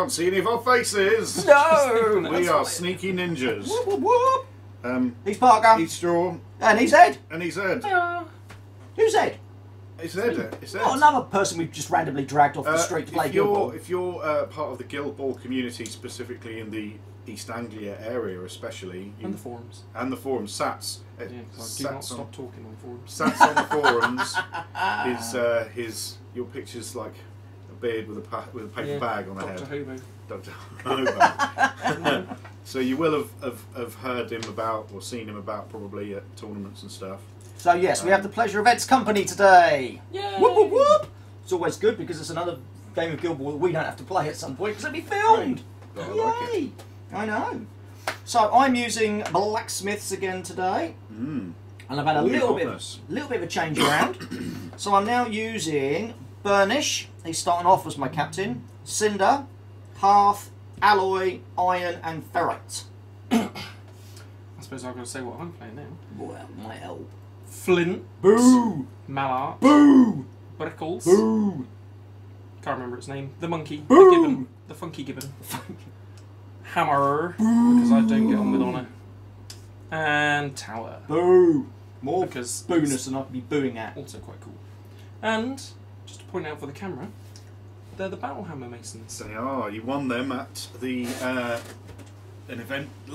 can't see any of our faces. No! We are sneaky ninjas. Whoop, whoop, whoop. He's He's Parker. Straw. And he's Ed. And he's Ed. Who's Ed? It's Ed. It's Ed. Not another person we've just randomly dragged off the street to play Guild Ball. If you're part of the Guild Ball community, specifically in the East Anglia area especially... And the forums. And the forums. Sats. Yeah, I do not stop talking on forums. Sats on the forums your picture's like a beard with a paper bag on the head. Dr. Hobo. So you will have heard him about or seen him about probably at tournaments and stuff. So yes, we have the pleasure of Ed's company today. Yay! Whoop, whoop, whoop. It's always good because it's another game of Guild Ball that we don't have to play at some point because it'll be filmed. Right. Yay! I like it. I know. So I'm using blacksmiths again today, and I've had a little bit of a change around. So I'm now using Burnish. He's starting off as my captain. Cinder, Hearth, Alloy, Iron, and Ferrite. I suppose I've got to say what I'm playing now. Well, my help. Flint. Boo! Mallard. Boo! Brickles. Boo! Can't remember its name. The monkey. Boo! The gibbon. The funky gibbon. Hammer. Because I don't get on with honour. And tower. Boo! More because booness than I could be booing at. Also quite cool. And just to point out for the camera, they're the Battlehammer Masons. They are. You won them at the an event the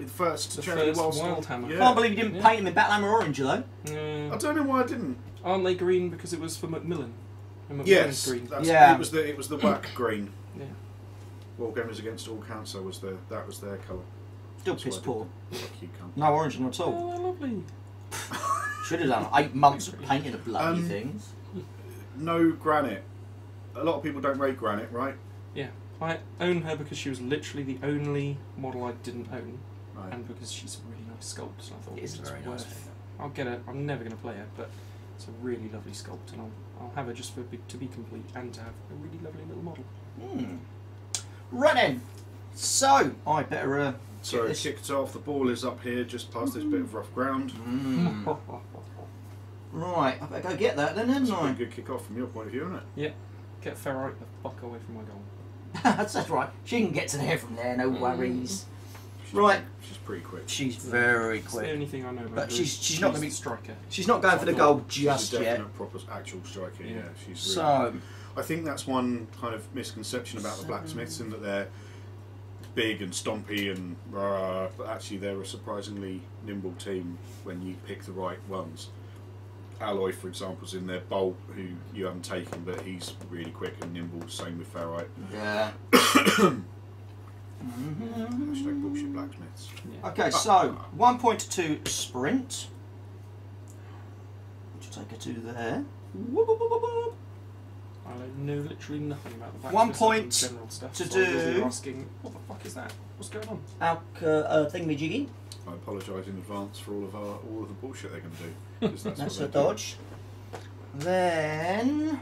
first charity Wildhammer. I can't believe you didn't paint them in Battlehammer Orange though. I don't know why I didn't. Aren't they green because it was for Macmillan? And Yes, green. it was the whack green. Yeah. Wargamers Against All Cancer was that was their colour. Still piss poor. Fuck you, cunt. No orange at all. Oh, they're lovely. Should have done 8 months of painting the bloody things. No granite. A lot of people don't rate granite, right? Yeah. I own her because she was literally the only model I didn't own, Right. and because she's a really nice sculpt. So I thought It is it's very worth. nice. I'll get her. I'm never going to play her, but it's a really lovely sculpt, and I'll have her just to be complete and to have a really lovely little model. Right then. So I better. So kicked off. The ball is up here, just past this bit of rough ground. Right, I better go get that then, hadn't It's a I? pretty good kick off from your point of view, isn't it? Yeah. Get Ferrite the fuck away from my goal. That's right. She can get to there from there, no worries. Right. She's pretty quick. She's very It's the quick. only thing I know about But her. she's not going to be striker. She's not going for the goal just She's a yet. definite proper actual striker. Yeah, she's really. So I think that's one kind of misconception about the blacksmiths, in that they're big and stompy and rah, but actually they're a surprisingly nimble team when you pick the right ones. Alloy, for example, is in there. Bolt, who you haven't taken, but he's really quick and nimble. Same with Ferrite. yeah. Hashtag bullshit blacksmiths. Yeah. Okay, so 1.2 sprint. Which will take her to there. Whoop, whoop, whoop, whoop, whoop. I know literally nothing about the 1 blacksmiths point and general stuff. to so you're do. asking, what the fuck is that? What's going on? Our thingamajiggy. I apologise in advance for all of the bullshit they're going to do. 'Cause That's what a they do. dodge. Then Yeah, I'm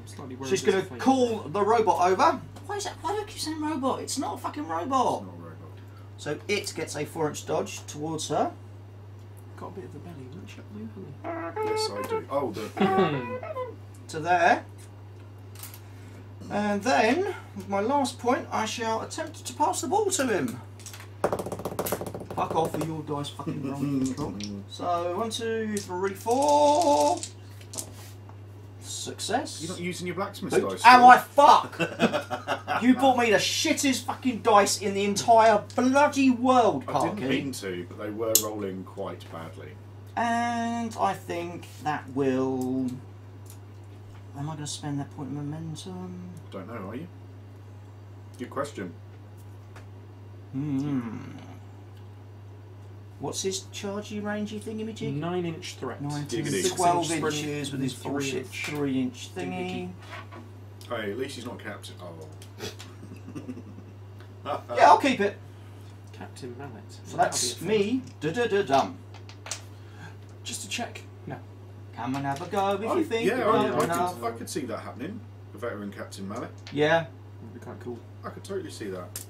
slightly worried she's there's going a to flame. call the robot over. Why is that? Why do I keep saying robot? It's not a fucking robot. It's not a robot. So it gets a 4-inch dodge towards her. Got a bit of a belly, don't you, haven't Yes, I do. Oh, the To there. And then, with my last point, I shall attempt to pass the ball to him. Fuck off with your dice fucking wrong. So, 1, 2, 3, 4. Success. You're not using your blacksmith Boot. dice. Am I fuck? You bought me the shittest fucking dice in the entire bloody world, I Parky. didn't mean to, but they were rolling quite badly. And I think that will... Am I going to spend that point of momentum? Don't know, are you? Good question. What's his chargey rangey thingy-majig? 9-inch threat. 19, Giggity. 12 6-inch sprint inches with his and bullshit 3-inch 3-inch thingy. Hey, at least he's not captain. Oh. Yeah, I'll keep it. Captain Mallet. So That'll that's be a me. Da-da-da-dum. Just to check. No. Come and have a go if you think yeah, you're I good enough. could see that happening. The veteran Captain Mallet. Yeah. Would be quite cool. I could totally see that.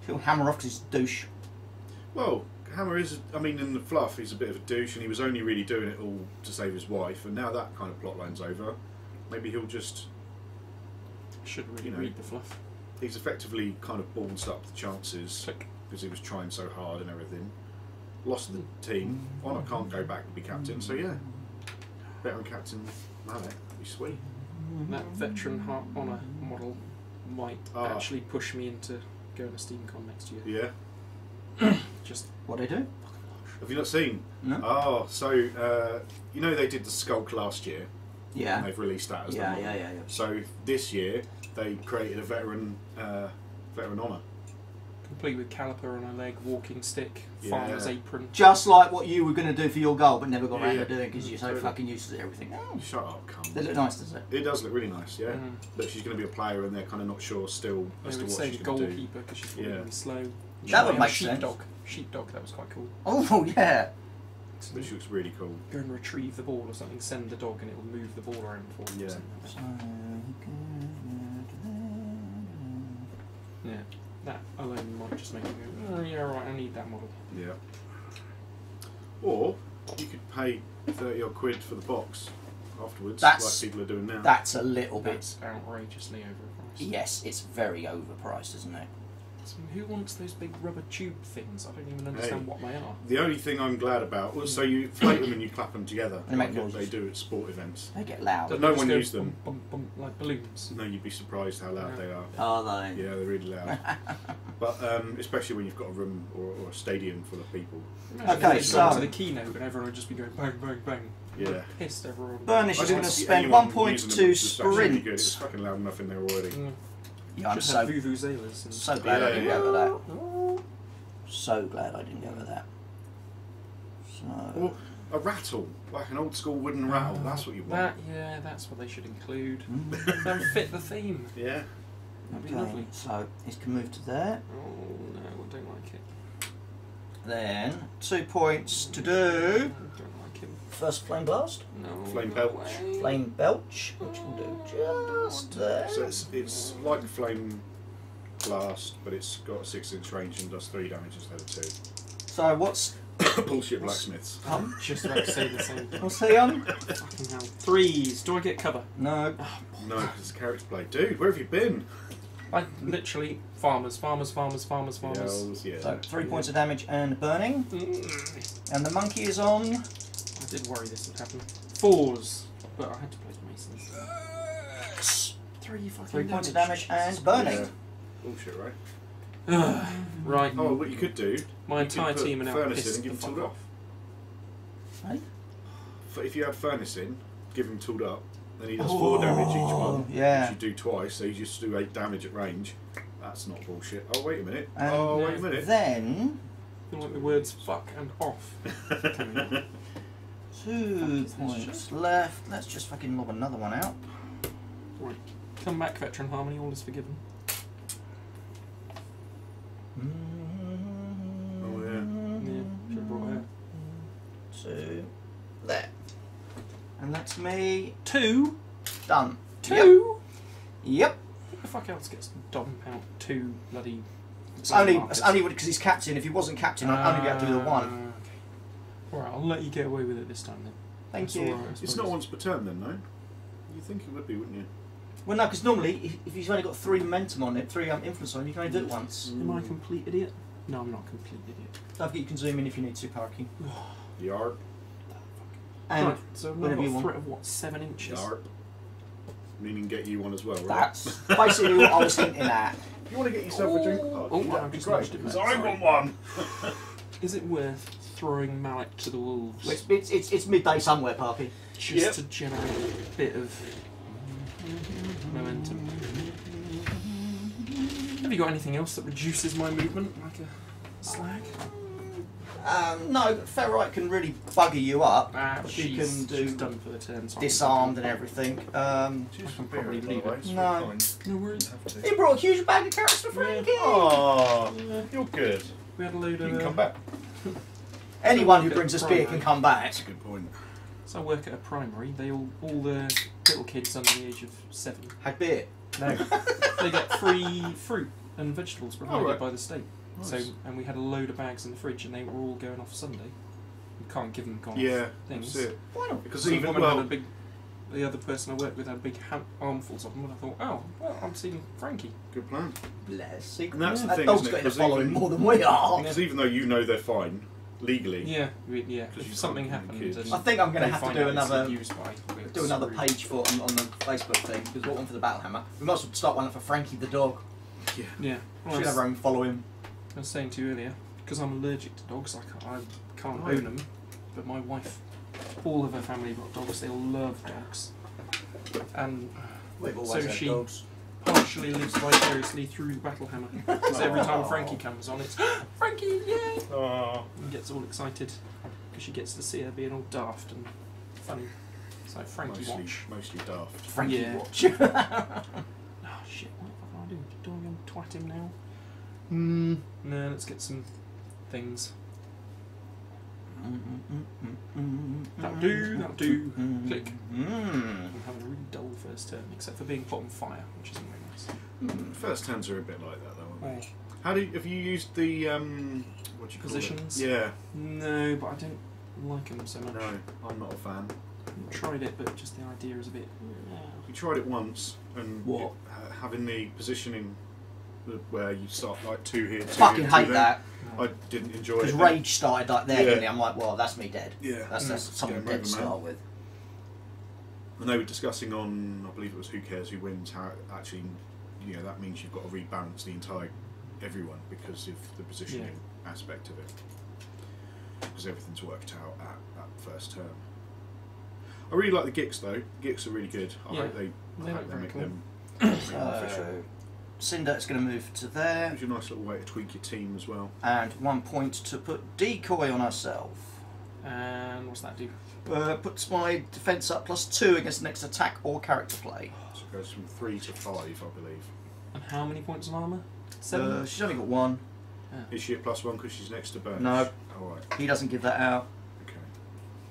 He'll hammer off 'cause he's a douche. Well, Hammer is, I mean, in the fluff, he's a bit of a douche, and he was only really doing it all to save his wife, and now that kind of plot line's over. Maybe he'll just... Should really You know. read the fluff. he's effectively kind of ballsed up the chances Click. because he was trying so hard and everything. Lost the team. Honor can't go back and be captain, so yeah, veteran captain Malek would be sweet. That veteran heart honour model might actually push me into going to SteamCon next year. Yeah. Just What they do? Have you not seen? No. Oh, so you know they did the Skulk last year. Yeah. And they've released that as the model. Yeah. So this year they created a veteran honour. complete with caliper on a leg, walking stick, farmer's apron. Just like what you were going to do for your goal, but never got around to doing because you're so Totally. fucking used to everything. Oh, Shut up, cunt. they look nice, does it? It does look really nice, yeah. But she's going to be a player and they're kind of not sure still as They to would what say she's the going to do. goalkeeper because she's probably really slow. That would make sense. Sheepdog. Sheepdog, that was quite cool. Oh, yeah. But she looks really cool. Go and retrieve the ball or something, send the dog and it will move the ball around for you. Yeah. Or something like that. Yeah, that alone might just make you go, oh yeah, right, I need that model. Yeah. Or you could pay 30 odd quid for the box afterwards, like people are doing now. That's a little bit. That's outrageously overpriced. Yes, it's very overpriced, isn't it? So who wants those big rubber tube things? I don't even understand what they are. The only thing I'm glad about was so you float them and you clap them together. They make like noises. they do at sport events. They get loud. But no Just one go used them. bum, bum, bum, like balloons. No, you'd be surprised how loud they are. Are they? Yeah, they're really loud. But especially when you've got a room or a stadium full of people. Imagine Okay, if so- to the keynote and everyone would just be going bang, bang, bang. Yeah. Pissed everyone. Burnish I is didn't going to see spend anyone 1 point using them, to which was actually really good. It was sprint. fucking loud enough in there already. Yeah, I'm Should have so vuvuzelas and so glad I didn't Yeah, go with that. So glad I didn't go with that. So Or a rattle, like an old school wooden rattle. That's what you want. that's what they should include. Don't fit the theme. Yeah. That'd be okay, lovely. so it can move to there. Oh no, I don't like it. Then 2 points to do I don't like it. first flame blast, No. Flame no belch. way. flame belch, which will do just there. So it's like a flame blast, but it's got a 6-inch range and does 3 damage instead of 2. So what's Bullshit blacksmiths. Just about to say the same thing. what's he on? Fucking hell. 3s. Do I get cover? No. No, because it's character play. Dude, where have you been? I literally farmers. Yeah. So 3 points of damage and burning, and the monkey is on. I did worry this would happen. 4s, but I had to play the masons. 3 fucking 3 points of damage and burning. Yeah. Bullshit, right? Right. Oh, what you could do, My you could entire put team are now furnace in pissed and give the them fuck tooled off. up. If you had furnace in, give him tooled up, then he does 4 damage each one. Yeah. Which you do twice, so you just do 8 damage at range. That's not bullshit. Oh, wait a minute. And Oh, wait a minute. then I feel like the words fuck and off. 2 points left. Let's just fucking lob another one out. Right. Come back, Veteran Harmony, all is forgiven. Oh, yeah. Yeah, should have brought it out. 2 there. And that's me 2? done. 2? Yep. Who the fuck else gets to dump out 2 bloody... It's only because he's captain. If he wasn't captain, I'd only be able to do the 1. Okay. Alright, I'll let you get away with it this time then. Thank That's you. all right, I It's suppose. not once per turn then, no? You'd think it would be, wouldn't you? Well, no, because normally if you've only got 3 momentum on it, 3 influence on it, you can only do it once. Am I a complete idiot? No, I'm not a complete idiot. Don't forget you can zoom in if you need to, Parky. Yarp. And Right, so I've whatever got you a want. threat of what, 7 inches? Yarp. Meaning get you one as well, right? that's basically what I was hinting at. If you want to get yourself a drink, Oh, that'd I've be just great. nudged him Because there, I sorry. want one! Is it worth throwing Malek to the wolves It's midday somewhere, Parky. just to generate a bit of momentum? Have you got anything else that reduces my movement, like a slag? No, Ferrite can really bugger you up. But She can do she's done for the turn. So disarmed and everything. Cheers I for can beer, probably by the leave way. it. It's No. very kind. No worries. Have to. He brought a huge bag of carrots for Frankie. Oh, you're good. We had a load You of. can come back. Anyone who brings us beer can come back. That's a good point. So I work at a primary. They all the little kids under the age of 7. Had beer. No, they get free fruit and vegetables provided right. by the state. Nice. So, and we had a load of bags in the fridge, and they were all going off Sunday. You can't give them gone Yeah, off things. that's it. Why not? Because So the even, woman well, had a big the other person I worked with had big armfuls of them, and I thought, oh, well, I'm seeing Frankie. Good plan. Bless. And that's the that thing, dog's isn't it? getting a 'Cause following even- more than we are. Because even though you know they're fine legally, Yeah. Because you If something can't have happened, kids. and I think I'm going they to have to find do out it's another used by, we're screwed. page for on the Facebook thing, because we've got one for the Battlehammer. We might as well start one for Frankie the dog. yeah. Yeah. Well, She'll have her own following. I was saying to you earlier, because I'm allergic to dogs, I can't Right. own them. But my wife, all of her family have got dogs. They all love dogs, and We've always so had she dogs. partially lives vicariously through the Battlehammer. Because every time Frankie comes on, it's Frankie, yay! And gets all excited because she gets to see her being all daft and funny. It's like Frankie watch. Mostly daft. Frankie Yeah. watch. Oh shit! What the fuck do I do? Do I go and twat him now? No, let's get some things. That'll do. Click. I'm having a really dull first turn, except for being put on fire, which isn't very nice. First turns are a bit like that, though, aren't they? Oh. Have you used the what do you call Positions? it? Yeah. No, but I don't like them so much. No, I'm not a fan. I've tried it, but just the idea is a bit. We tried it once, and What? Having the positioning where you start like 2 here, 2 Fucking here, 2 hate there, that. I didn't enjoy Because it. Rage started like there, Yeah. didn't it? I'm like, well, that's me dead. Yeah. That's someone Game dead over, to man. start with. And they were discussing on, I believe it was Who Cares Who Wins, how actually, that means you've got to rebalance the entire everyone because of the positioning aspect of it. Because everything's worked out at that first turn. I really like the Gicks though. Gicks are really good. I hope they look very make cool. them more official. So, Cinder's going to move to there. Gives you a nice little way to tweak your team as well. And 1 point to put decoy on herself. And what's that do? Puts my defence up +2 against the next attack or character play. So it goes from 3 to 5, I believe. And how many points of armour? 7? She's only got 1. Is she at +1 because she's next to Burnish? No. Alright, He doesn't give that out. okay.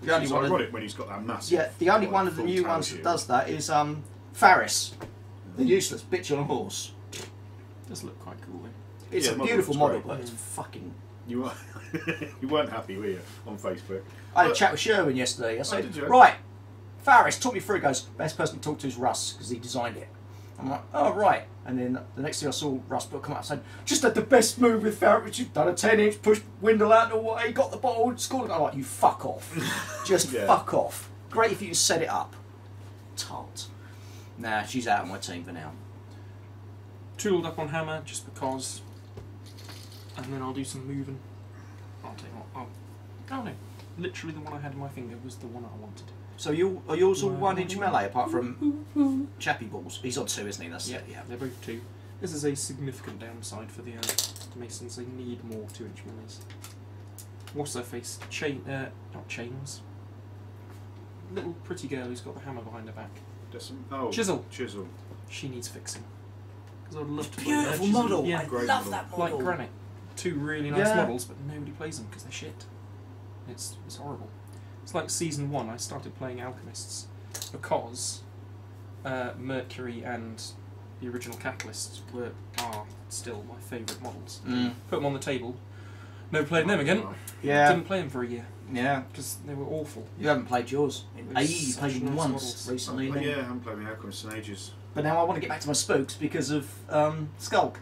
The only It's one. ironic when he's got that massive. Yeah, the only like, one of the full new tower ones that shield. does that is Faris, the useless bitch on a horse. Does look quite cool. It's Yeah, a model beautiful looks model, great. but it's fucking. You were you weren't happy, were you, on Facebook? I had a But- chat with Sherwin yesterday. I said, did you? right, Faris, talk me through. He goes, best person to talk to is Russ because he designed it. I'm like, oh right. And then the next thing I saw Russ come up and said, just had the best move with Faris, which you've done a 10-inch, pushed Windle out of the way, got the ball, scored. I'm like, you fuck off. Just Yeah. fuck off. Great if you can set it up. Tart. Nah, she's out of my team for now. Tooled up on hammer just because, and then I'll do some moving. I'll take what. Oh no! Literally, the one I had in my finger was the one I wanted. So are yours all 1-inch melee apart from Chappy Balls? He's on 2, isn't he? That's it, yeah. They're both 2. This is a significant downside for the Masons. They need more 2-inch melees. What's her face? Not chains. Little pretty girl who's got the hammer behind her back. Chisel. Chisel. She needs fixing. Because I'd love to play Beautiful her. model. Yeah, I great love model. that model. like Granite. 2 really nice Yeah. models, but nobody plays them because they're shit. It's horrible. It's like season 1. I started playing Alchemists because Mercury and the original Catalysts are still my favourite models. Put them on the table. Never played them again. Yeah. Didn't play them for a year Yeah. because they were awful. You haven't played yours. It You was played such them nice once models. recently. Oh, didn't you? yeah, I haven't played the Alchemist in ages. But now I want to get back to my spooks because of Skulk.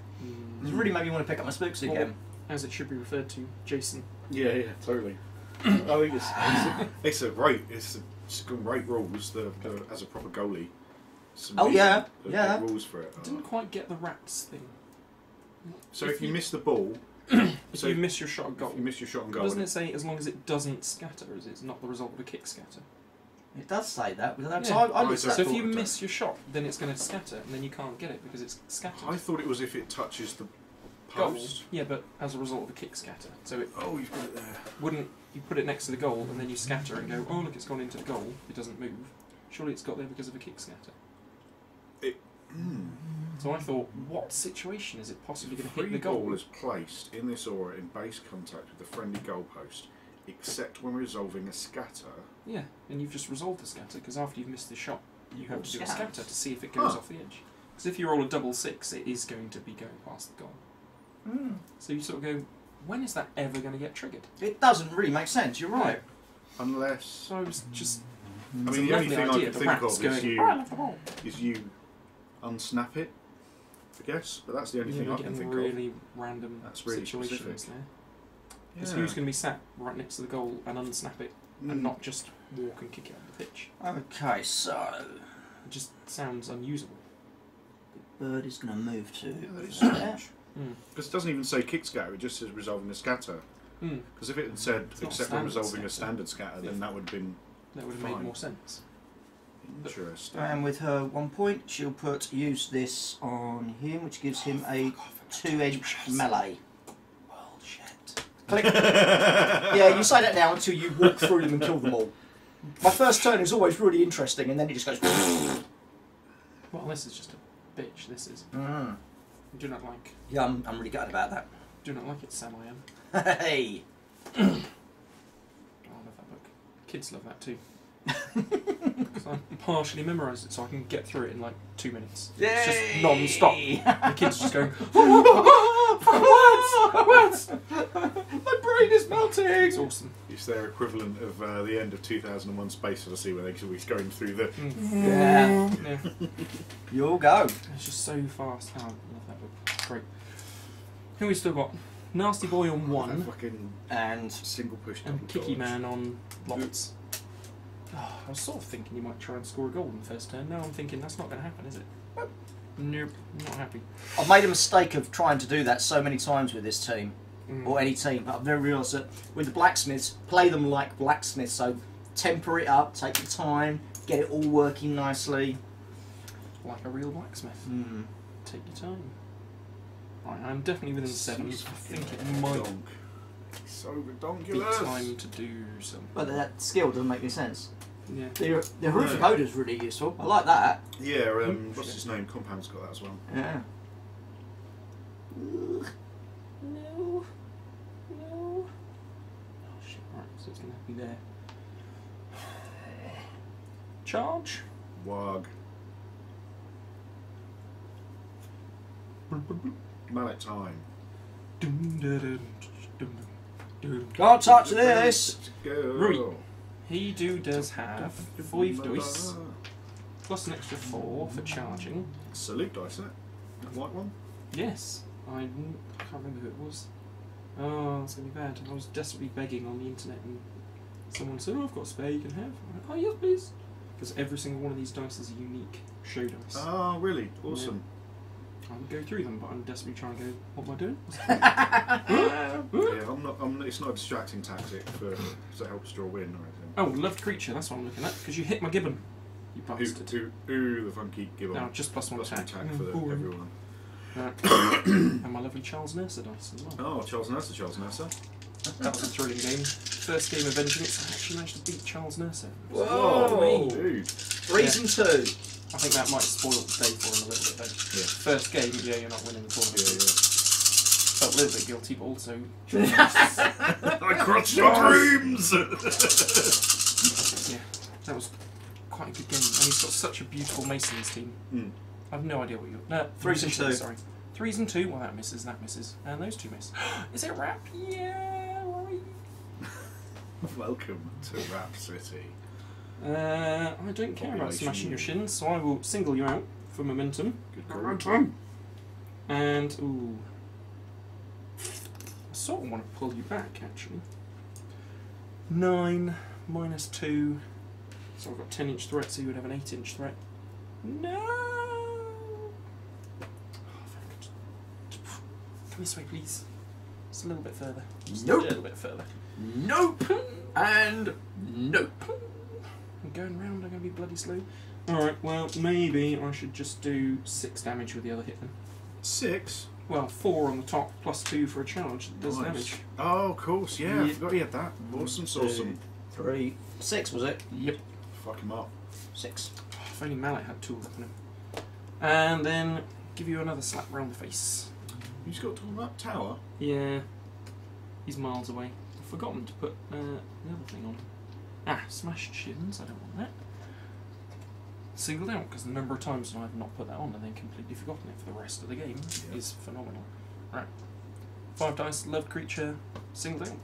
It's really made me want to pick up my spooks again. As it should be referred to, Jason. Yeah, totally. I think it's a great rules that as a proper goalie. Some Oh, really yeah, good yeah. rules for it. Didn't quite get the rats thing. So if you miss the ball, If you miss your shot at goal, if you miss your shot and goal, doesn't it say as long as it doesn't scatter, is it not the result of a kick scatter? It does say that. But Yeah. so I Right, looked so at So that. if you thought- miss your shot, then it's going to scatter, and then you can't get it because it's scattered. I thought it was if it touches the Goal. post. Yeah, but as a result of a kick scatter. So it Oh, you've got it there. wouldn't, you put it next to the goal and then you scatter and go, oh look, it's gone into the goal, it doesn't move. Surely it's got there because of a kick scatter. So I thought, what situation is it possibly going to hit Free the goal? ball is placed in this aura in base contact with the friendly goalpost, except when resolving a scatter. Yeah, and you've just resolved the scatter because after you've missed the shot, you have to do a Scat. scatter to see if it goes Huh. off the edge. Because if you roll a double 6, it is going to be going past the goal. So you sort of go, when is that ever going to get triggered? It doesn't really make sense. You're right. Unless So I was just I mean, the only thing I can think of is you unsnap it, I guess. But that's the only thing I can think really of. Random That's really situations specific. there. Because who's going to be sat right next to the goal and unsnap it and not just walk and kick it on the pitch? Okay, so It just sounds unusable. the bird is going to move to That is there. strange. Because it doesn't even say kick scatter, it just says resolving a scatter. Because if it had said It's not except for standard resolving scatter. a standard scatter, then that would have been That would have fine. made more sense. Interesting. And with her 1 point, she'll use this on him, which gives him a 2-inch melee. Well, shit. Click. Yeah, you say that now until you walk through them and kill them all. My first turn is always really interesting, and then it just goes. Well, this is just a bitch. This is. Mm. Do not like. Yeah, I'm really gutted about that. Do not like it, Sam. I am. Hey. Oh, I love that book. Kids love that too. Because I partially memorised it so I can get through it in like 2 minutes. Yay! It's just non-stop. The kids just going, what? My brain is melting! It's awesome. It's their equivalent of the end of 2001 Space Odyssey, where they're going through the... Yeah. Yeah. You'll go. It's just so fast. Oh, I love that book. Great. Who we still got? Nasty Boy on 1. Fucking And single push And double Kicky dodge. Man on lots. Oh, I was sort of thinking you might try and score a goal in the first turn. Now I'm thinking that's not going to happen, is it? Nope, not happy. I've made a mistake of trying to do that so many times with this team, or any team. But I've never realised that with the blacksmiths, play them like blacksmiths. So temper it up, take your time, get it all working nicely. Like a real blacksmith. Mm. Take your time. Right, I'm definitely within 7. I think it might Donk. So be redonkulous. time to do something. But that skill doesn't make any sense. Yeah. The horrific odour is really useful. I like that. Yeah, what's his name? Compound's got that as well. Yeah. No. No. Oh shit, right, so it's going to be there. Charge. Wag. Mallet time. Can't touch this. Let's go. Right. He does have 5 dice, plus an extra 4 for charging. Salute dice, isn't it? That white one? Yes, I can't remember who it was. Oh, that's going to be bad. I was desperately begging on the internet and someone said, oh, I've got a spare you can have. I went, oh, yes, please. Because every single one of these dice is a unique show dice. Oh, really? Awesome. I would go through them, but I'm desperately trying to go, what am I doing? Yeah, it's not a distracting tactic to help us draw a win or anything. Oh, loved creature, that's what I'm looking at, because you hit my gibbon. You bastard. Ooh, the funky gibbon. No, just plus 1 Plus one attack. attack for everyone. And my lovely Charles Nurser dice as well. Oh, Charles Nurser. That was a thrilling game. First game of Vengeance, I actually managed to beat Charles Nurser. Whoa. Dude. 3s and 2. I think that might spoil the day for him a little bit though. Yeah. First game, yeah, you're not winning the tournament. Yeah, Felt a little bit guilty, but also... I crushed your dreams! Yeah, that was quite a good game. And he's got such a beautiful Masons team. Mm. I have no idea what you're... No, 3s and 2. Sorry. 3s and 2, well that misses, and those 2 miss. Is it wrapped? Yeah, right. Welcome to Rap City. I don't care about smashing your shins, so I will single you out for momentum. Good call. And, ooh. I sort of want to pull you back, actually. 9 minus 2. So I've got 10-inch threat, so you would have an 8-inch threat. No! Oh, come this way, please. Just a little bit further. Just Nope. a little bit further. Nope. And nope. I'm going round, I'm going to be bloody slow. Alright, well, maybe I should just do 6 damage with the other hit then. 6? Well, 4 on the top, plus 2 for a charge that does Nice. damage. Oh, of course, yeah. I Yep. forgot he had that. Awesome, awesome. 3. 6 was it? Yep. Fuck him up. 6. If only Mallet had tools on him. And then give you another slap round the face. He's got to that tower. Yeah. He's miles away. I've forgotten to put the other thing on. Ah, smashed shins, I don't want that. Singled out, because the number of times I've not put that on and then completely forgotten it for the rest of the game is phenomenal. Right. 5 dice, loved creature, singled out.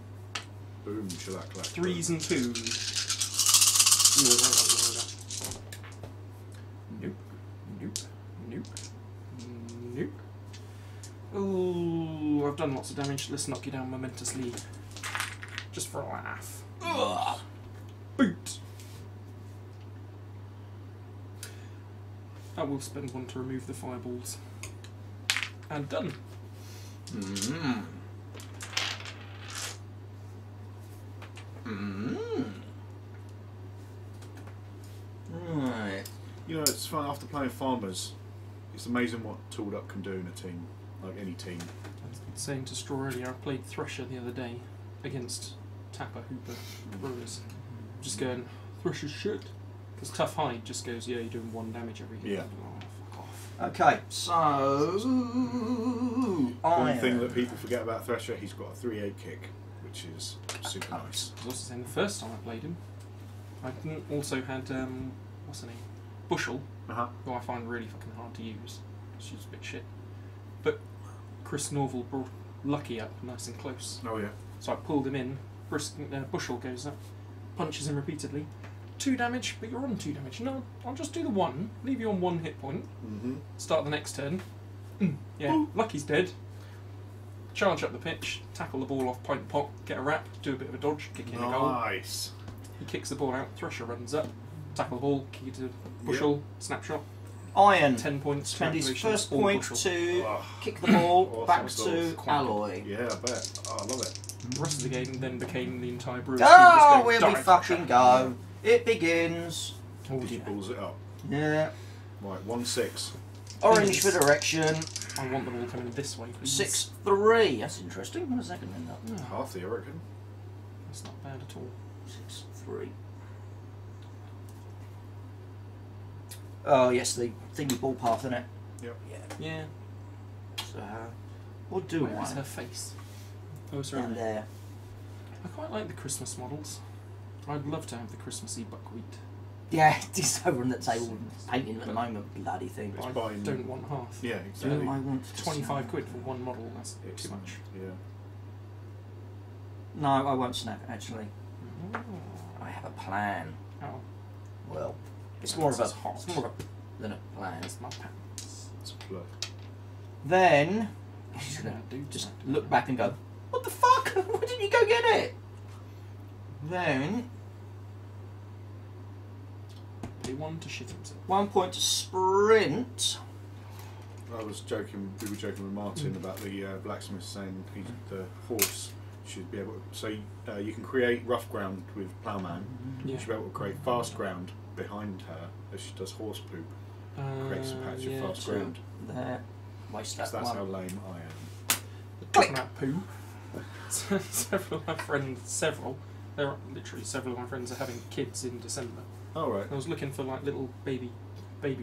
Boom, shellac clap. 3s and 2s. done lots of damage. Let's knock you down momentously. Just for a laugh. Ugh. Boot! I will spend one to remove the fireballs. And done. Mm. Mm. Right. You know, it's fun after playing Farmers. It's amazing what Tooled Up can do in a team, like any team. I was saying to Straw earlier, I played Thresher the other day against Tapper, Hooper, Brewers. Just going, Thresher's shit. Because Tough Hide just goes, yeah, you're doing 1 damage every hit. Yeah. Oh, fuck off. Okay, so One thing that people forget about Thresher, he's got a 3-8 kick, which is super nice. I was also saying the first time I played him, I also had, what's her name? Bushel, who I find really fucking hard to use. She's a bit shit. But Chris Norval brought Lucky up nice and close. Oh yeah. So I pulled him in, Bushel goes up, punches him repeatedly. 2 damage, but you're on 2 damage. No, I'll just do the 1, leave you on 1 hit point, start the next turn. Yeah, Lucky's dead. Charge up the pitch, tackle the ball off point pot, get a wrap, do a bit of a dodge, kick in a goal. Nice. He kicks the ball out, Thresher runs up, tackle the ball, kick it to Bushel, snapshot. Iron 10 points. spend his activation, first all point Bushel. to Oh. kick the ball Awesome back stuff. to Alloy. Yeah, I bet. Oh, I love it. The rest of the game then became the entire Brewers team Oh, just going, here we "Die, fucking Thresher." go. It begins. Oh, He dear. balls it up. Yeah. Right, 1-6. Orange for direction. I want them all coming this way, please. 6-3. That's interesting. Where's that going to end up? Oh, Half the, I reckon. that's not bad at all. 6-3. Oh, yes, the thingy ball path, isn't it? Yep. Yeah. Yeah. So, we'll do Where is her one. face? Oh, sorry. And there. I quite like the Christmas models. I'd love to have the Christmassy buckwheat. Yeah, it's over on the table painting at the moment. Bloody thing. It's I buying- don't want half. Yeah, Do exactly. I want to 25 snap? quid for 1 model, that's It's too much. Yeah. No, I won't snap, actually. Oh. I have a plan. Oh, Well, it's Yeah, more of this a is hot. it's more of a than a plan. that's my pants. It's a plug. Then he's gonna do just that. look back and go, "What the fuck? Why didn't you go get it?" Then Pay 1 to shit himself. 1 point to sprint. I was joking. We were joking with Martin about the blacksmith saying the horse should be able to. So you can create rough ground with ploughman. Yeah. You should be able to create fast ground behind her as she does horse poop. Creates a patch yeah, of fast true. ground. There, waste Because that that's how one. lame I am. Talking about poo. Several of my friends, there are literally several of my friends are having kids in December. Oh right. I was looking for like little baby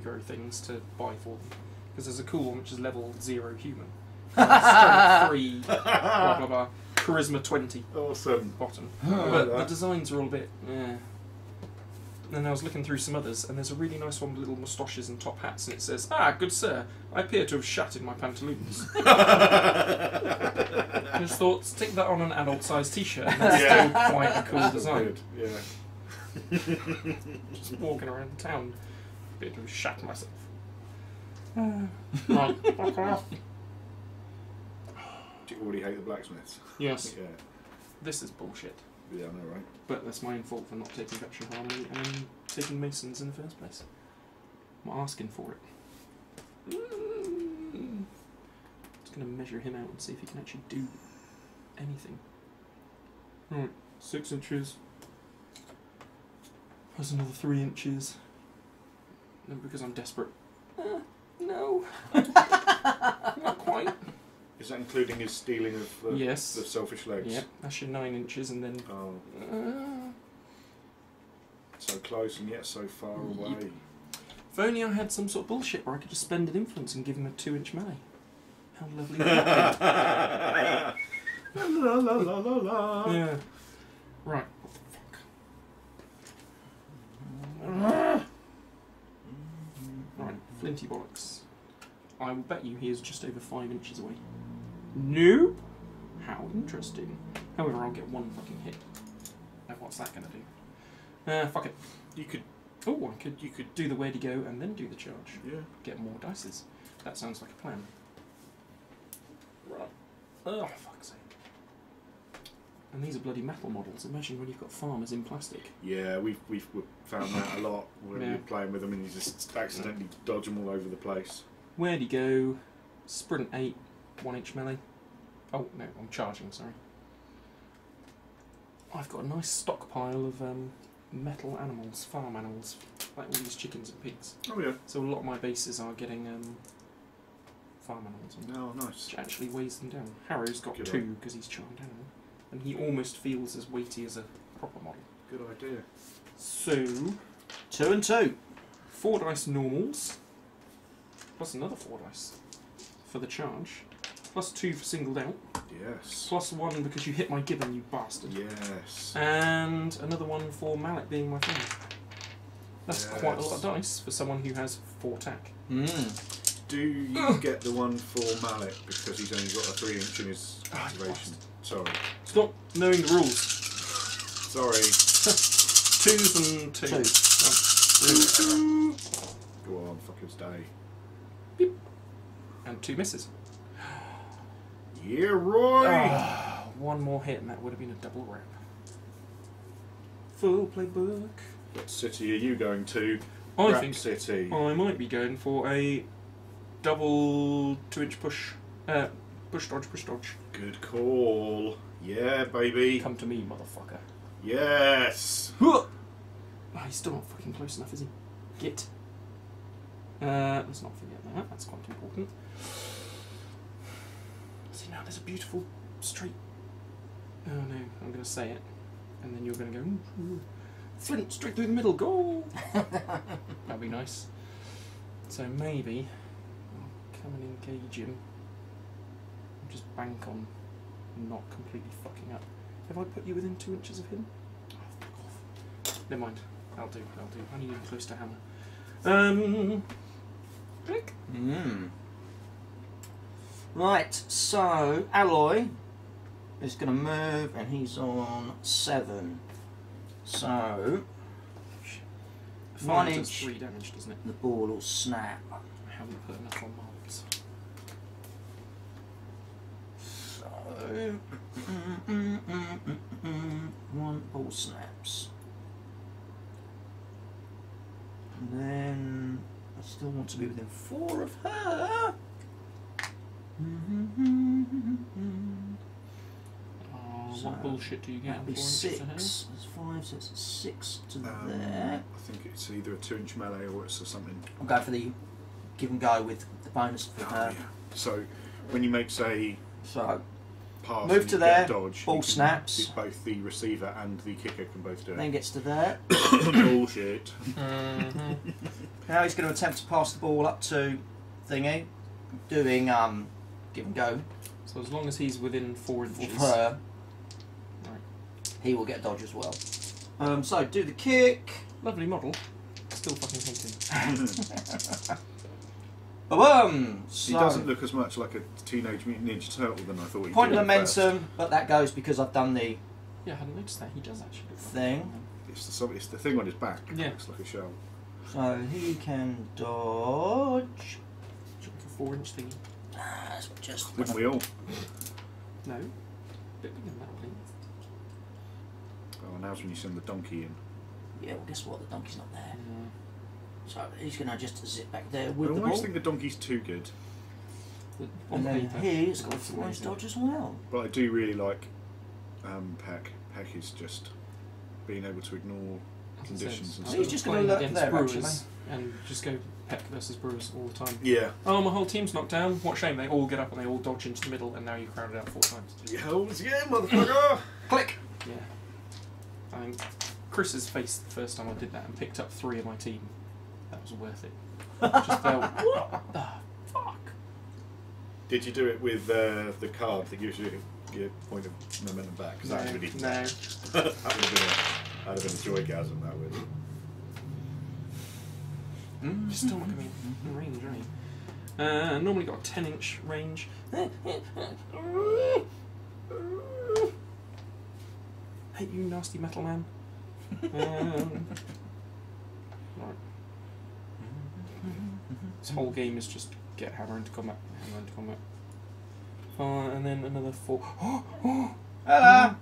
grow things to buy for them because there's a cool one which is level 0 human, strength 3, blah blah blah, charisma 20 Awesome. bottom. Oh, But the that. designs are all a bit. Then I was looking through some others, and there's a really nice one with little moustaches and top hats, and it says, "Ah, good sir, I appear to have shat in my pantaloons." I just thought, stick that on an adult-sized T-shirt, and that's Yeah. still quite a cool That's design. good. Yeah. Just walking around town, appear to have shat myself. Right, fuck off. Do you already hate the blacksmiths? Yes, Yeah. this is bullshit. Yeah, I know, right? But that's my own fault for not taking Veteran Harmony and taking Masons in the first place. I'm not asking for it. Just going to measure him out and see if he can actually do anything. Right, 6 inches. There's another 3 inches. And because I'm desperate. No. Not quite. Is that including his stealing of Yes. the selfish legs? Yep, that's your 9 inches and then. Oh, so close and yet so far away. If only I had some sort of bullshit where I could just spend an influence and give him a 2-inch melee. How lovely would that La la la la la. be? Yeah. Right. What the fuck? Right, Flinty Bollocks. I will bet you he is just over 5 inches away. Nope. How interesting. However, I'll get 1 fucking hit. Now what's that going to do? Fuck it. You could, Oh, you could do the where to go and then do the charge. yeah. Get more dices. That sounds like a plan. Right. Oh, fuck's sake. And these are bloody metal models. Imagine when you've got farmers in plastic. Yeah, we've found that a lot when Yeah. we're playing with them, and you just accidentally dodge them all over the place. Where'd he go? Sprint 8, 1-inch melee. Oh, no, I'm charging, sorry. I've got a nice stockpile of metal animals, farm animals, like all these chickens and pigs. Oh yeah. So a lot of my bases are getting farm animals on, Oh nice. which actually weighs them down. Harrow's got Good 2 because he's charmed animal, and he almost feels as weighty as a proper model. Good idea. So, 2 and 2. 4 dice normals, plus another 4 dice for the charge, plus 2 for singled out, Yes. plus 1 because you hit my gibbon, you bastard. Yes. And another 1 for Mallet being my friend. That's quite a lot of dice for someone who has 4 attack. Do you get the one for Mallet because he's only got a 3-inch in his activation? Sorry. Stop knowing the rules. Sorry. 2s and 2. 2. Go on, fucker's day. And 2 misses. Yeah, Roy! 1 more hit and that would have been a double wrap. Full playbook. What city are you going to? I Rap think City. I might be going for a double 2-inch push. Push dodge. Good call. Yeah, baby. Come to me, motherfucker. Yes. Oh, he's still not fucking close enough, is he? Git. Let's not forget that. That's quite important. See, now there's a beautiful straight. Oh no, I'm going to say it, and then you're going to go. Ooh, Flint straight through the middle. Goal. That'd be nice. So maybe I'll come and engage him. Just bank on not completely fucking up. Have I put you within 2 inches of him? Oh, fuck off. Never mind. I'll do. I need him close to hammer. Click. Right, so Alloy is going to move and he's on 7. So, 1 does inch, 3 damage, doesn't it? the ball will snap. I haven't put enough on mobs. So, 1 ball snaps. And then I still want to be within 4 of her. So What bullshit do you get? That'll be 4 6. inches to her? There's 5, so it's a 6 to there. I think it's either a 2-inch melee or it's something. I'll go for the give and go with the bonus for her. Yeah. So when you make, say, So, pass Move and to you there, get dodge, ball you can snaps. do both the receiver and the kicker can both do then it. gets to there. Bullshit. Now he's going to attempt to pass the ball up to Thingy, doing give and go So as long as he's within 4 with inches. her. Right. He will get dodge as well. So do the kick. Lovely model. Still fucking hate him. Boom! He So, doesn't look as much like a Teenage Mutant Ninja Turtle than I thought he point did of at first. momentum, but that goes because I've done the Yeah, I hadn't noticed that. He does actually look Thing. like It's the thing on his back. Yeah. Looks like a shell. So he can dodge. a 4-inch thingy. That's just Wouldn't we all? No. Bit bigger than that, please. Oh, now's when you send the donkey in. yeah. Well, guess what? The donkey's not there. Yeah. So he's going to just zip back there I with the always ball. think the donkey's too good, On And then paper, he's got a it's 4-inch amazing. dodge as well. but I do really like Peck. Peck is just being able to ignore conditions and I He's was stuff. just gonna playing lurk against there, Brewers actually. and just go Peck versus Brewers all the time. Yeah. Oh, my whole team's knocked down. What a shame. They all get up and they all dodge into the middle, and now you crowded out 4 times. Hells yeah, motherfucker! Click. Yeah. I mean, Chris's face the first time I did that and picked up 3 of my team. That was worth it. Just felt, what the fuck? Did you do it with the card that gives you your point of momentum back? Because that really No. that would have been a joygasm. That would. You're still not going to be in range, are you? Normally got a 10-inch range. Hate you, nasty metal man. Right. This whole game is just get hammer into combat, hammer into combat. 5, and then another 4. Oh, Hello.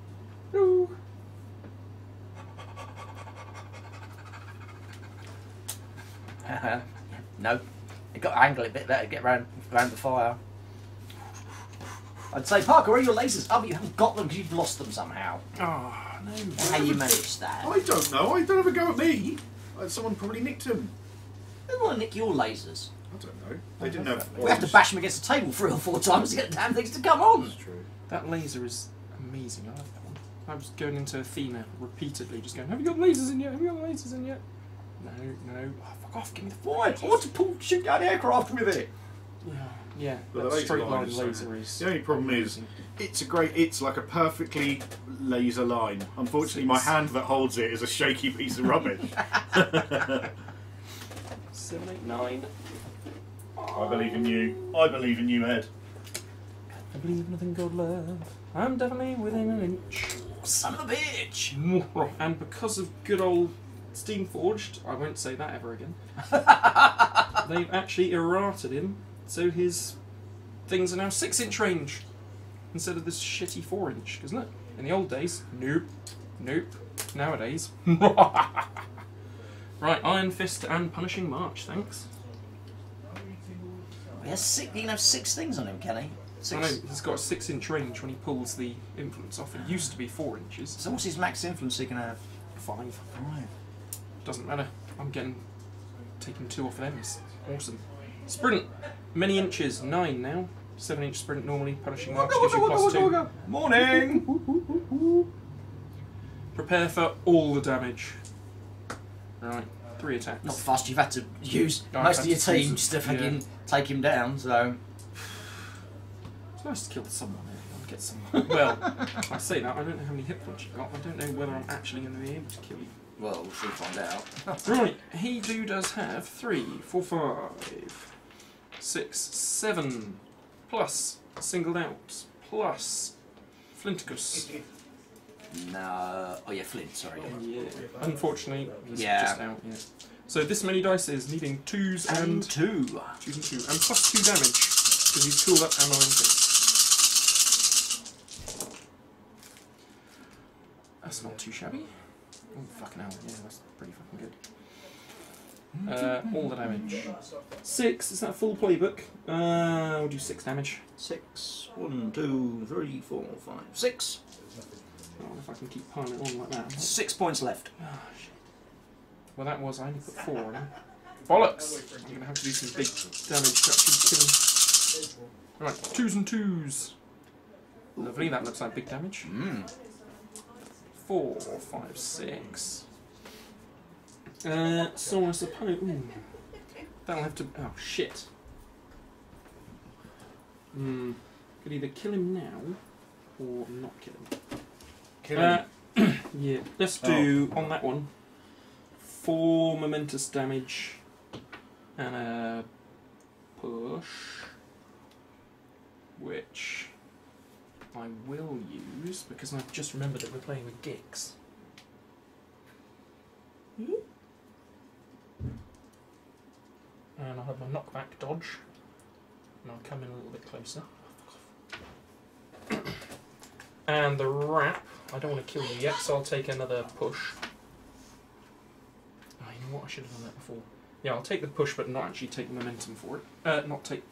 no. No. You got to angle it a bit better, get round the fire. I'd say, Parker, where are your lasers? Oh, but you haven't got them because you've lost them somehow. Oh, no. How you managed that? I don't know. I don't have a go at me. Someone probably nicked them. Who want to nick your lasers? I don't know. They didn't have. We have to bash them against the table 3 or 4 times to get the damn things to come on. That's true. That laser is amazing. I love that one. I was going into Athena repeatedly, just going, have you got lasers in yet? Have you got lasers in yet? No. Oh, fuck off, give me the Why? I want to shoot down aircraft with it. Yeah, But that the laser straight line line is so laser good. is. The only problem is, it's like a perfectly laser line. Unfortunately, my hand that holds it is a shaky piece of rubbish. 7, 8, 9. I believe in you. I believe in you, Ed. I believe nothing God love. I'm definitely within an inch. Son of a bitch! And because of good old Steamforged, I won't say that ever again. They've actually errated him, so his things are now 6-inch range instead of this shitty 4-inch. Because look, in the old days, nope. Nowadays, right, Iron Fist and Punishing March, thanks. He has you can have 6 things on him, can he? 6. I know, he's got a 6-inch range when he pulls the influence off. It used to be 4 inches. So what's his max influence he can have? 5. 5. Doesn't matter. I'm taking 2 off of them. It's awesome. Sprint, many inches, 9 now. 7-inch sprint normally. Punishing March gives you +2. Morning! Prepare for all the damage. Right, 3 attacks. Not fast, you've had to use No, most I've of your had to use team them, just to yeah. fucking take him down, so... It's nice to kill someone. I'll get someone. Well, I say that, I don't know how many hit points you've got. I don't know whether I'm actually going to be able to kill you. Well, we'll soon find out. Right, he does have 3, 4, 5, 6, 7, plus singled out, plus Flinticus. No... Oh yeah, Flint, sorry. Yeah. Unfortunately, he's Yeah. just out. Yeah. So this many dice is needing 2s and 2. 2s and 2, and plus 2 damage because he's cooled up and Iron Fist. That's not too shabby. Oh fucking hell! Yeah, that's pretty fucking good. All the damage. 6. Is that a full playbook? We'll do 6 damage. 6. 1, 2, 3, 4, 5, 6. I wonder if I can keep piling it on like that. 6 points left. Oh, shit. Well, that was, I only put 4 on him. Bollocks! I'm going to have to do some big damage to actually kill him. Right, 2s and 2s. Lovely, that looks like big damage. 4, 5, 6. So I suppose... Ooh, that'll have to... Oh, shit. Could either kill him now, or not kill him. Kill him. Yeah, let's do, on that one, 4 momentous damage, and a push, which I will use, because I've just remembered that we're playing with Gix. And I'll have my knockback dodge, and I'll come in a little bit closer. And the wrap, I don't want to kill you yet, so I'll take another push. Oh, you know what, I should have done that before. Yeah, I'll take the push, but not actually take the momentum for it. Not take...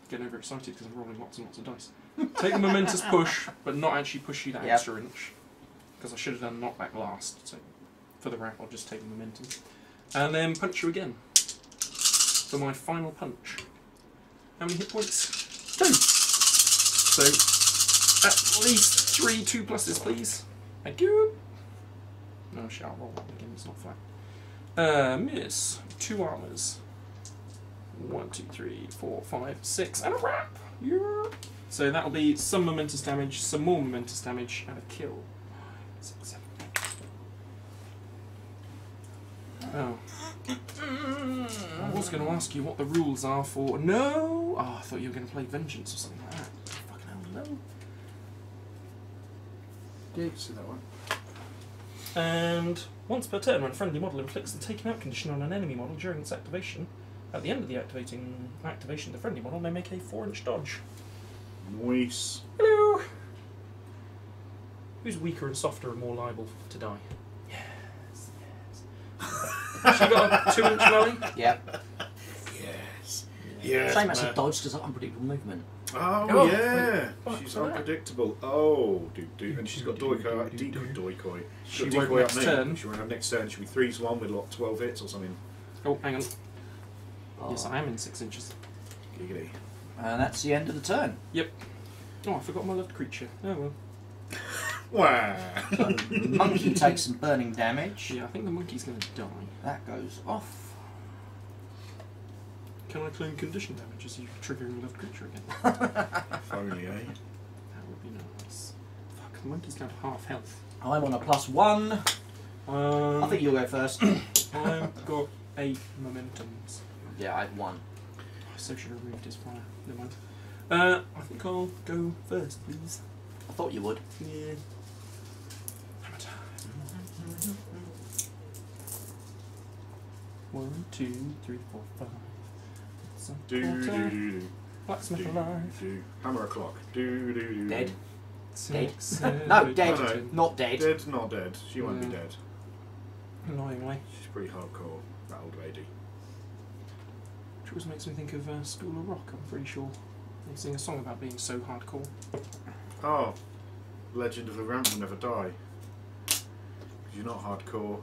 Getting overexcited because I'm rolling lots and lots of dice. Take the momentous push, but not actually push you that extra inch. Because I should have done knockback last, so for the wrap I'll just take the momentum. And then punch you again. For my final punch. How many hit points? 2! So, at least 3 2 pluses, please. Thank you. No, shit, I'll roll that again, it's not flat. Miss. 2 armours. 1, 2, 3, 4, 5, 6, and a wrap! Yeah. So that'll be some momentous damage, some more momentous damage, and a kill. 6, 7, 8. Oh. I was going to ask you what the rules are for... No! Oh, I thought you were going to play Vengeance or something like that. Fucking hell, no. Yeah, see that one. And once per turn, when a friendly model inflicts the taken out condition on an enemy model during its activation, At the end of the activation, the friendly model may make a 4-inch dodge. Nice. Hello! Who's weaker and softer and more liable to die? Yes, yes. She got a 2-inch melee? Yep. Yes. Yes. Shame that's a dodge because of unpredictable movement. Oh, yeah. Wait, She's for that. unpredictable. Oh, and she's got decoy. She She's got won't decoy up next me. turn. She won't have next turn. She'll be 3-1 with like 12 hits or something. Oh, hang on. Oh. Yes, I am in 6 inches. Giggity. And that's the end of the turn. Yep. Oh, I forgot my loved creature. Oh well. Wow. So, monkey takes some burning damage. Yeah, I think the monkey's going to die. That goes off. Can I claim condition damage as you triggering a loved creature again? If only, eh? That would be nice. Fuck, the monkey's down to half health. I'm on a +1. I think you'll go first. I've got 8 momentums. Yeah, I have 1. I so should have removed his fire. Never mind. I think I'll go first, please. I thought you would. Yeah. Hammer time. 1, 2, 3, 4, 5. Do. Blacksmith alive. Do. Hammer o'clock. Do. Dead. 6, 7, No, dead. No, no. Not dead. Dead, not dead. She won't be Yeah. dead. Annoyingly. She's pretty hardcore, that old lady. Which always makes me think of School of Rock, I'm pretty sure. They sing a song about being so hardcore. Oh, Legend of the Ramp will never die. Because you're not hardcore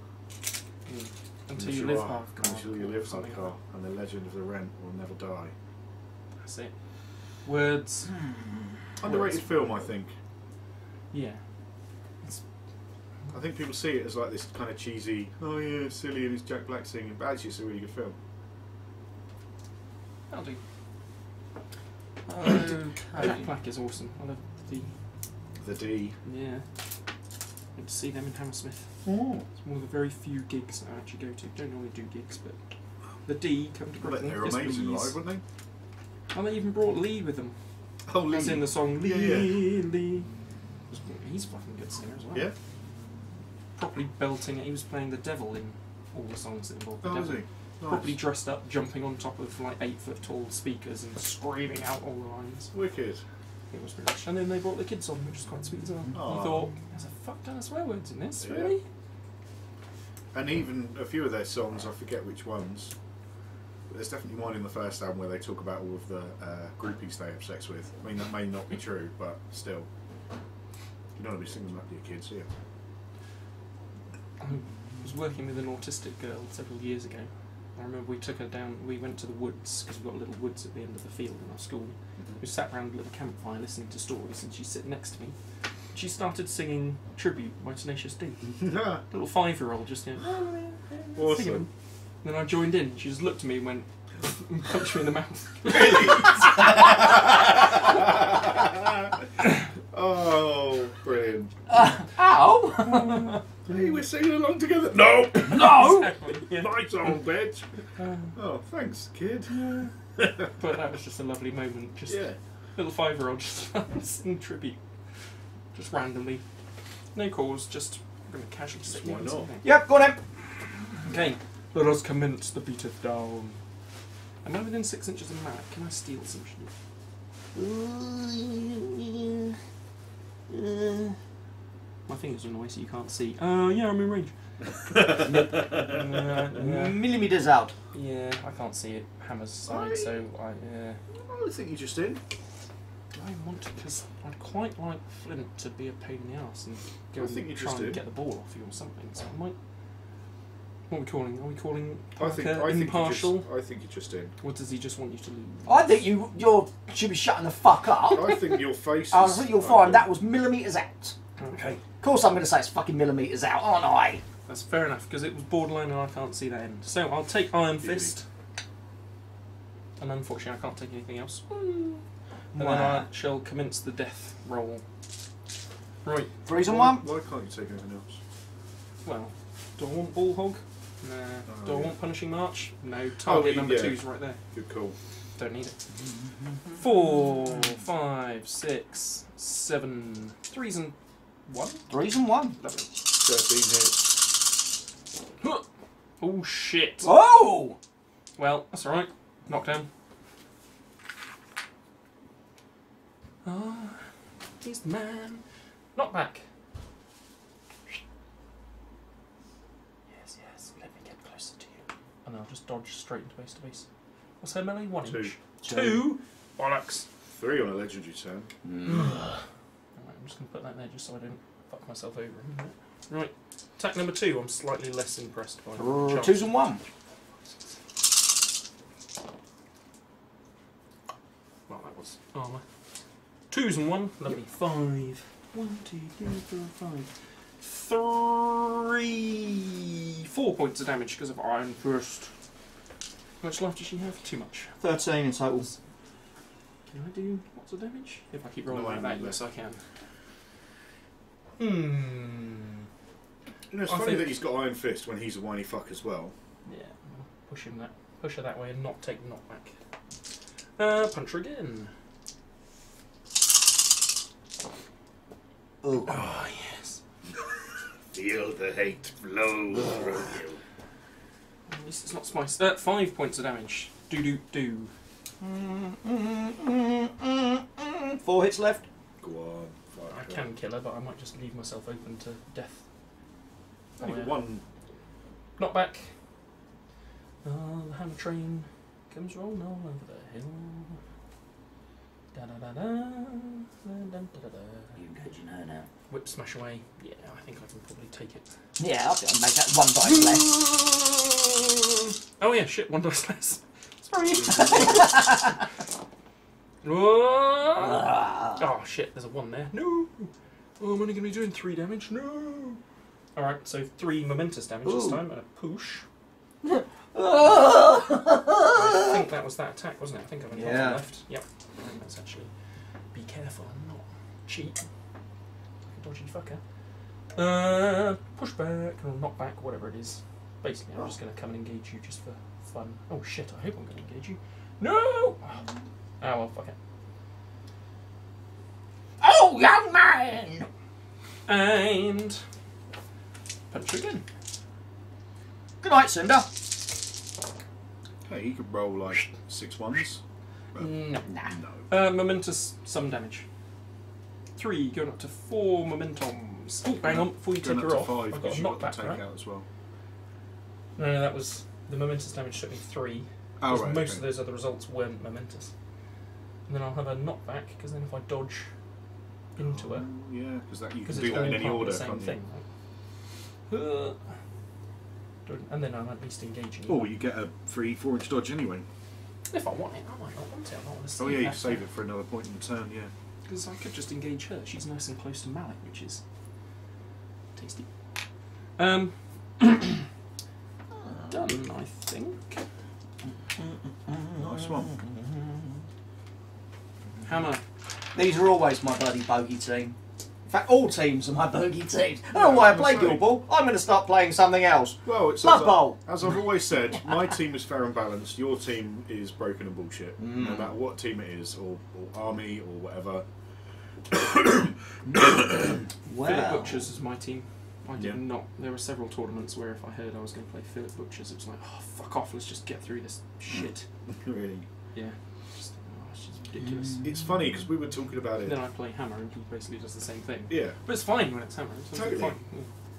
Until you live hardcore. Until you live something hardcore, and the Legend of the Rent will never die. That's it. Words. Underrated film, I think. Yeah. I think people see it as like this kind of cheesy, oh yeah, it's silly and it's Jack Black singing, but actually it's a really good film. That'll do. Okay. Jack Black is awesome. I love The D. Yeah. Good to see them in Hammersmith. Oh. It's one of the very few gigs that I actually go to. Don't normally do gigs, but the D come to Well, Britain. they were Yes, amazing please. live, weren't they? And they even brought Lee with them. Oh, Lee. As in the song Lee, Yeah. Lee. He's a fucking good singer as well. Yeah? Properly belting it. He was playing the devil in all the songs that involved the Oh, was devil. he? Properly Nice. dressed up, jumping on top of like 8-foot tall speakers and screaming out all the lines. Wicked. It was pretty much. And then they brought the kids on, which was quite sweet as well. Aw. You thought, there's a fuck ton of swear words in this, Yeah. really? And even a few of their songs, I forget which ones, but there's definitely one in the first album where they talk about all of the groupies they have sex with. I mean, that may not be true, but still. You don't want to be singing that to your kids, do you? I was working with an autistic girl several years ago. I remember we took her down, we went to the woods, because we've got little woods at the end of the field in our school. We sat around a little campfire listening to stories, and she's sitting next to me. She started singing Tribute by Tenacious D. Little 5-year-old just, you know, Awesome. singing them. And then I joined in. She just looked at me and went, and punched me in the mouth. Really? Oh, brilliant. Ow! Hey, we're singing along together. No! No! Exactly, yeah. Nice old bitch. Oh, thanks, kid. But that was just a lovely moment. Just Yeah. little 5-year-old just singing Tribute. Just randomly. No cause, just I'm going to casually sit Why down and not? sing that. Yep, go on then. Okay, let us commence the beateth down. Am I within 6 inches of Mallet? Can I steal some shit? My fingers are noisy, so you can't see. Yeah, I'm in range. Millimetres out. Yeah, I can't see it. Hammer's side, so I I think you're just in. I want to, because I'd quite like Flint to be a pain in the ass and go I think you and try just and do. get the ball off you or something. So I might. What are we calling? Are we calling I think impartial? you're just in. Or does he just want you to lose? I think you should be shutting the fuck up. I think your face is... I think you'll find that was millimetres out. Okay, Of course I'm going to say it's fucking millimetres out, aren't I? that's fair enough because it was borderline and I can't see that end. So I'll take Iron Fist, and unfortunately I can't take anything else. And then I shall commence the death roll. Right. 3s on 1. Why can't you take anything else? Well, do I want Ball Hog? Nah. Oh, Do I yeah. want Punishing March? No. Target number yeah. 2's right there. Good call. Don't need it. 4, 5, 6, 7. 3s and 1. 3s and 1. Lovely. 13 hits. Oh shit! Oh! Well, that's alright. Knockdown. Ah, he's the man. Knockback. Yes, yes. Let me get closer to you. And I'll just dodge straight into base to base. What's her melee? 1 inch. 2. Bollocks. 3 on a legendary turn. Alright, I'm just going to put that there just so I don't fuck myself over. Right. Attack number 2. I'm slightly less impressed by. 2s and 1. Well, that was armour. 2s and 1. Lovely. 5. 1, 2, 3, 4, 5. 3. 4 points of damage because of Iron Fist. How much life does she have? Too much. 13 in total. Can I do lots of damage? If I keep rolling No, like that, yes I can. You know, it's funny that he's got Iron Fist when he's a whiny fuck as well. Yeah, I'll push her that way and not take the knockback. Punch her again. Oh. Oh yes. Feel the hate flow through you. At least it's not spice. 5 points of damage. Do. 4 hits left. Go on. I can kill her, but I might just leave myself open to death. Only one. Knockback. The hammer train comes rolling all over the hill. Da da da da. You engaging her now. Whip smash away. Yeah, I think I can probably take it. Yeah, I'll make that 1 dice less. Oh yeah, shit, 1 dice less. Sorry. Oh shit, there's a 1 there. No! Oh, I'm only going to be doing 3 damage. No! Alright, so 3 momentous damage this time, and a push. I think that was that attack, wasn't it? I think I've only got 1 left. Yep. Let's actually be careful and not cheat. Like a dodgy fucker. Push back, or knock back, whatever it is. Basically, I'm just going to come and engage you just for fun. Oh shit, I hope I'm going to engage you. No! Oh, well, fuck it. Oh, young man! And punch her again. Good night, Cinder. Hey, you could roll like 6 ones. No. Nah. Momentous, some damage. 3, going up to 4 momentums. Oh, hang on, before you take her off, 5 I've got because a you've got the knockback, take right? out as well. No, that was the momentous damage took me 3. Oh, Because right, most okay. of those other results weren't momentous. And then I'll have a knockback because then if I dodge into her, Yeah, because you can because do it's that all in any part of order, the same can't you? thing. Right? And then I'm at least engaging. Oh, you get a free 4-inch dodge anyway. If I want it, I might not want it. I might want to save Oh yeah, you that save it for another point in the turn, yeah. because I could just engage her. She's nice and close to Malik, which is tasty. Done, I think. Nice one. Hammer. These are always my bloody bogey team. In fact, all teams are my bogey teams. I don't know why I play Guild Ball. I'm going to start playing something else. Well, it's Blood Bowl. as I've always said, my team is fair and balanced. Your team is broken and bullshit. No matter what team it is, or army, or whatever. Philip Butchers is my team. I did Yeah. not. There were several tournaments where if I heard I was going to play Philip Butchers, it was like, oh, fuck off, let's just get through this shit. Really. Yeah. Just, oh, it's just ridiculous. It's funny because we were talking about it. Then I play Hammer and he basically does the same thing. Yeah. But it's fine when it's Hammer. It's Totally. fine.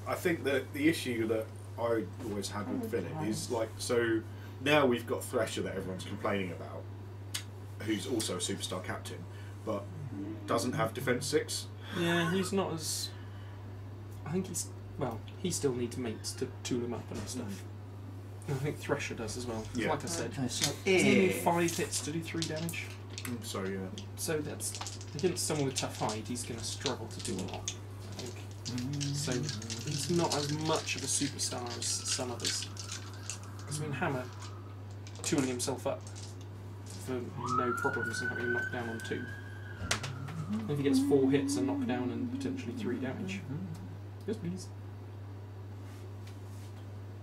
I think that the issue that I always had with Philip is like, so now we've got Thresher that everyone's complaining about, who's also a superstar captain, but doesn't have defense 6. Yeah, he's not as. I think he's. Well, he still needs mates to tool him up and stuff. And I think Thresher does as well. 'Cause Yeah. like I said, Okay, so doesn't he need 5 hits to do 3 damage? So yeah. So that's against someone with tough hide, he's going to struggle to do a lot. I think. So he's not as much of a superstar as some others. Because I mean, Hammer tooling himself up for no problems and having him knocked down on 2. And if he gets 4 hits and knocked down and potentially 3 damage. Yes, please.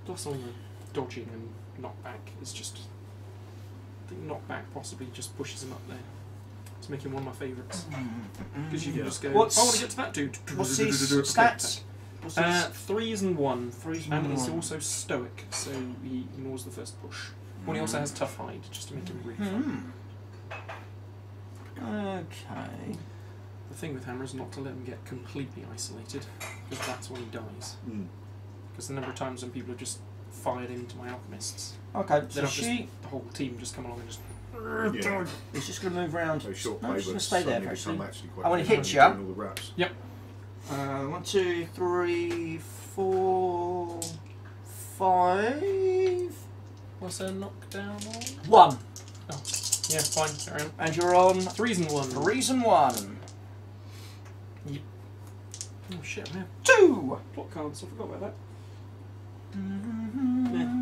Plus on the dodging and knockback is just. I think knockback possibly just pushes him up there. It's making one of my favourites. Because you can just go, I want to get to that dude. What's his stats? 3s and 1. 3s and And he's 1. also stoic, so he ignores the first push. Well, he also has tough hide, just to make him really fun. Okay. The thing with Hammer is not to let him get completely isolated, because that's when he dies. Because the number of times when people have just fired into my alchemists, Okay, so the whole team just come along and just... Yeah. He's just going to move around. Those short No, he's going playbooks to stay there, suddenly actually. become quite when he good hits at you. doing all the wraps. Yep. 1, 2, 3, 4, 5. What's a knockdown on? 1. Oh, yeah, fine, carry on. And you're on 3s and 1. 3s and 1. Oh shit, I have 2. plot cards, I forgot about that.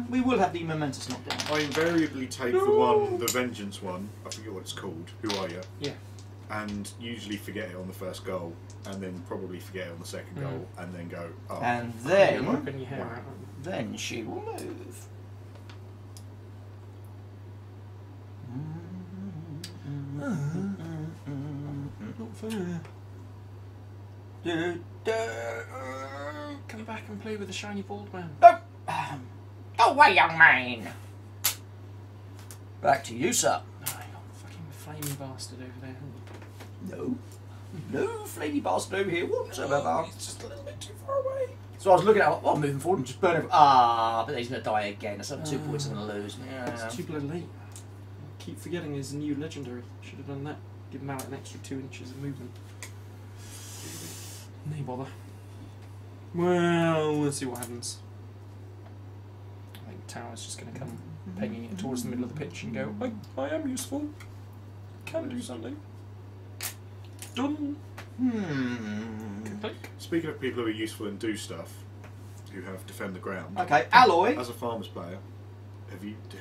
We will have the momentous knockdown. I invariably take the vengeance one, I forget what it's called, Who Are You? Yeah. And usually forget it on the first goal, and then probably forget it on the second goal, and then go, oh. And You're then, wiping your hair out. then she will move. Not fair. Come back and play with the shiny bald man. No. Go away, young man. Back to you, sir. Oh, I got fucking flaming bastard over there. No. No flamey bastard over here whatsoever. Oh, he's just a little bit too far away. So I was looking at it, moving forward and just burn him. Ah, but he's going to die again. That's 2 points I'm going to lose. It's too bloody late. I keep forgetting his new legendary. Should have done that. Give Mallet an extra 2 inches of movement. No bother. Well, let's see what happens. I think Tower's just going to come pegging it towards the middle of the pitch and go, I am useful. Can do something. Done. Click. Speaking of people who are useful and do stuff, who have defend the ground. Okay, Alloy. As a farmers player,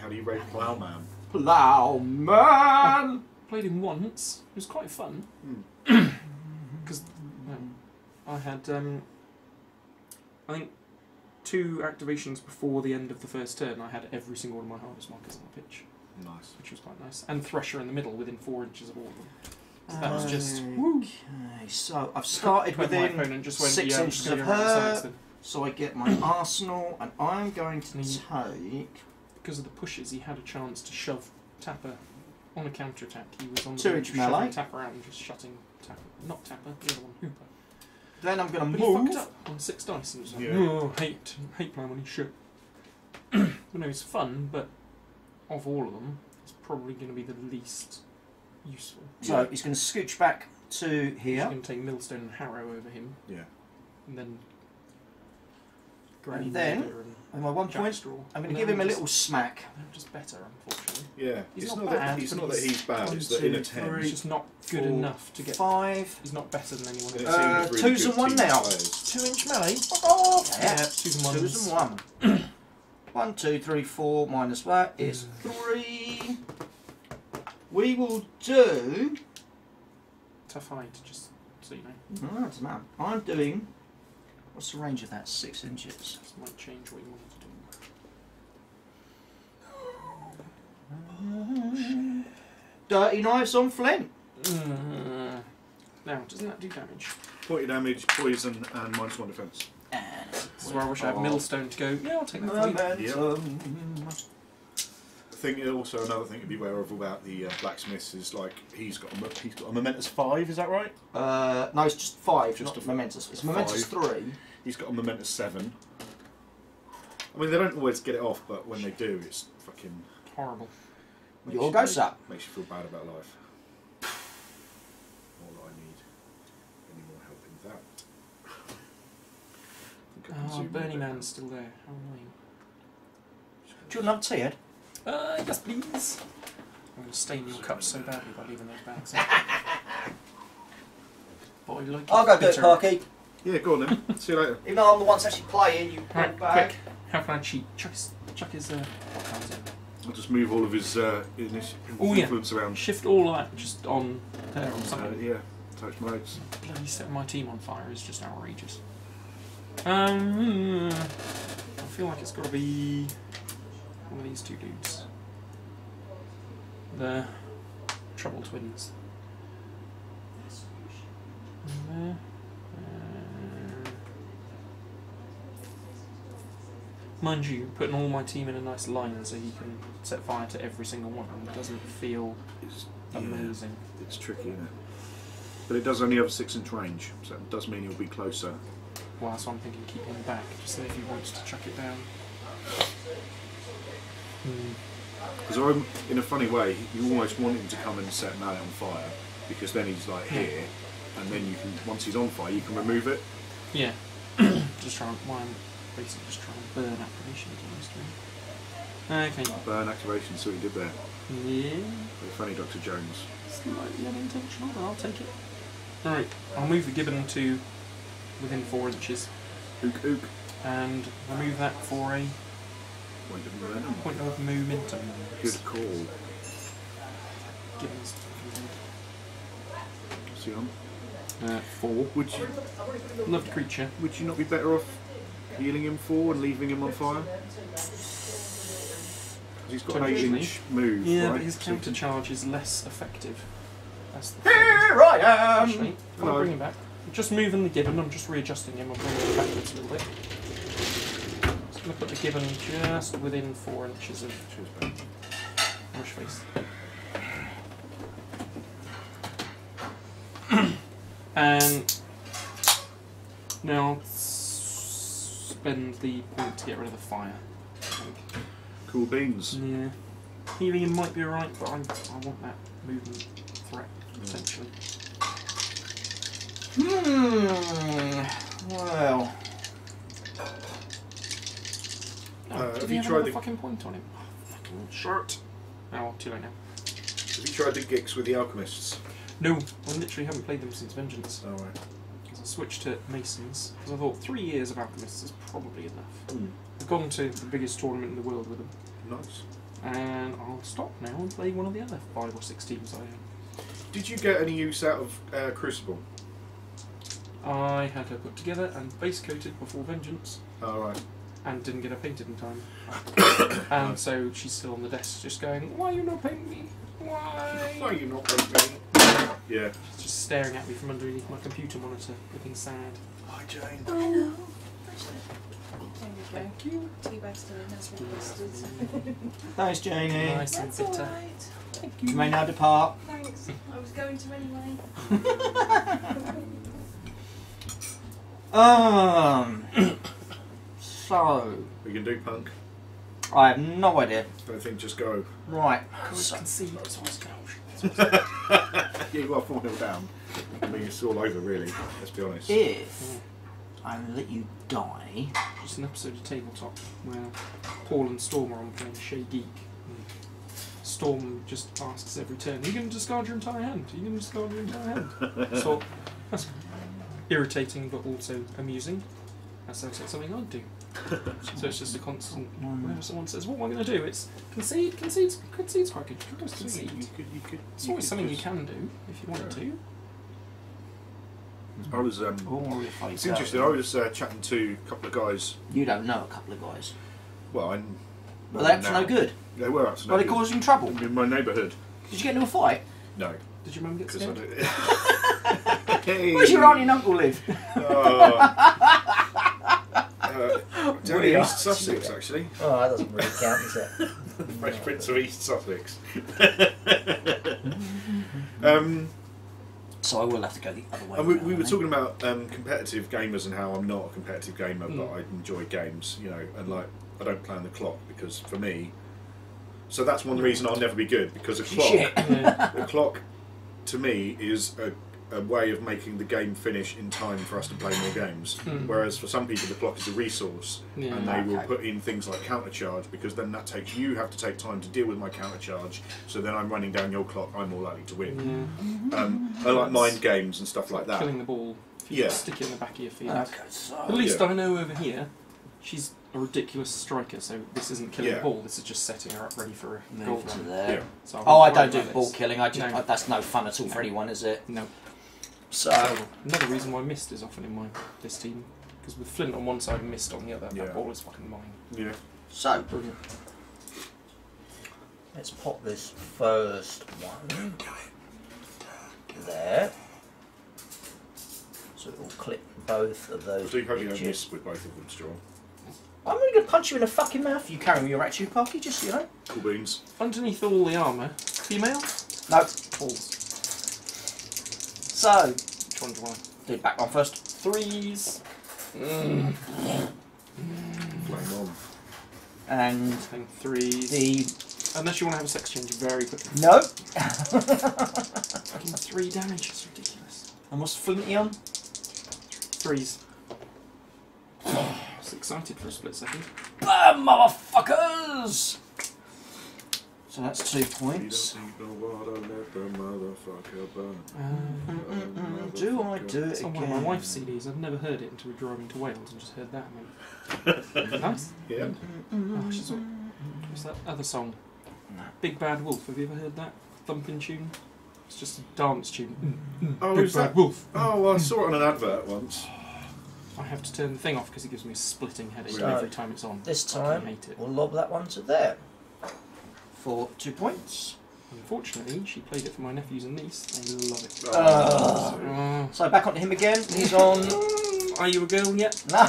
how do you rate Ploughman? Ploughman. Played him once. It was quite fun. Because I had, I think, 2 activations before the end of the first turn. I had every single one of my hardest markers on the pitch. Nice. Which was quite nice. And Thresher in the middle within 4 inches of all of them. So that was just... Okay, so I've started my within opponent just went, 6 yeah, inches I'm of just gonna go around the sides her. then. So I get my arsenal, and I'm going to take... Because of the pushes, he had a chance to shove Tapper on a counter attack. He was on the 2 bench inch melee. shoving Tapper out and just shutting Tapper. Not Tapper, the other one, Hooper. Then I'm going to But he move. fucked up on 6 dice and was like, Yeah. oh, hate plan when he should. But no, it's fun, but of all of them, it's probably going to be the least useful. So he's going to scooch back to He's here. going to take Millstone and Harrow over him, Yeah. and then... And then, Raider with my 1 point, Jackstraw. I'm going And to give they're him a just- little smack. They're just better, unfortunately. Yeah. He's It's not not, bad, it's but not that he's bad, 1, it's that in a 2, 10. He's just not good 4, enough to get... 5. He's not better than anyone It else. seems really 2s good and 1 team now. players. 2 inch melee? Fuck off! Yeah, 2s and 1s. 2s and 1. 1, 2, 3, 4 minus that is 3. We will do... Tough hide, just so you know. No, it doesn't matter. I'm doing... What's the range of that? 6 inches. This might change what you want to do. Dirty knives on Flint. Now, doesn't that do damage? 40 damage, poison, and -1 defense. This is where I wish I had Millstone to go, yeah, I'll take that for you. Momentum. Another thing to be aware of about the blacksmiths is like he's got a momentous 5. Is that right? No, it's just 5, Just not a momentous. It's momentous 3. He's got a momentous 7. I mean, they don't always get it off, but when they do, it's fucking. Horrible. Your go, sir. Makes you feel bad about life. Not that I need any more help in that. I think I can Oh, zoom Bernie in a bit. Man's still there. How annoying. Do you want another tea, Ed? Yes, please. I'm going to stain your cups so badly by leaving those bags in. Boy, like I'll go do it, bitter. Parky. Yeah, go on then. See you later. Even though I'm the one that's actually playing, you Right, pull back. quick. How can I cheat? Chuck his what cards in. I'll just move all of his Oh, yeah. influence around. Shift all of that just on there or something. Yeah, touch modes. Bloody setting my team on fire is just outrageous. I feel like it's got to be one of these 2 dudes. The Trouble Twins. Mind you, putting all my team in a nice line so he can set fire to every single one of them doesn't feel amazing. Yeah, it's tricky, isn't it? But it does only have a 6-inch range, so it does mean he'll be closer. Well, that's why I'm thinking keep him back, just so if he wants to chuck it down. Because in a funny way, you almost want him to come and set Mallet on fire, because then he's like here, and then you can, once he's on fire, you can remove it. Yeah. Just trying, well, I'm basically just trying to burn activation, to be honest with you. Okay. Burn activation, see what you did there. Yeah. Very funny, Dr. Jones. Slightly unintentional, but I'll take it. Alright, I'll move the gibbon to within 4 inches. Ook ook. And remove that for a Point of momentum. point of momentum. Good call. Gibbon's See on? 4. Would you Loved creature. would you not be better off healing him 4 and leaving him on fire? He's got an Potentially. 8-inch move, Yeah, right? but his So counter charge is less effective. That's the Here I am! Actually, I'll bring him back. Just moving the gibbon, I'm just readjusting him, I'm bringing him backwards a little bit. Just going to put the gibbon just within 4 inches of Rush face. And now I'll spend the point to get rid of the fire. I think. cool beans. Yeah. Healing him might be alright, but I want that movement threat, potentially. Well. Did Have he you have tried another the fucking point on him? Oh, fucking shirt. Oh, well, too late now. Have you tried the Gix with the alchemists? No, I literally haven't played them since Vengeance. Oh right. Because I switched to Masons, because I thought 3 years of Alchemists is probably enough. Mm. I've gone to the biggest tournament in the world with them. Nice. And I'll stop now and play one of the other 5 or 6 teams I own. Did you get any use out of Crucible? I had her put together and base coated before Vengeance, Oh right. and didn't get her painted in time. And so she's still on the desk just going, why are you not painting me? Why? Why are you not with me? Yeah. She's just staring at me from underneath my computer monitor, looking sad. Hi Jane. Hello. There Thank you. we go. Tea bag's still in, that's requested. Thanks, Janie. Nice and That's bitter. alright. Thank You may now depart. Thanks. I was going to anyway. So, We can do punk. I have no idea. Don't think just go. Right. Courage So, concede, so I was going, Yeah, you got 4-0 down. I mean it's all over really, let's be honest. if I let you die, Just an episode of Tabletop where Paul and Storm are on playing Shay Geek. Storm just asks every turn, are you going to discard your entire hand? Are you going to discard your entire hand? So that's irritating but also amusing. That sounds like something I'd do. So it's just a constant, whenever someone says, what am I going to do? It's concede's quite good. You can always concede. It's always something you can do if you wanted to. I was or if I it's go- interesting, I was chatting to a couple of guys. You don't know a couple of guys. Well, I Were they up to no good? They were up to no Were they good. causing trouble? In my neighbourhood. Did you get into a fight? No. Did your mum get Because I scared? don't. Hey. Where's your auntie and uncle live? Down in East Sussex, actually. Oh, that doesn't really count, does it? Fresh Prince of East Sussex. So I will have to go the other way. And we around, were eh? talking about competitive gamers and how I'm not a competitive gamer, but I enjoy games, you know, and like I don't play on the clock because for me, so that's one reason I'll never be good because a clock, Shit. the clock, to me is a way of making the game finish in time for us to play more games. Whereas for some people the clock is a resource, Yeah. and they will Okay. put in things like counter charge because then that takes you have to take time to deal with my counter charge. So then I'm running down your clock. I'm more likely to win. Yeah. I like mind games and stuff like that. Killing the ball. If you Yeah. just stick it in the back of your field. Okay, so At least Yeah. I know over here, she's a ridiculous striker, so this isn't killing Yeah. the ball, this is just setting her up ready for a goal move to run. there. Yeah. So Oh, I wouldn't don't worry do about ball this. killing. I just No. that's no fun at all for No. anyone, is it? No. So Another reason why mist is often in this team, because with Flint on one side and mist on the other, Yeah. that ball is fucking mine. Yeah. so Brilliant. let's pop this first one there. So it will clip both of I those do hope you don't pictures. miss with both of them, Straw. I'm really going to punch you in the fucking mouth. You carry me your attitude, Parky, just, you know. Cool beans. Underneath all the armour, female? No. Balls. So, Which one do I? do the back one first. Threes. Flame on. And And threes. the... Unless you want to have a sex change very quickly. No. Fucking 3 damage, it's ridiculous. And what's Flinty on? Threes. I was excited for a split second. Bam, motherfuckers! So that's 2 points. Do I do it It's on again? one of my wife's CDs. I've never heard it until we were driving to Wales and just heard that. And went, nice. Yeah. Oh, she's all, what's that other song? No. Big Bad Wolf. Have you ever heard that thumping tune? It's just a dance tune. Oh, Big is Bad that? Wolf. Oh, I saw it on an advert once. I have to turn the thing off because it gives me a splitting headache Really? every time it's on. This I time, hate it. we'll lob that one to there. For 2 points. Unfortunately, she played it for my nephews and niece. They love it. Oh. So back onto him again. He's on... Are you a girl yet? No.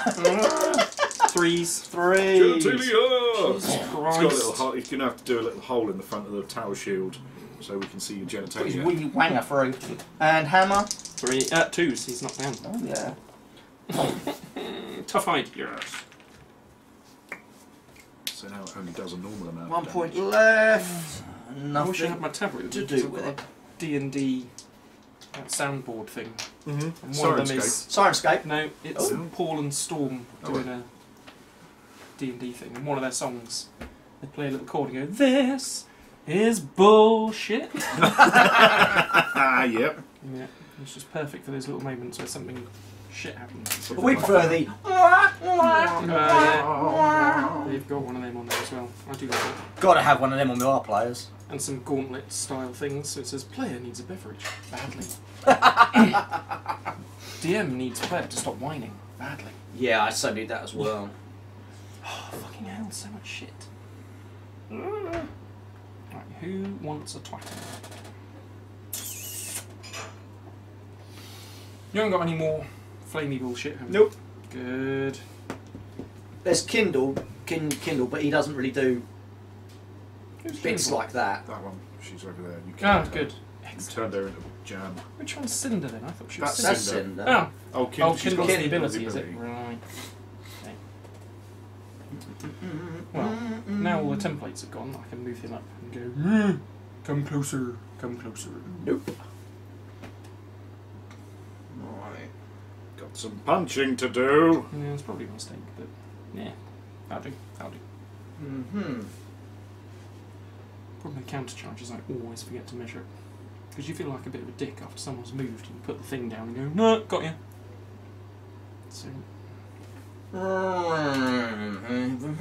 Threes. Three. Jesus It's Christ. got a little hole. You're going to have to do a little hole in the front of the tower shield so we can see your Put his genitalia. wee wanger through. And hammer. Twos. He's knocked down. Oh yeah. Tough hide. Yes. So now it only does a normal amount. 1 of point damage. left. I wish I had Nothing my tablet with to me, do 'cause I've with got it. a D&D soundboard thing. And one Sorry, of them is... Sirenscape. No, it's Oh. Paul and Storm Oh, doing a D&D thing. And one of their songs, they play a little chord and go, "This is bullshit." Yep. Yeah, it's just perfect for those little moments where something shit happens. But we prefer the... Yeah. They've got one of them on there as well. I do like it. Gotta have one of them on our players. And some gauntlet style things. So it says, "Player needs a beverage." Badly. DM needs player to stop whining. Badly. Yeah, I so need that as well. Oh, fucking hell, so much shit. Right, who wants a twatting? You haven't got any more flamey bullshit, have you? Nope. Good. There's Kindle, but he doesn't really do Who's bits Kindle? like that. That one. She's over there. You Ah, killed her. good. You Excellent. turned her into jam. Which one's Cinder then? I thought she was That's Cinder. That's Cinder. Cinder. Oh, Oh, Kindle's got the ability, is it? ability. Right. Okay. Well, now all the templates have gone, I can move him up and go, come closer, come closer. Nope. Right. Got some punching to do. Yeah, it's probably a mistake, but yeah, I'll do. Mm-hmm. Problem with counter charges, I always forget to measure it. Because you feel like a bit of a dick after someone's moved and you put the thing down and go, "No, got you." So, And do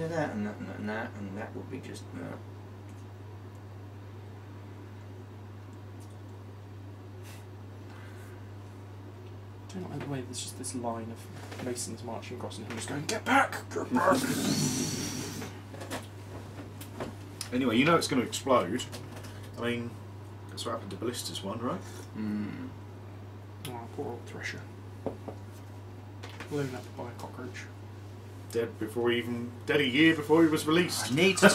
that and that would be just... I don't like the way there's just this line of masons marching across and him just going, "Get back! Get back!" Anyway, you know it's going to explode. I mean, that's what happened to Ballista's one, right? Mm. Oh, poor old Thresher. Blown up by a cockroach. Dead a year before he was released. I need to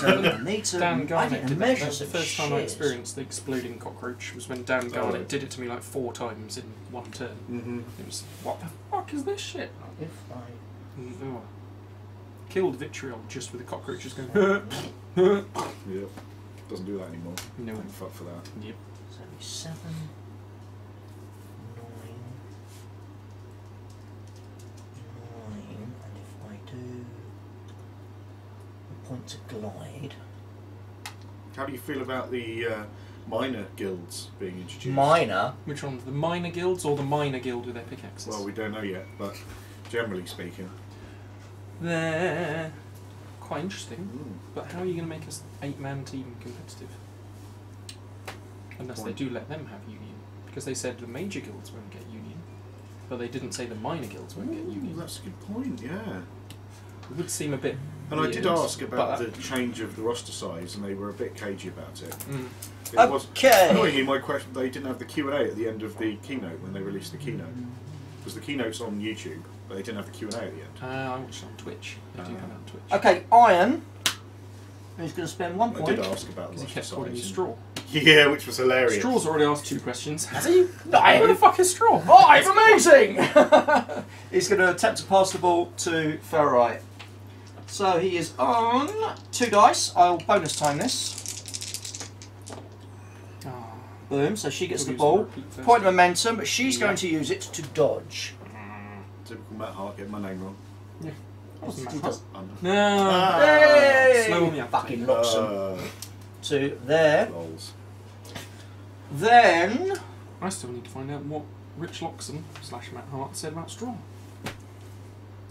Dan Garnett did that. measure That's the some first time I shit. experienced the exploding cockroach was when Dan Garnett did it to me like 4 times in one turn. Mm-hmm. It was, what the fuck is this shit? If I... Oh. Killed Vitriol just with the cockroaches going. Yeah. Doesn't do that anymore. No. Thank fuck for that. Yep. 77, 9, and if I do a point to glide, How do you feel about the minor guilds being introduced? minor, Which one? The minor guilds or the minor guild with their pickaxes? Well, we don't know yet, but generally speaking. They're quite interesting. But how are you going to make us 8-man team competitive? Unless they do let them have union. Because they said the major guilds won't get union. But they didn't say the minor guilds won't get union. That's a good point, yeah. It would seem a bit And I did weird, ask about but- the change of the roster size, and they were a bit cagey about it. Mm. It was okay. annoyingly my question. They didn't have the Q&A at the end of the keynote when they released the keynote. Because the keynote's on YouTube, but they didn't have the Q&A at the end. I watched it on Twitch. They do have it on Twitch. Okay, Iron. Who's going to spend 1 I point? did ask about Because the he kept calling you Straw. Yeah, which was hilarious. Straw's already asked 2 questions. Has he? No. Who the fuck is Straw? Oh, it's amazing! He's going to attempt to pass the ball to Ferrite. So he is on 2 dice. I'll bonus time this. Oh, Boom, so she gets we'll the use ball. repeat first. Point of momentum, but she's going to use it to dodge. Typical Matt Hart, getting my name wrong. That wasn't He that does- hard. Under. No. Hey! Slow on the Fucking uptake. locks them to there. Lols. Then I still need to find out what Rich Loxon / Matt Hart said about Straw.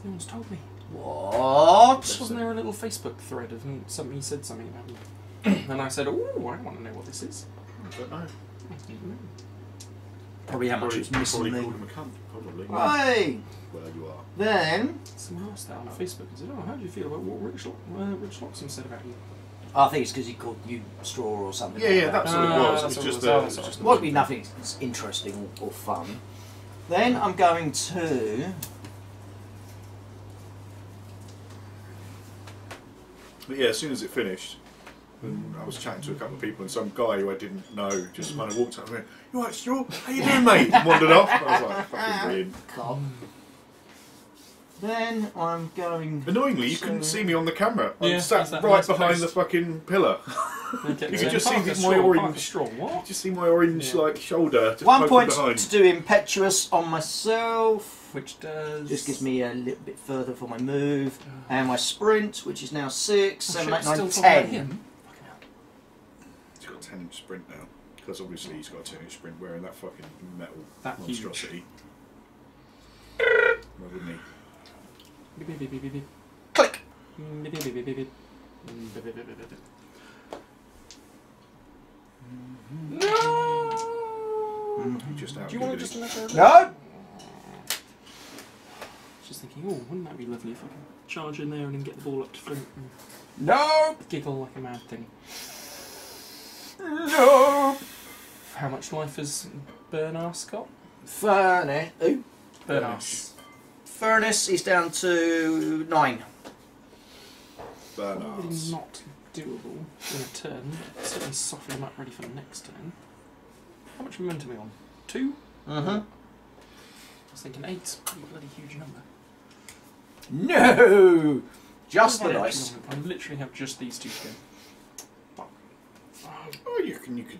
No one's told me. what? Wasn't there a little Facebook thread of something he said something about me? And I said, oh, I want to know what this is. I don't know. Probably how much it's missing Probably me. called him a cunt, probably. Hey! Well, you are. Then Someone asked that on Facebook and said, oh, how do you feel about what Rich Loxon said about you? I think it's because he called you straw or something. Yeah, like yeah, that. that's what it was. that's It was what just it a. was. It was just It won't be nothing that's interesting or fun. Then I'm going to. But yeah, as soon as it finished, and I was chatting to a couple of people, and some guy who I didn't know just kind of walked up and went, "You alright, Straw? How you doing, mate?" And wandered off. I was like, "Fucking brilliant." Then I'm going. Annoyingly, you couldn't see me on the camera. I Yeah, sat that's that right nice behind post. the fucking pillar. Okay, You so could just see Parker my Straw, orange. Parker Straw, You what? just see my orange Yeah. like shoulder. Just 1 poking point behind. to do impetuous on myself. Which does... Just gives me a little bit further for my move. And my sprint, which is now 6, 7, 8, 9, 10. Him? He's got a 10-inch sprint now. Because obviously he's got a 10-inch sprint wearing that fucking metal That huge. monstrosity. Why wouldn't he? Beep, beep, beep, beep, beep, beep. Click! Beep, beep, beep, beep, beep, beep. Beep, beep, beep, beep, beep. No! He just out. Do you want to just let her... No! Just thinking, oh, wouldn't that be lovely if I could charge in there and then get the ball up to Flint and No! giggle like a mad thing. No! How much life has Burnass got? Furnace. Ooh. Burnass. Furnace is down to 9. Probably Bernards. not doable in a turn, but certainly soften him up ready for the next turn. How much momentum are we on? 2? Mm-hmm. I was thinking 8's a bloody huge number. No! Just the What have I dice. actually got? I literally have just these two to go. Fuck. Oh, you could.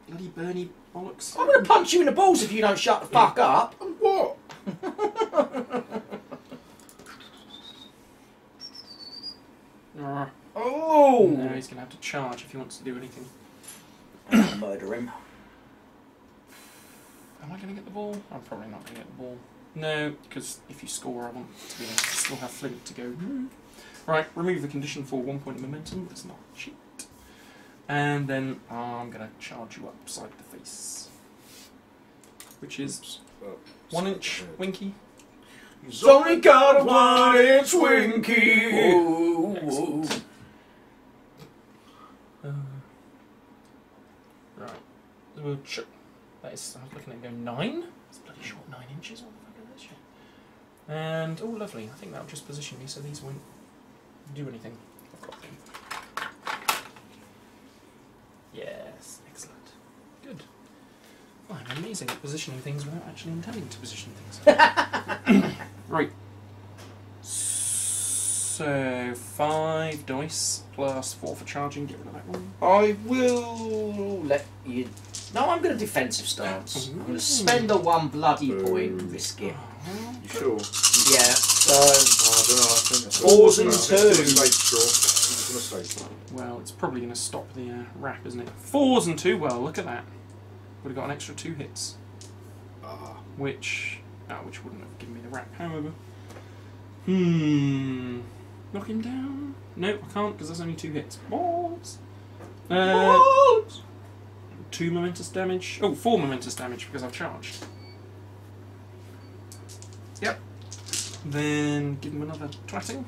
Bloody Bernie bollocks. I'm going to punch you in the balls if you don't shut the fuck up. And what? Oh! No, he's going to have to charge if he wants to do anything. Murder him. Am I going to get the ball? I'm probably not going to get the ball. No, because if you score, I want to be able to still have Flint to go. Right, remove the condition for 1 point of momentum. That's not cheat. And then I'm going to charge you upside the face. Which is 1 inch winky. He's only got a 1 inch winky. Ooh. Excellent. Right. That is, I was looking at it going 9. It's bloody short 9 inches. What the fuck is this shit? And, oh lovely, I think that'll just position me so these won't do anything. I've got them. Yes, excellent. Good. Well, I'm amazing at positioning things without actually intending to position things. Right. So, 5 dice plus 4 for charging. Get rid of that one. I will let you. No, I'm going to defensive stance. I'm going to spend the 1 bloody point and risk it. You sure? Yeah, so. I don't know. I think that's Fours and it's a twos. mistake, Straw. It's a mistake. Well, it's probably going to stop the wrap, isn't it? 4s and 2. Well, look at that. Would have got an extra 2 hits, which wouldn't have given me the wrap. However, knock him down. No, I can't because there's only 2 hits. Balls. 2 momentous damage. Oh, 4 momentous damage because I've charged. Yep. Then give him another twatting.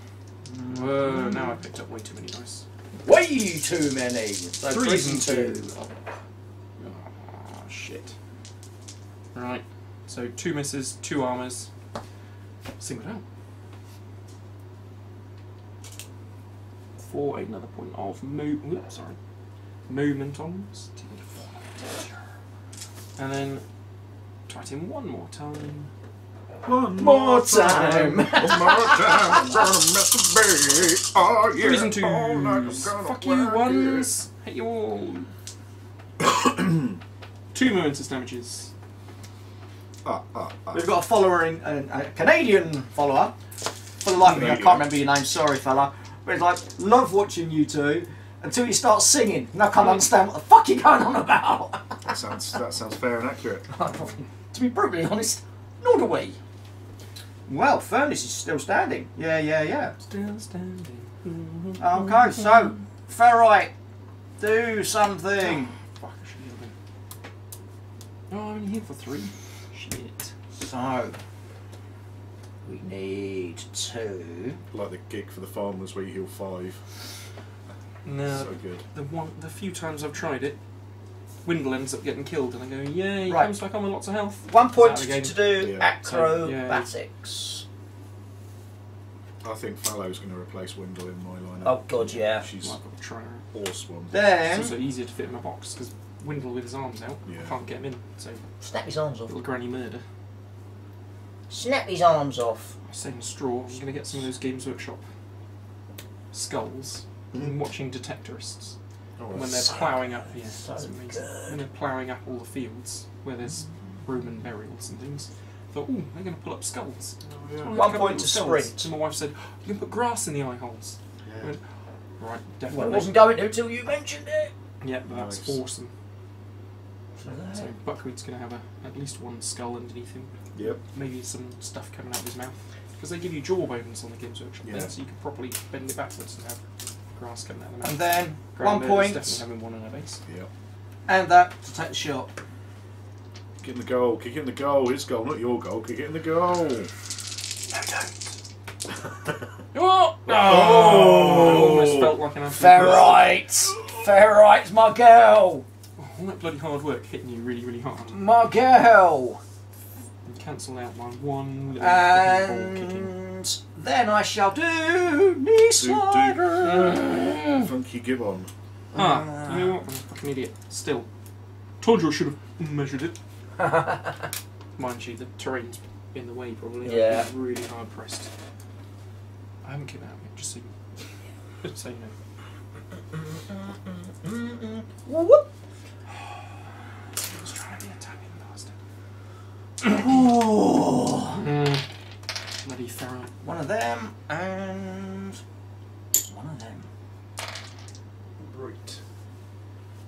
Whoa, now I've picked up way too many dice. Way too many. So 3s and 2. Oh, shit. Right. So 2 misses, 2 armours. Singled out. For another point of movement on. And then try him one more time. One more time. One more time. I'm gonna mess the bay. Oh yeah. 3s and 2s. Oh, like I'm gonna Fuck you, whack 1s. Hit you all. 2 momentous damages. We've got a follower in a Canadian follower. For the life of me, I can't remember your name. Sorry, fella. But it's like, love watching you two until you start singing, and I can't understand what the fuck you're going on about. That sounds fair and accurate. To be brutally honest, nor do we. Well, Furnace is still standing. Yeah. Still standing. Okay, so Ferrite, do something. Fuck, I should have been. Oh, I'm only here for 3. Shit. So we need 2. Like the gig for the farmers where you heal 5. No, So good. the few times I've tried it, Windle ends up getting killed, and I go, yeah, he Right. comes back on with lots of health. 1 point Is that the to game? do Yeah. acrobatics. I think Fallow's going to replace Windle in my lineup. Oh god, yeah. She's Well, I've got to try her. awesome. Then It's also easier to fit in my box because Windle with his arms out, Yeah. I can't get him in. So snap his arms off. little granny murder. Snap his arms off. Same straw. I'm going to get some of those Games Workshop skulls. I'm watching Detectorists Oh, when that's- they're ploughing up. Yeah, so that's amazing. good. When they're ploughing up all the fields where there's Roman burials and things. I thought, oh, they're going to pull up skulls. Oh, yeah. So I 1 looked up point little to skulls, sprint. And my wife said, you can put grass in the eye holes. Yeah. Right, Well, I definitely. wasn't going to until you mentioned it. Yeah, that's Nice. awesome. So Buckwheat's going to have at least 1 skull underneath him. Yep. Maybe some stuff coming out of his mouth. Because they give you jaw bones on the Games Workshop Yeah. thing, so you can properly bend it backwards and have grass coming out of the mouth. And then Ground 1 Murder's point, definitely having 1 on her base. Yep. and that to take the shot. Kick in the goal. Kick in the goal. His goal, not your goal. Kick it in the goal. No, don't. Oh! Oh! I almost felt like an absolute Ferrite! Ferrite's my girl! all that bloody hard work hitting you really, really hard. My girl! And cancel out my 1 little fucking ball kicking. And then I shall do knee slider. Funky Gibbon. Ah, you know what? I'm a fucking idiot. Still. Told you I should have measured it. Mind you, the terrain's in the way probably. Yeah. I've been really hard pressed. I haven't given out yet, just so you, just so you know. Whoop. I was trying to be Italian bastard. Ooh. Bloody Ferrite. One of them and one of them. Right.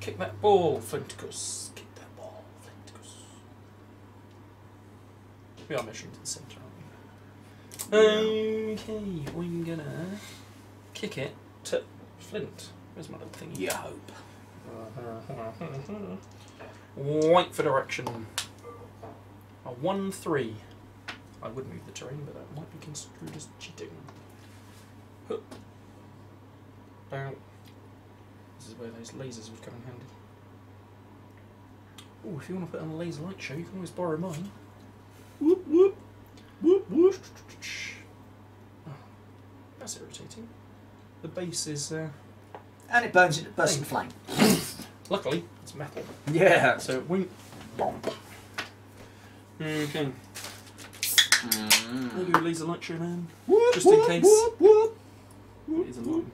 Kick that ball, Flinticus. Kick that ball, Flinticus. We are measuring to the centre, aren't we? Okay, I'm gonna kick it to Flint. Where's my little thingy? You hope. White for direction. A 1-3. I would move the terrain, but that might be construed as cheating. Hup. Bow. This is where those lasers would come in handy. Oh, if you want to put on a laser light show, you can always borrow mine. Whoop whoop. Whoop whoop. Oh, that's irritating. The base is, And it burns into bursts in flame. luckily, it's metal. Yeah. So it won't bomb. Okay. There you go, laser light show, man. Just in case. It is a lot.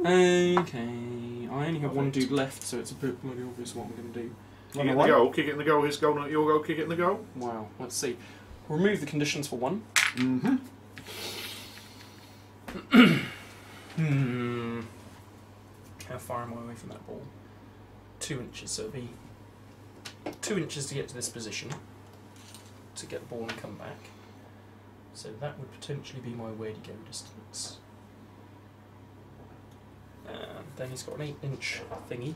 Okay. I only have 1 dude left, so it's a bit bloody obvious what I'm going to do. Kick it in the goal. Kick it in the goal. His goal, not your goal. Kick it in the goal. Wow. Let's see. Remove the conditions for 1. Mm-hmm. How far am I away from that ball? 2 inches, so it'd be 2 inches to get to this position to get the ball and come back. So that would potentially be my where to go distance. Then he's got an 8-inch thingy.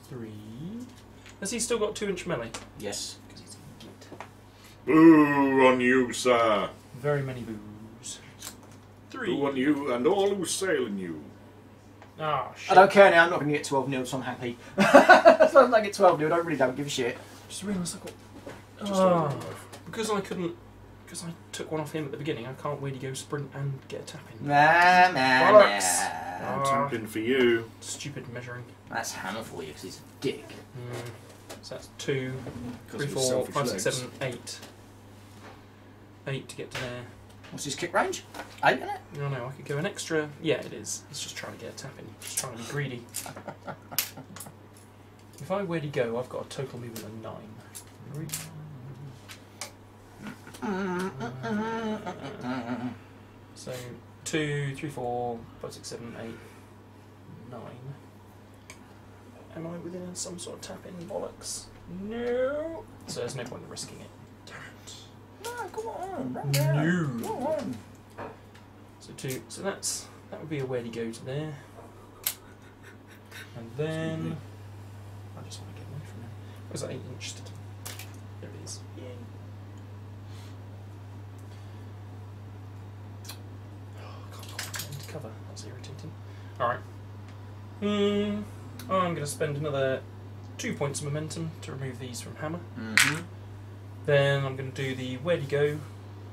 3. Has he still got 2-inch melee? Yes. Because he's a git. Boo on you, sir. Very many boos. 3. Boo on you and all who sail in you. Ah, shit. I don't care now, I'm not going to get 12-0, so I'm happy. As long as I get 12-0, I really don't give a shit. Just realised I got. Just over life. Because I couldn't. Because I took one off him at the beginning, I can't really go sprint and get a tap in. Bollocks! Tapping for you. Stupid measuring. That's Hammer for you because he's a dick. So that's 2, 3, of his 4, selfish 5, 6, legs. 7, 8. 8 to get to there. What's his kick range? 8, isn't it? No, I could go an extra. Yeah, it is. It's just trying to get a tap in. Just trying to be greedy. If I where to go, I've got a total movement of 9. So 2, 3, 4, 5, 6, 7, 8, 9. Am I within some sort of tap in bollocks? No. So there's no point in risking it. Damn it. No, come on. No. Come on. So 2. So that would be a where to go to there. And then I just want to get away from there. Where's that 8-inch? There it is. Yay. Cover. That's irritating. Alright. I'm going to spend another 2 points of momentum to remove these from Hammer. Then I'm going to do the where to go,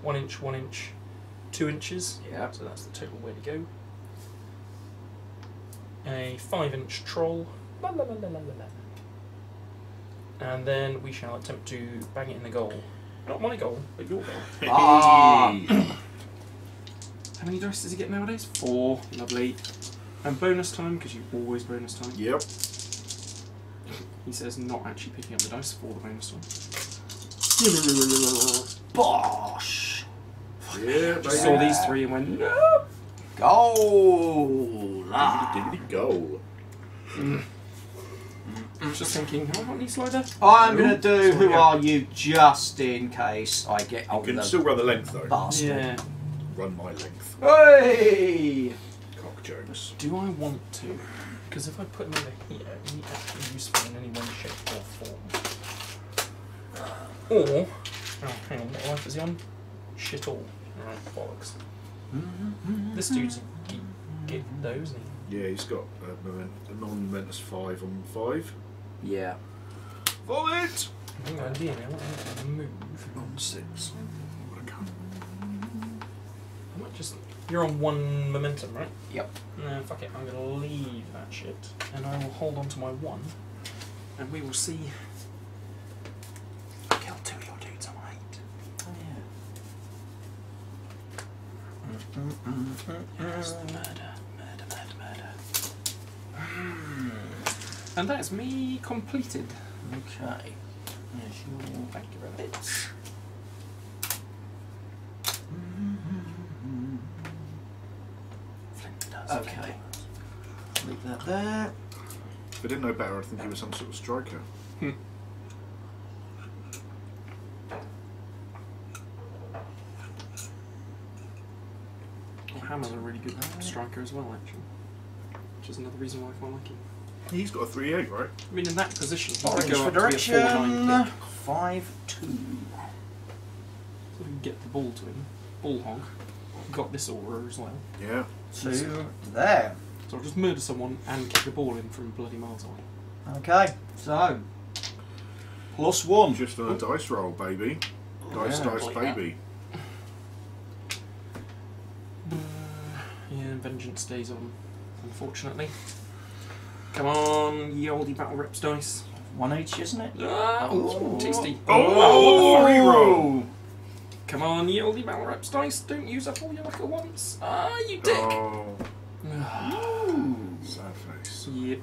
1 inch, 1 inch, 2 inches. Yeah. So that's the total where to go. A 5-inch troll. La, la, la, la, la, la. And then we shall attempt to bang it in the goal. Not my goal, but your goal. Ah. How many dice does he get nowadays? 4. Lovely. And bonus time, because you always bonus time. Yep. He says not actually picking up the dice for the bonus time. Bosh! Yeah, baby. Just saw these 3 and went, no! Goal! Diggity goal. I was just thinking, have I got any slider? I'm going to do So, Who yeah. Are You just in case I get You hold can of still the run the length though. bastard. Yeah. Run my length. Hey! Cock jokes. Do I want to? Because if I put him over here, is he actually useful in any way, shape or form? Or, oh, hang on, what life is he on? Shit all. Alright, bollocks. This dude's get those, isn't Yeah, he's got a non-mentus 5 on 5. Yeah. Vomit! I think ideally I want him to move. On 6. What a cunt. I might just... You're on 1 momentum, right? Yep. No, fuck it, I'm going to leave that shit. And I will hold on to my 1. And we will see... I killed 2 of your dudes on 8. Oh, yeah. Yes, murder. And that's me completed. Okay. There's your Thank you very much. bits. Okay. Leave that there. If I didn't know better, I'd think he was some sort of striker. Hammer's a really good striker as well, actually. Which is another reason why I quite like him. He's got a 3-8, right? I mean, in that position, he Orange could go for up to be a 4-9 direction. pick. 5-2. So we can get the ball to him. Ball hog. Got this aura as well. Yeah. 2 there. So I'll just murder someone and kick the ball in from bloody miles away. Okay, so +1. Just on a dice roll, baby. Dice, Yeah, dice, like that. baby. Yeah, vengeance stays on, unfortunately. Come on, ye olde battle reps dice. 1 each, isn't it? Ah, Ooh. tasty. Oh, what a free roll! Come on, ye olde battle reps dice. Don't use up all your luck at once. Ah, you dick. Oh, Ooh. sad face. Yep.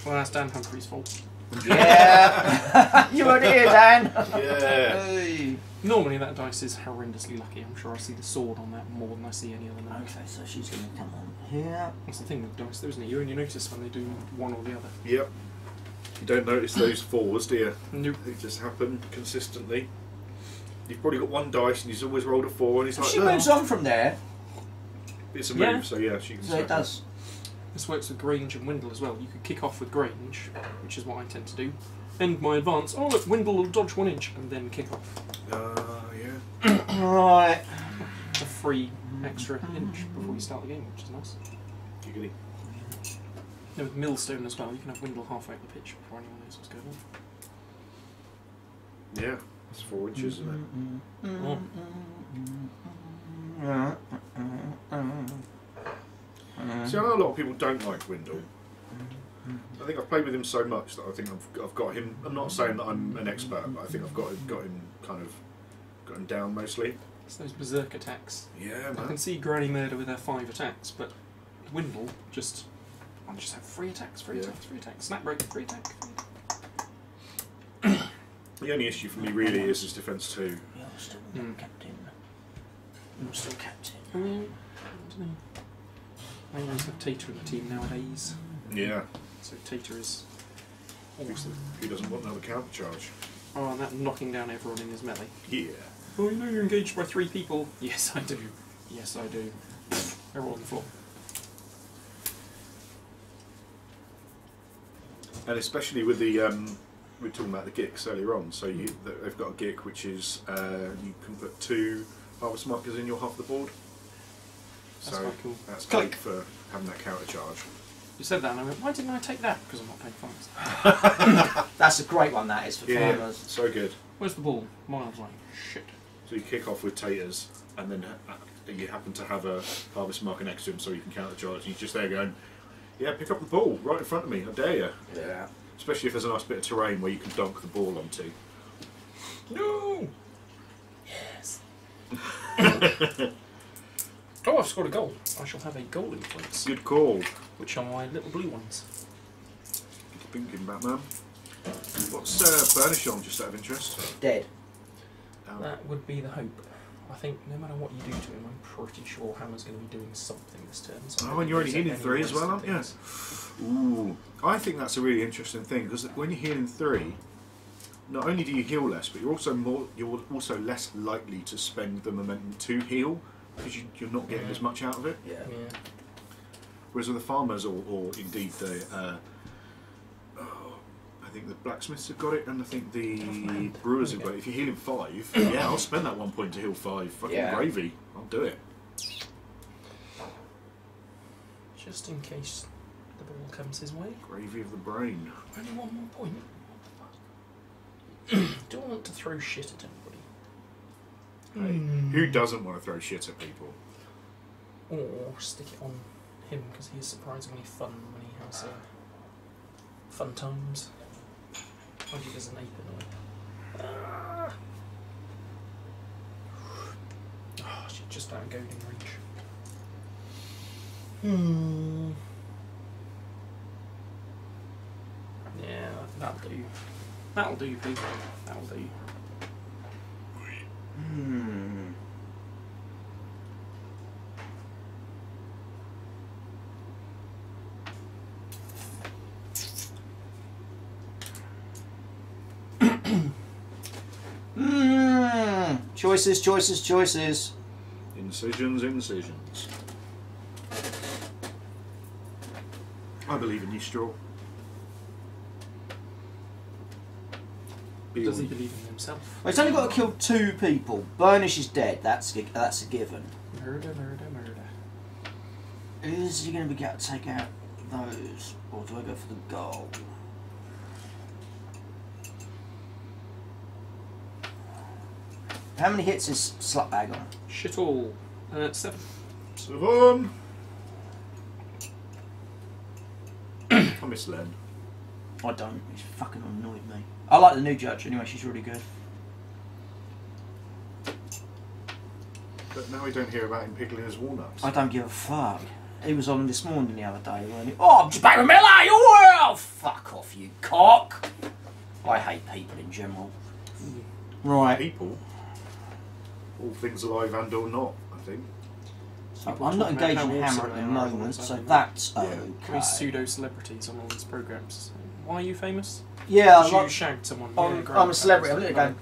Well, that's Dan Humphrey's fault. Yeah. You weren't here, Dan. Yeah. Hey. Normally that dice is horrendously lucky. I'm sure I see the sword on that more than I see any other number. Okay, so she's going to come on here. That's the thing with dice, though, isn't it? You only notice when they do one or the other. Yep. You don't notice those 4s, do you? Nope. They just happen consistently. You've probably got 1 dice and he's always rolled a 4 and he's like, She "Oh, moves on from there, it's a Yeah. move, so yeah, she can so it sack does. This works with Grange and Windle as well. You could kick off with Grange, which is what I tend to do. End my advance. Oh look, Windle will dodge 1 inch and then kick off. Yeah. Right. A free extra inch before you start the game, which is nice. Giggity. Then with Millstone as well, you can have Windle halfway up the pitch before anyone knows what's going on. Yeah, it's 4 inches, isn't it? See, I know a lot of people don't like Windle. I think I've played with him so much that I think I've got him. I'm not saying that I'm an expert, but I think I've got him got him down mostly. It's those berserk attacks. Yeah, I can man. see Granny Murder with her 5 attacks, but Windle I'll just have 3 attacks, 3 attacks, 3 attacks. Snap break, 3 attack. The only issue for me really is his defence 2. You're still captain. You're still captain. I don't know. I always have Tater in the team nowadays. Yeah. So Tater is awesome. Who doesn't want another counter charge? Oh, and that knocking down everyone in his melee. Yeah. Oh, you know you're engaged by 3 people. Yes, I do. Yes, I do. They're all on the floor. And especially with the, we were talking about the Gicks earlier on, so they've got a Gick which is, you can put 2 harvest markers in your half the board. That's So quite cool. that's great for having that counter charge. You said that and I went, why didn't I take that? Because I'm not playing farmers. That's a great one, that is, for Yeah, farmers. so good. Where's the ball? Miles away. Shit. So you kick off with taters, and then you happen to have a harvest marker next to him so you can counter charge, and he's just there going, yeah, pick up the ball right in front of me, I dare you. Yeah. Especially if there's a nice bit of terrain where you can dunk the ball onto. No! Yes. Oh, I've scored a goal. I shall have a goal influence. Good call. Which are my little blue ones. Good thinking, Batman. What's Burnish on, just out of interest? Dead. That would be the hope. I think no matter what you do to him, I'm pretty sure Hammer's going to be doing something this turn. So Oh, and you're already healing 3 as well, aren't you? Ooh. I think that's a really interesting thing, because when you're healing 3, not only do you heal less, but you're also less likely to spend the momentum to heal, because you're not getting as much out of it. Yeah. Whereas with the farmers, or indeed the, I think the blacksmiths have got it, and I think the brewers have got it. If you're healing 5, yeah, I'll spend that 1 point to heal 5. Fucking gravy, I'll do it. Just in case the ball comes his way. Gravy of the brain. Only 1 more point. What the fuck? Do I want to throw shit at anybody? Hey, who doesn't want to throw shit at people? Or stick it on him because he is surprisingly fun when he has fun times. Mind you, there's an ape in the way. Oh, she's just out of goading range. Yeah, that'll do. That'll do, people. That'll do. Choices, choices, choices. Incisions, incisions. I believe in you, Straw. Does he believe in himself? Well, he's only got to kill 2 people. Burnish is dead. That's a given. Murder, murder, murder. Is he going to be able to take out those, or do I go for the goal? How many hits is Slutbag on? Shit all. 7. 7. I miss Len. I don't. He's fucking annoyed me. I like the new judge anyway. She's really good. But now we don't hear about him pickling his walnuts. I don't give a fuck. He was on this morning the other day. When he, oh, I'm just back with melee. Oh, fuck off, you cock. I hate people in general. Right. People. All things alive and or not, I think. So I'm not engaging Hammer at the moment, so that's okay. These pseudo-celebrities on all these programmes. Why are you famous? Yeah, Did you shagged someone? I'm a celebrity. I'm literally going,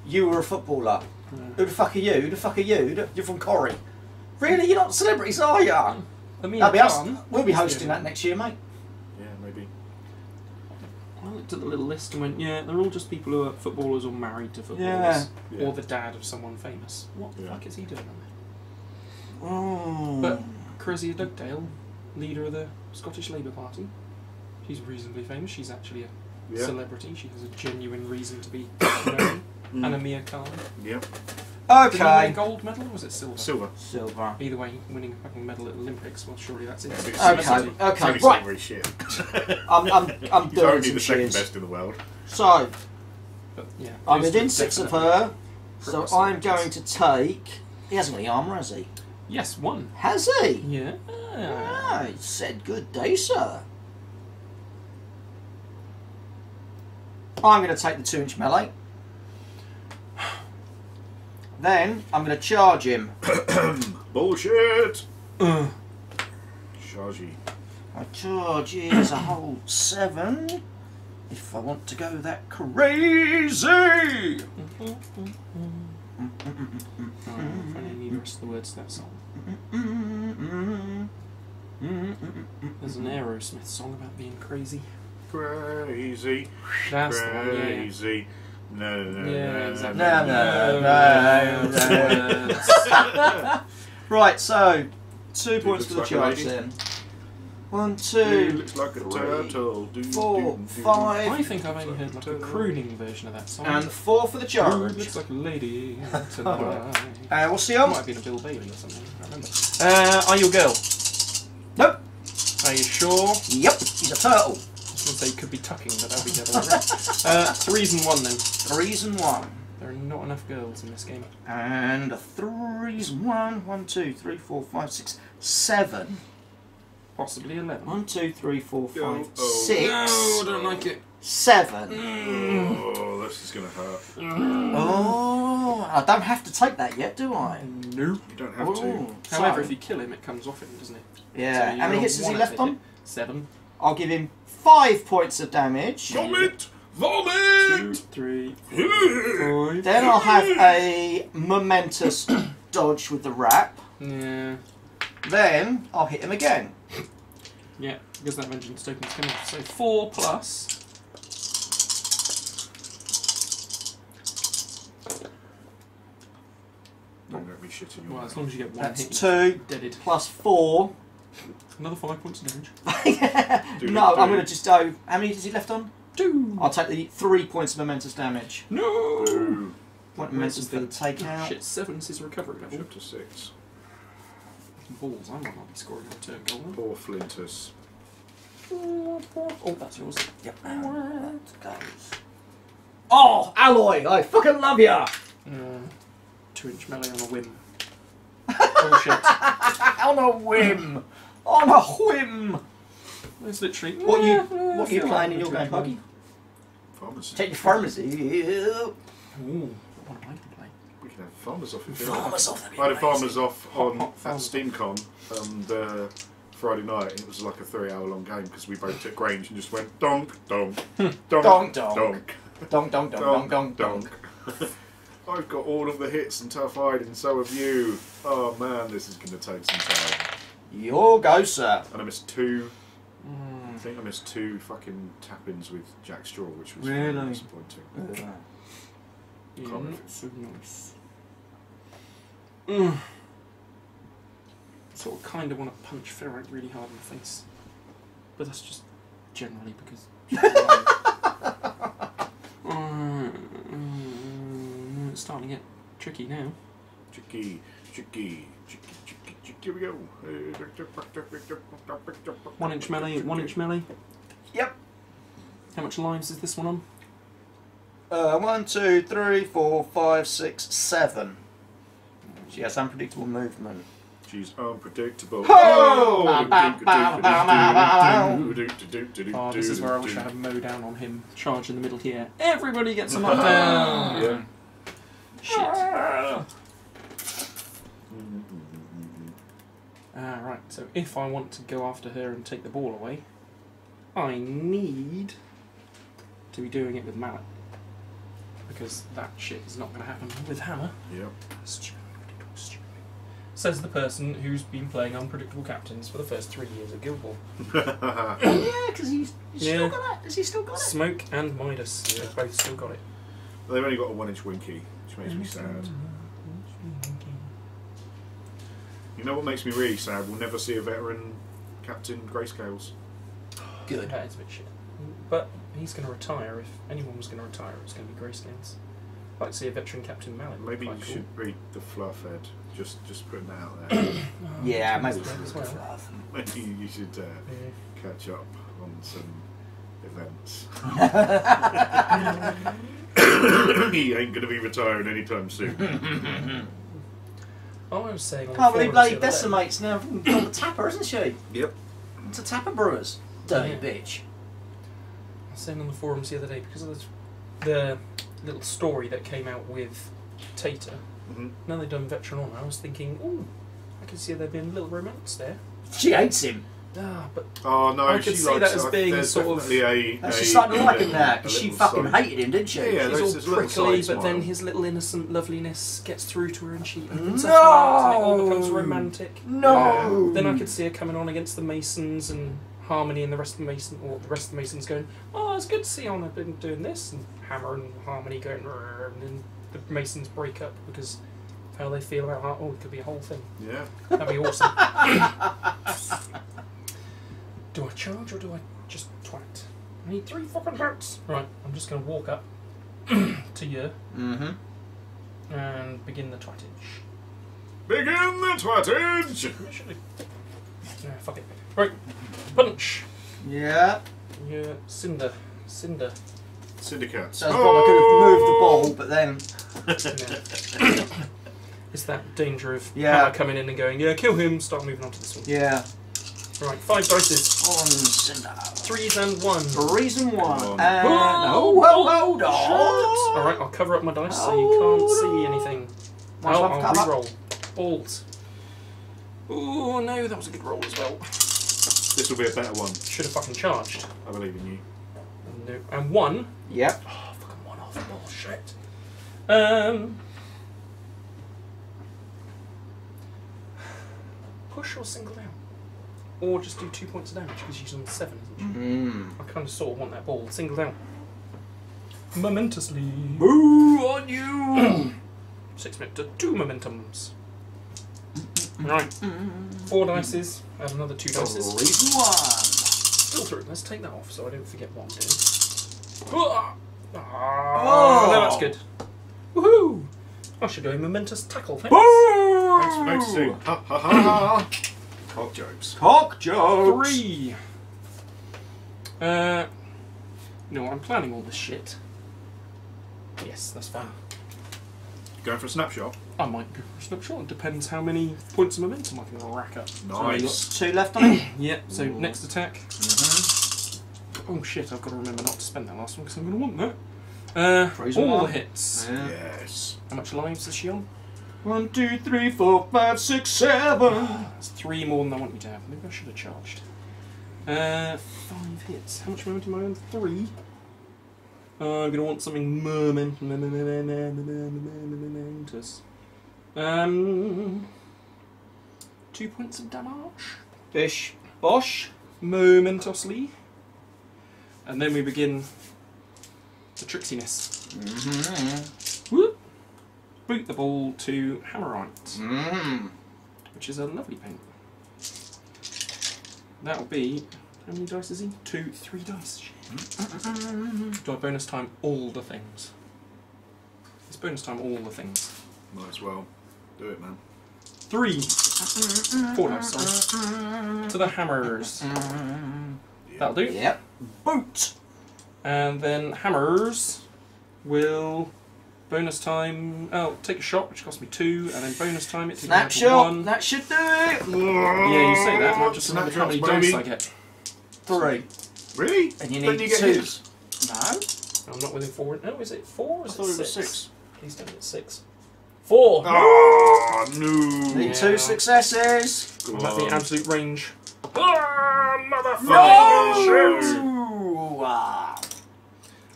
you were a footballer. Yeah. Who the fuck are you? Who the fuck are you? You're from Corrie. Really? You're not celebrities, are you? That'll be us. We'll be hosting that next year, mate. Yeah, maybe. I looked at the little list and went, yeah, they're all just people who are footballers or married to footballers. Yeah. Or the dad of someone famous. What the fuck is he doing on there? Oh. But Kezia Dugdale, leader of the Scottish Labour Party, she's reasonably famous. She's actually a celebrity. She has a genuine reason to be known. and a Mia card. Yep. Did he win a Okay. gold medal or was it silver? Silver. Silver. Either way, winning a fucking medal at Olympics, well, surely that's it. Yeah, Okay. It's Okay. only Right. silvery shit. I'm He's doing only some the second shears. best in the world. So But, yeah, I'm those within two 6 of definitely her. So progressive I'm matches. going to take. He hasn't got any armour, has he? Yes, one. Has he? Yeah. Ah, he said good day, sir. I'm going to take the 2-inch melee. Then I'm going to charge him. Bullshit! Chargy. My charge is a whole 7. If I want to go that crazy. I need the rest of the words to that song. There's an Aerosmith song about being crazy. Crazy. That's the one, yeah. Crazy. No, no, Yeah, no, exactly. No. Right, so 2 points for the looks like a charge lady. then. 1, He 2, looks like a 3, turtle. 4, 5, I think I've only heard like a crooning version of that song. and 4 for the Ooh, charge. looks like a lady tonight. What's the It odds? might have been a Bill Bailey or something. I can't remember. Are you a girl? Nope. Are you sure? Yep, he's a turtle. I was going to say could be tucking, but that'll be the other way around. 3s and 1 then. 3s and 1. There are not enough girls in this game. And a 3s and 1. 1, 2, 3, 4, 5, 6, 7. Possibly 11. 1, 2, 3, 4, 5, Oh, 6. No, I don't like it. 7. Oh, this is going to hurt. Oh, I don't have to take that yet, do I? Nope. You don't have to. Ooh. However, So- if you kill him, it comes off him, doesn't it? Yeah. So How many you hits has he roll left one on? at it. 7. I'll give him 5 points of damage. Vomit! 2, Vomit! 3, Yeah. 4, 5. Then I'll have a momentous dodge with the wrap. Yeah. Then I'll hit him again. Yeah, because that vengeance token's coming off. So 4 plus. Don't let me shit in your Well, mouth. as long as you get one That's hit, 2 deaded. plus 4. Another 5 points of damage. No, I'm going to just go. How many has he left on? 2. I'll take the 3 points of momentous damage. No. Ooh, What momentous for the takeout? Shit, 7's his recovery push level. up to 6. Balls, I might not be scoring a return goal. Poor Flintus. Oh, that's yours. Yep. Oh, Alloy! I fucking love ya! 2-inch melee on a whim. Bullshit. On a whim! On a whim! It's literally. What are you playing in your game, Puggy? Farmers. Take your pharmacy. Ooh, what am I going to play? We can have farmers off if you like. Farmers off. I had a farmers off on hot at farmers. SteamCon Friday night, and it was like a 3-hour-long game because we both took Grange and just went donk, donk, donk, Donk, donk. donk, Dong, dong, dong, dong, dong, dong. I've got all of the hits and tough hide, and so have you. Oh man, this is going to take some time. Your go, sir. And I missed 2. I think I missed 2 fucking tap-ins with Jack Straw, which was Really? very disappointing. Yeah, Can't not so nice. Sort of kind of want to punch Ferrite really hard in the face. But that's just generally because. It's starting to get tricky now. Chicky, chicky, chicky, chicky, chicky, here we go. 1-inch melee, 1-inch melee. Yep. How much lives is this one on? 1, 2, 3, 4, 5, 6, 7. She has unpredictable movement. She's unpredictable. Oh! Oh, this is where I wish I had a mow down on him. Charge in the middle here. Everybody gets a knockdown! Yeah. Shit. Right, so if I want to go after her and take the ball away, I need to be doing it with mallet. Because that shit is not going to happen with hammer. Yep. Stupid. Says the person who's been playing unpredictable captains for the first 3 years of Guild Ball. Yeah, because he's still Yeah. got it. Has he still got it? Smoke and Midas, they've both still got it. They've only got a 1-inch winky, which makes me sad. You know what makes me really sad? We'll never see a veteran captain Grayscales. Good. That is a bit shit. But he's going to retire. If anyone was going to retire, it was going to be Grayscales. I'd like to see a veteran Captain Mallet. Maybe you Quite cool. should read the fluff, Ed. Just putting that out there. Yeah, maybe as it's well. Maybe you should Yeah. catch up on some events. He ain't going to be retiring anytime soon. Oh, I was saying on the Can't believe forums Lady the other day- Decimate's now from the Tapper, isn't she? Yep. It's a Tapper Brewers. Dirty Yeah. bitch. I was saying on the forums the other day, because of the little story that came out with Tater, Mm-hmm. now they've done Veteran on, I was thinking, ooh, I can see there being a little romance there. She hates him. Ah, but Oh no, I she could see likes that as it. being There's sort of- definitely a. She's starting to like him now, a because she little fucking side- hated him, didn't she? Yeah, she's there's all this little prickly, side but then smile. his little innocent loveliness gets through to her and she opens No! her heart and it all becomes romantic. No! Then I could see her coming on against the Masons and Harmony and the rest of the Masons going, oh, it's good to see I've been doing this, and Hammer and Harmony going, "Rrr," and then the Masons break up because of how they feel about her. Oh, it could be a whole thing. Yeah. That'd be awesome. Do I charge or do I just twat? I need 3 fucking votes. Right, I'm just going to walk up to you Mm-hmm. and begin the twattage. Begin the twattage! Yeah, fuck it. Right, punch. Yeah. Yeah, Cinder. Syndicates. So I thought I could have moved the ball, but then... Yeah. It's that danger of Yeah. Hammer coming in and going, yeah, kill him, start moving on to this one. Yeah. Right, 5 dices. On Cinder. 3s and 1. Reason one. Oh. And... Oh, well, hold on. Alright, I'll cover up my dice so you can't see anything. Nice one, I'll cover. re-roll. Balls. Oh no, that was a good roll as well. This will be a better one. Should have fucking charged. I believe in you. No. And 1. Yep. Oh, fucking 1 off. Bullshit. Push or single down? Or just do 2 points of damage because she's on 7, isn't she? Mm. I kind of sort of want that ball. Single down. Momentously. Boo on you! 6 minutes to 2 momentums. Right. 4 dices. Add another 2 dices. Reason one. Still through. Let's take that off so I don't forget what I'm doing. Oh. No, that's good. Woohoo! I should do a momentous tackle. Thanks. Thanks for noticing. Ha ha ha! Cock jokes. Cock jokes. 3. No, I'm planning all this shit. Yes, that's fine. Going for a snapshot? I might go for a snapshot. It depends how many points of momentum I can rack up. Nice. 2 left on it. Yep, so Ooh. next attack. Oh shit, I've got to remember not to spend that last one because I'm going to want that. Freeze All one. the hits. Yeah. Yes. How much lives is she on? 1, 2, 3, 4, 5, 6, 7. That's 3 more than I want you to have. Maybe I should have charged. 5 hits. How much momentum am I on? 3. I'm going to want something momentous. 2 points of damage. Bish. Bosh. Momentously. And then we begin the tricksiness. Whoop. Boot the ball to Hammerite, which is a lovely paint. That'll be, how many dice is he? 2, 3 dice. Do I bonus time all the things? It's bonus time all the things. Might as well. Do it, man. 3. 4 dice, sorry. To the hammers. That'll do. Yep. Boot. And then hammers will bonus time. Oh, take a shot, which costs me 2, and then bonus time it takes me down to Snapshot. 1. That should do it. Yeah, you say that, and I just remembered how many Snapshots, dice baby. I get. 3. Really? And you Don't need you get 2. his? No. I'm not within 4. No, is it 4 or I is thought it was 6? 6. Please don't get 6. 4! Oh, no. Need Yeah. 2 successes. Go I'm at the on. absolute range. Ah, motherfucker! No. Ah.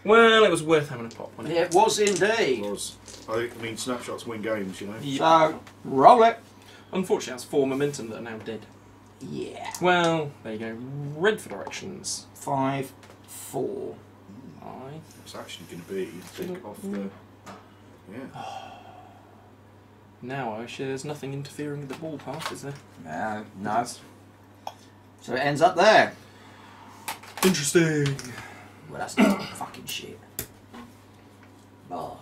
Well, it was worth having a pop, wasn't it? It was indeed. Was. I mean, snapshots win games, you know. So, roll it. Unfortunately, that's 4 momentum that are now dead. Yeah. Well, there you go. Red for directions. 5, 4. It's actually going to be take off the. Yeah. Now, there's nothing interfering with the ball path, is there? No, no. So it ends up there. Interesting. Well, that's not fucking shit. Oh.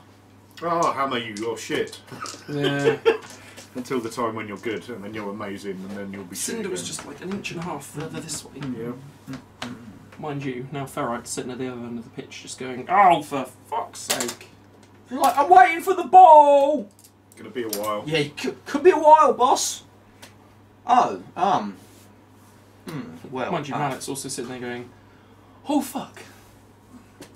Oh, Hammer, you're shit. Yeah. Until the time when you're good, and then you're amazing, and then you'll be shit Cinder was again. just like an inch and a half further this way. Yeah. Mind you, now Ferrite's sitting at the other end of the pitch just going, oh, for fuck's sake. You're like, I'm waiting for the ball! Gonna be a while. Yeah, could be a while, boss. Oh, well. Mind you, Mallet's also sitting there going, oh, fuck.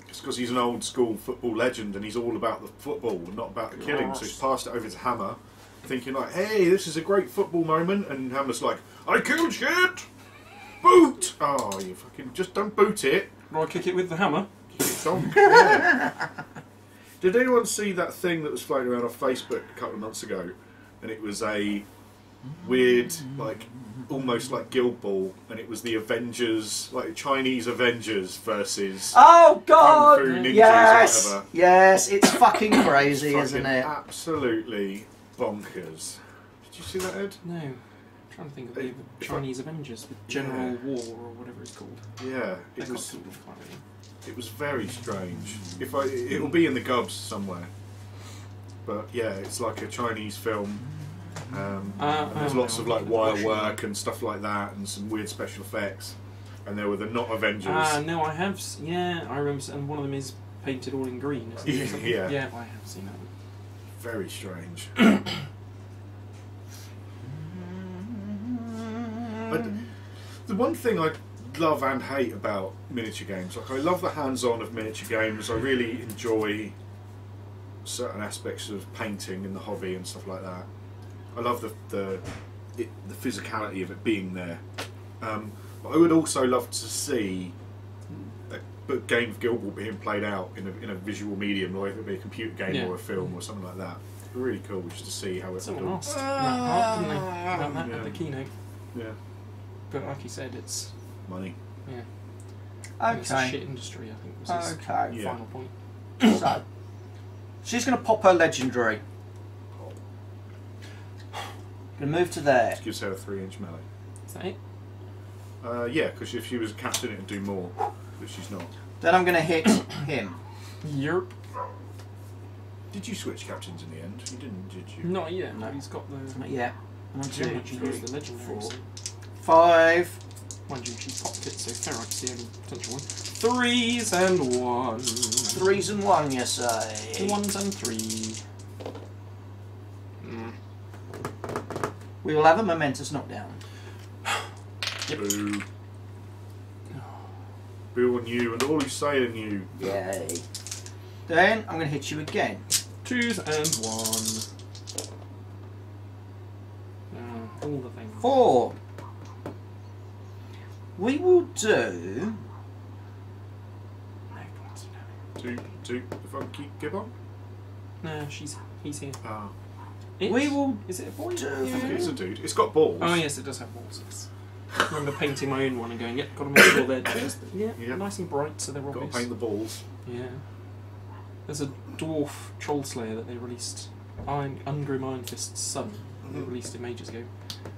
It's because he's an old school football legend, and he's all about the football, not about the killing. So he's passed it over to Hammer, thinking like, hey, this is a great football moment, and Hammer's like, I killed shit! Boot! Oh, you fucking... Just don't boot it. Do I kick it with the hammer? Yeah. Did anyone see that thing that was floating around on Facebook a couple of months ago? And it was a weird, like, almost like Guild Ball, and it was the Avengers, like Chinese Avengers versus Oh God! Kung Fu Ninjas Yes, or whatever. yes, it's fucking crazy, Fucking isn't it? absolutely bonkers. Did you see that, Ed? No. I'm trying to think of the If I- Chinese Avengers with General War or whatever it's called. Yeah, They it can't was. think of it. It was very strange. It'll be in the gubs somewhere. But yeah, it's like a Chinese film. And there's lots of like wire work and stuff like that, and some weird special effects. And there were the not Avengers. No, I have. Yeah, I remember. And one of them is painted all in green. Isn't it, or something? Yeah. Yeah, I have seen that one. Very strange. But the one thing I love and hate about miniature games, like I love the hands-on of miniature games. I really enjoy certain aspects of painting in the hobby and stuff like that. I love the physicality of it being there. But I would also love to see a game of Guild Ball being played out in a visual medium, or whether it be a computer game or a film or something like that. It'd be really cool just to see how it's Someone done. asked Matt Hart, didn't they, about that Yeah. at the keynote. Yeah, But like he said, it's money. it's a Okay. shit industry. I think was his Okay. Yeah. final point. So, she's going to pop her legendary. Going to move to there. Just gives her a 3-inch melee. Is that it? Yeah, because if she was a captain, it'd do more, but she's not. Then I'm going to hit him. Yerp. Did you switch captains in the end? You didn't, did you? Not yet. No. He's got the. Not yet. 1, Too 2, much you 3, use the legendary. 4, so- 5. Mind you, she popped it, so Ferrite's the only potential one. 3s and 1. 3s and 1, you say. 1s and 3. We will have a momentous knockdown. Yep. Boo. Boo on you and all who say on you. Yay. Then I'm going to hit you again. 2s and 1. All the things. 4. We will do... No points of damage. Two, the funky gibbon? No, he's here. Ah, It, We will Is it a boy? do- I think it's a dude. It's got balls. Oh yes, it does have balls. Yes. I remember painting my own one and going, yep, got to make sure they're just Yeah. nice and bright, so they're Got to obvious. paint the balls. Yeah. There's a dwarf troll slayer that they released, Ungrim Iron Fist's son. They released him ages ago.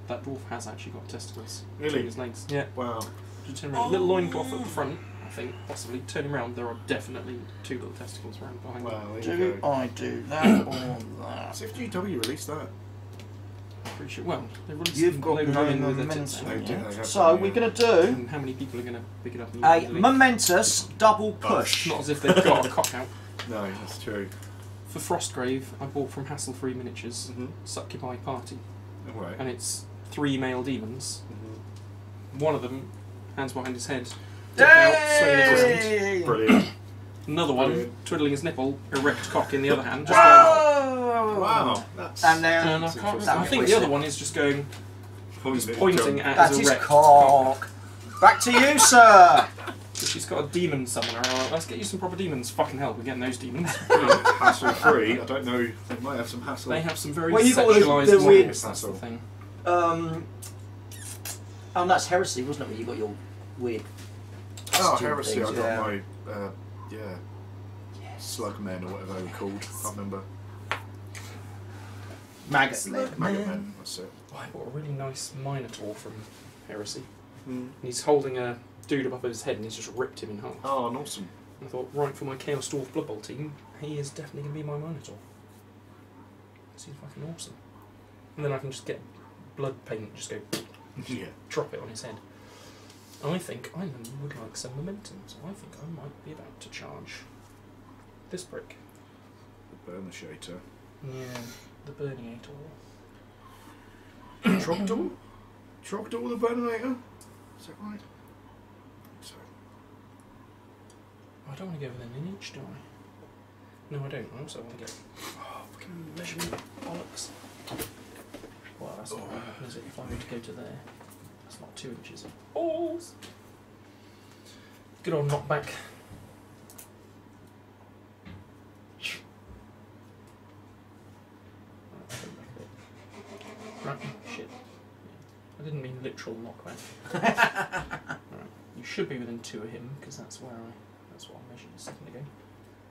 That dwarf has actually got testicles Really? between his legs. Yeah. Wow. You turn around, little loincloth at the front, I think, possibly. Turn him around, there are definitely 2 little testicles around behind him. Wow, there you Do go. I do that or that? As if GW released that. Pretty sure. Well, they released You've got Logan no Ryan with a momentum. tits out. They did, they have So done, we're yeah. going to do And how many people are going to pick it up and a use it? momentous double push. Not as if they've got a cock out. No, that's true. For Frostgrave, I bought from Hassle Free Miniatures, Mm-hmm. Succubi Party, Alright. and it's 3 male demons. Mm-hmm. One of them, hands behind his head, dick out, swinging it around. Yay! Brilliant. Another one, Brilliant. twiddling his nipple, erect cock in the other hand, just going. Whoa! Wow. That's And then And I, That's can't, interesting. I think the other one is just going, pointing at that his is erect cock. cock. Back to you, sir. So she's got a demon summoner. Alright, let's get you some proper demons. Fucking hell, we're getting those demons. Brilliant. hassle free. I don't know. They might have some hassle. They have some very Well, you got sexualised the weird- models, that's the thing. Oh, that's heresy, wasn't it? Where you got your weird. Oh, costume heresy! things, I got yeah. my slugmen or whatever they were called. Can't remember. Maggot men. Maggot men. That's it. Oh, I bought a really nice Minotaur from Heresy. Mm. And he's holding a dude above his head and he's just ripped him in half. Oh, and awesome. I thought, right, for my Chaos Dwarf Blood Bowl team, he is definitely going to be my Minotaur. He's fucking awesome. And then I can just get blood paint, just go Yeah. drop it on his head. I think I would like some momentum, so I think I might be about to charge this brick. The Burnishator. Yeah, the Burniator. Trogdor? Trogdor the Burninator? Is that right? So. I don't want to go within an inch, do I? No, I don't. I also want to get fucking measurement bollocks. Well, that's not going to happen, is it? If I were to go to there, that's not 2 inches of balls. Good old knockback. Right, shit. I didn't mean literal knockback. Right. You should be within 2 of him, because that's what I measured a second ago.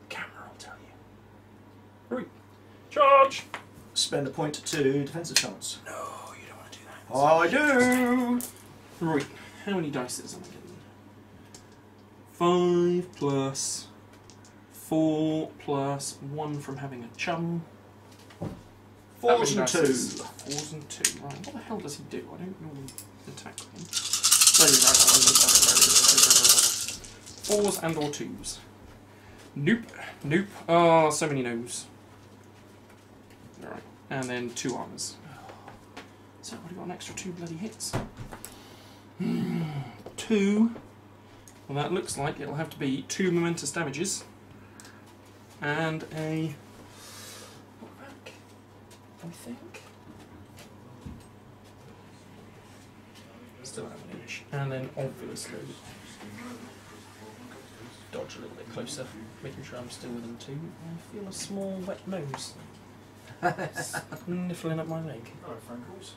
The camera will tell you. Right. Charge! Spend a point to defensive chance. No, you don't want to do that. Oh, I do! Right, how many dice am I getting? 5 plus 4 plus 1 from having a chum. 4s and 2. 4s and 2. Right, what the hell does he do? I don't normally attack him. 4s and or 2s. Nope. Nope. Oh, so many no's. Alright. And then 2 armors. So I've already got an extra 2 bloody hits. 2. Well, that looks like it'll have to be 2 momentous damages. And a... knockback, I think. Still have an inch. And then obviously dodge a little bit closer, making sure I'm still within 2. I feel a small wet nose sniffling up my leg. Hello, Frankles.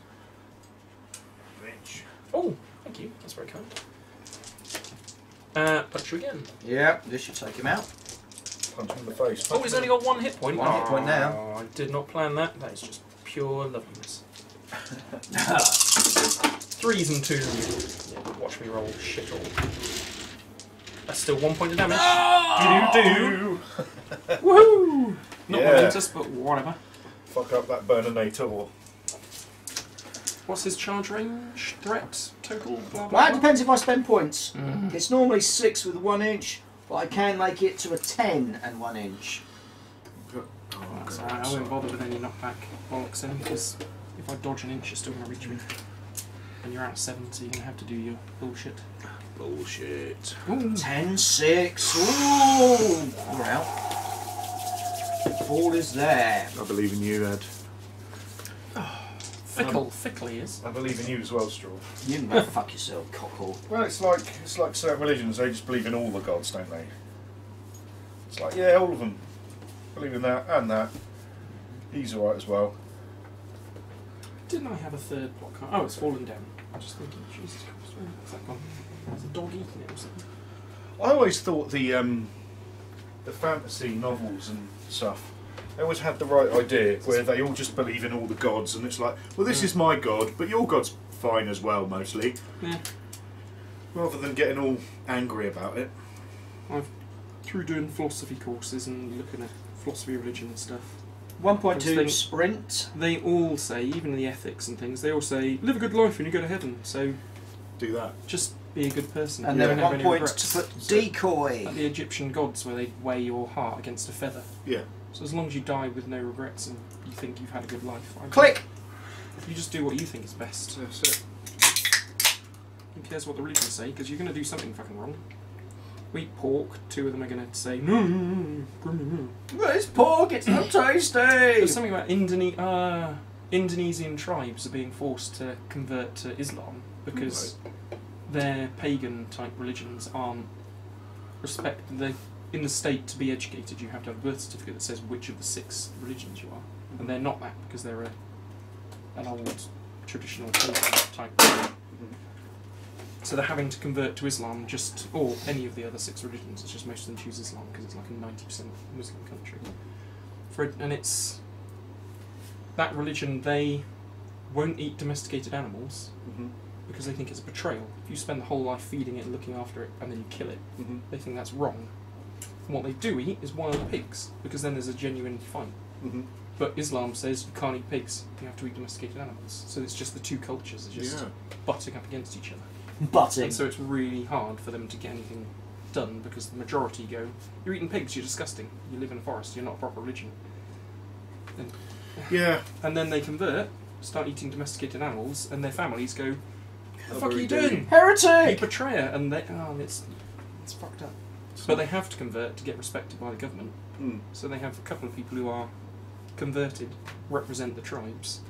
Bitch. Oh, thank you. That's very kind. Punch you again. Yeah, this should take him out. Punch him in the face. Oh, he's only got 1 hit point. 1 hit point now. I did not plan that. That is just pure loveliness. 3s and 2s. Yeah, watch me roll shit all. That's still 1 point of damage. Do. Woohoo! Not Yeah. momentous, but whatever. Fuck up that Burninator. What's his charge range? Threat? Total? Blah, blah, Well, it blah. depends if I spend points. Mm. It's normally 6 with 1 inch, but I can make it to a 10 and 1 inch. That's alright, I won't bother with any knockback bollocks then, because if I dodge an inch, you're still going to reach me. And you're out 7, so you're going to have to do your bullshit. Bullshit. Ooh. 10, 6. Ooh! We're out. Ball is there. I believe in you, Ed. Fickle he is. I believe in you as well, Straw. You can go fuck yourself, cockhole. Well, it's like certain religions. They just believe in all the gods, don't they? It's like, yeah, all of them. Believe in that and that. He's alright as well. Didn't I have a third block card? Oh, it's fallen down. I'm just thinking, Jesus Christ, where has that gone? There's a dog eating it or something. I always thought the fantasy novels and stuff, they always had the right idea where they all just believe in all the gods, and it's like, well, this is my god, but your god's fine as well, mostly. Yeah. rather than getting all angry about it. Through doing philosophy courses and looking at philosophy, religion and stuff. 1.2 sprint. They all say, even in the ethics and things, they all say, live a good life when you go to heaven. So do that. Just be a good person. And you then don't have 1 any point regrets. to put decoy. Like the Egyptian gods, where they weigh your heart against a feather. Yeah. So as long as you die with no regrets and you think you've had a good life, Click! You just do what you think is best. That's it. Who cares what the religions say, because you're going to do something fucking wrong. We eat pork, 2 of them are going to say, no. It's pork, it's not tasty! There's something about Indonesian tribes are being forced to convert to Islam because their pagan type religions aren't respected. In the state, to be educated, you have to have a birth certificate that says which of the 6 religions you are. Mm-hmm. And they're not that because they're an old traditional pagan type religion. Mm-hmm. So they're having to convert to Islam, or any of the other 6 religions. It's just most of them choose Islam because it's like a 90% Muslim country. And it's that religion, they won't eat domesticated animals because they think it's a betrayal. If you spend the whole life feeding it and looking after it and then you kill it, they think that's wrong. And what they do eat is wild pigs because then there's a genuine fight. But Islam says you can't eat pigs, you have to eat domesticated animals. So it's just the two cultures are just butting up against each other. Butting. And so it's really hard for them to get anything done because the majority go, you're eating pigs, you're disgusting, you live in a forest, you're not a proper religion. And, and then they convert, start eating domesticated animals, and their families go, what the fuck are you doing? Heretic! You betrayer! And they, it's fucked up. But they have to convert to get respected by the government. So they have a couple of people who are converted, represent the tribes,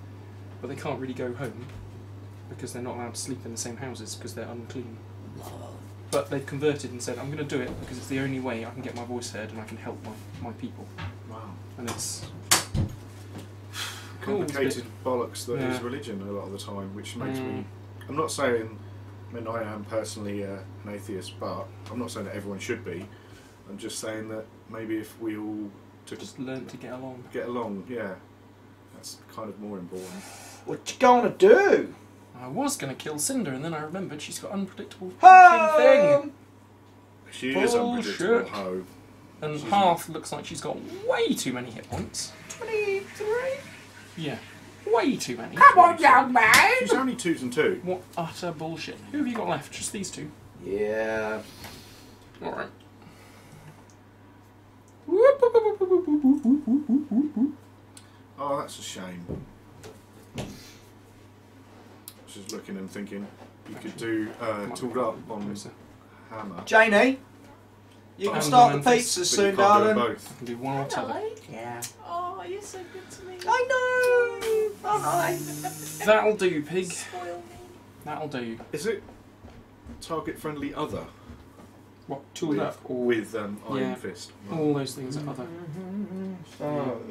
but they can't really go home because they're not allowed to sleep in the same houses because they're unclean. But they've converted and said, I'm going to do it because it's the only way I can get my voice heard and I can help my people. Wow. And it's complicated bollocks that is religion a lot of the time, which makes me... I'm not saying... I mean, I am personally an atheist, but I'm not saying that everyone should be. I'm just saying that maybe if we all... just learn to get along. Get along, yeah. That's kind of more important. What you gonna do? I was going to kill Cinder, and then I remembered she's got unpredictable thing. She is unpredictable, ho. And Hearth looks like she's got way too many hit points. 23? Yeah. Way too many. Come on, young man! She's only 2s and 2. What utter bullshit. Who have you got left? Just these two? Yeah. Alright. Oh, that's a shame. Just looking and thinking you could do tooled up on hammer. Janie, you can start the pizzas soon, darling. I can do one or t'other. Yeah. Oh, you're so good to me. I know. Bye. That'll do, pig. Spoil me. That'll do. Is it target friendly other? What, tooled up? Or with Iron Fist? Right. All those things are other. So.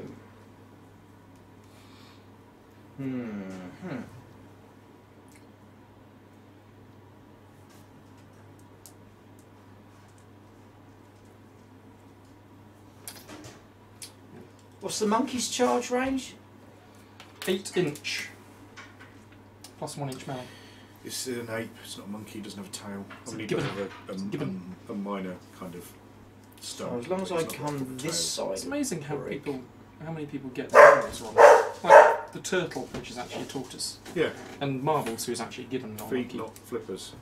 What's the monkey's charge range? 8 inch. Plus 1 inch melee. It's an ape, it's not a monkey, it doesn't have a tail. It's I mean, it gibbon. does have a minor kind of stuff. So as long as I come this side. It's amazing how many people get the animals wrong. Like the turtle, which is actually a tortoise. Yeah. And Marbles, who is actually a gibbon, not a Feet, monkey. not flippers.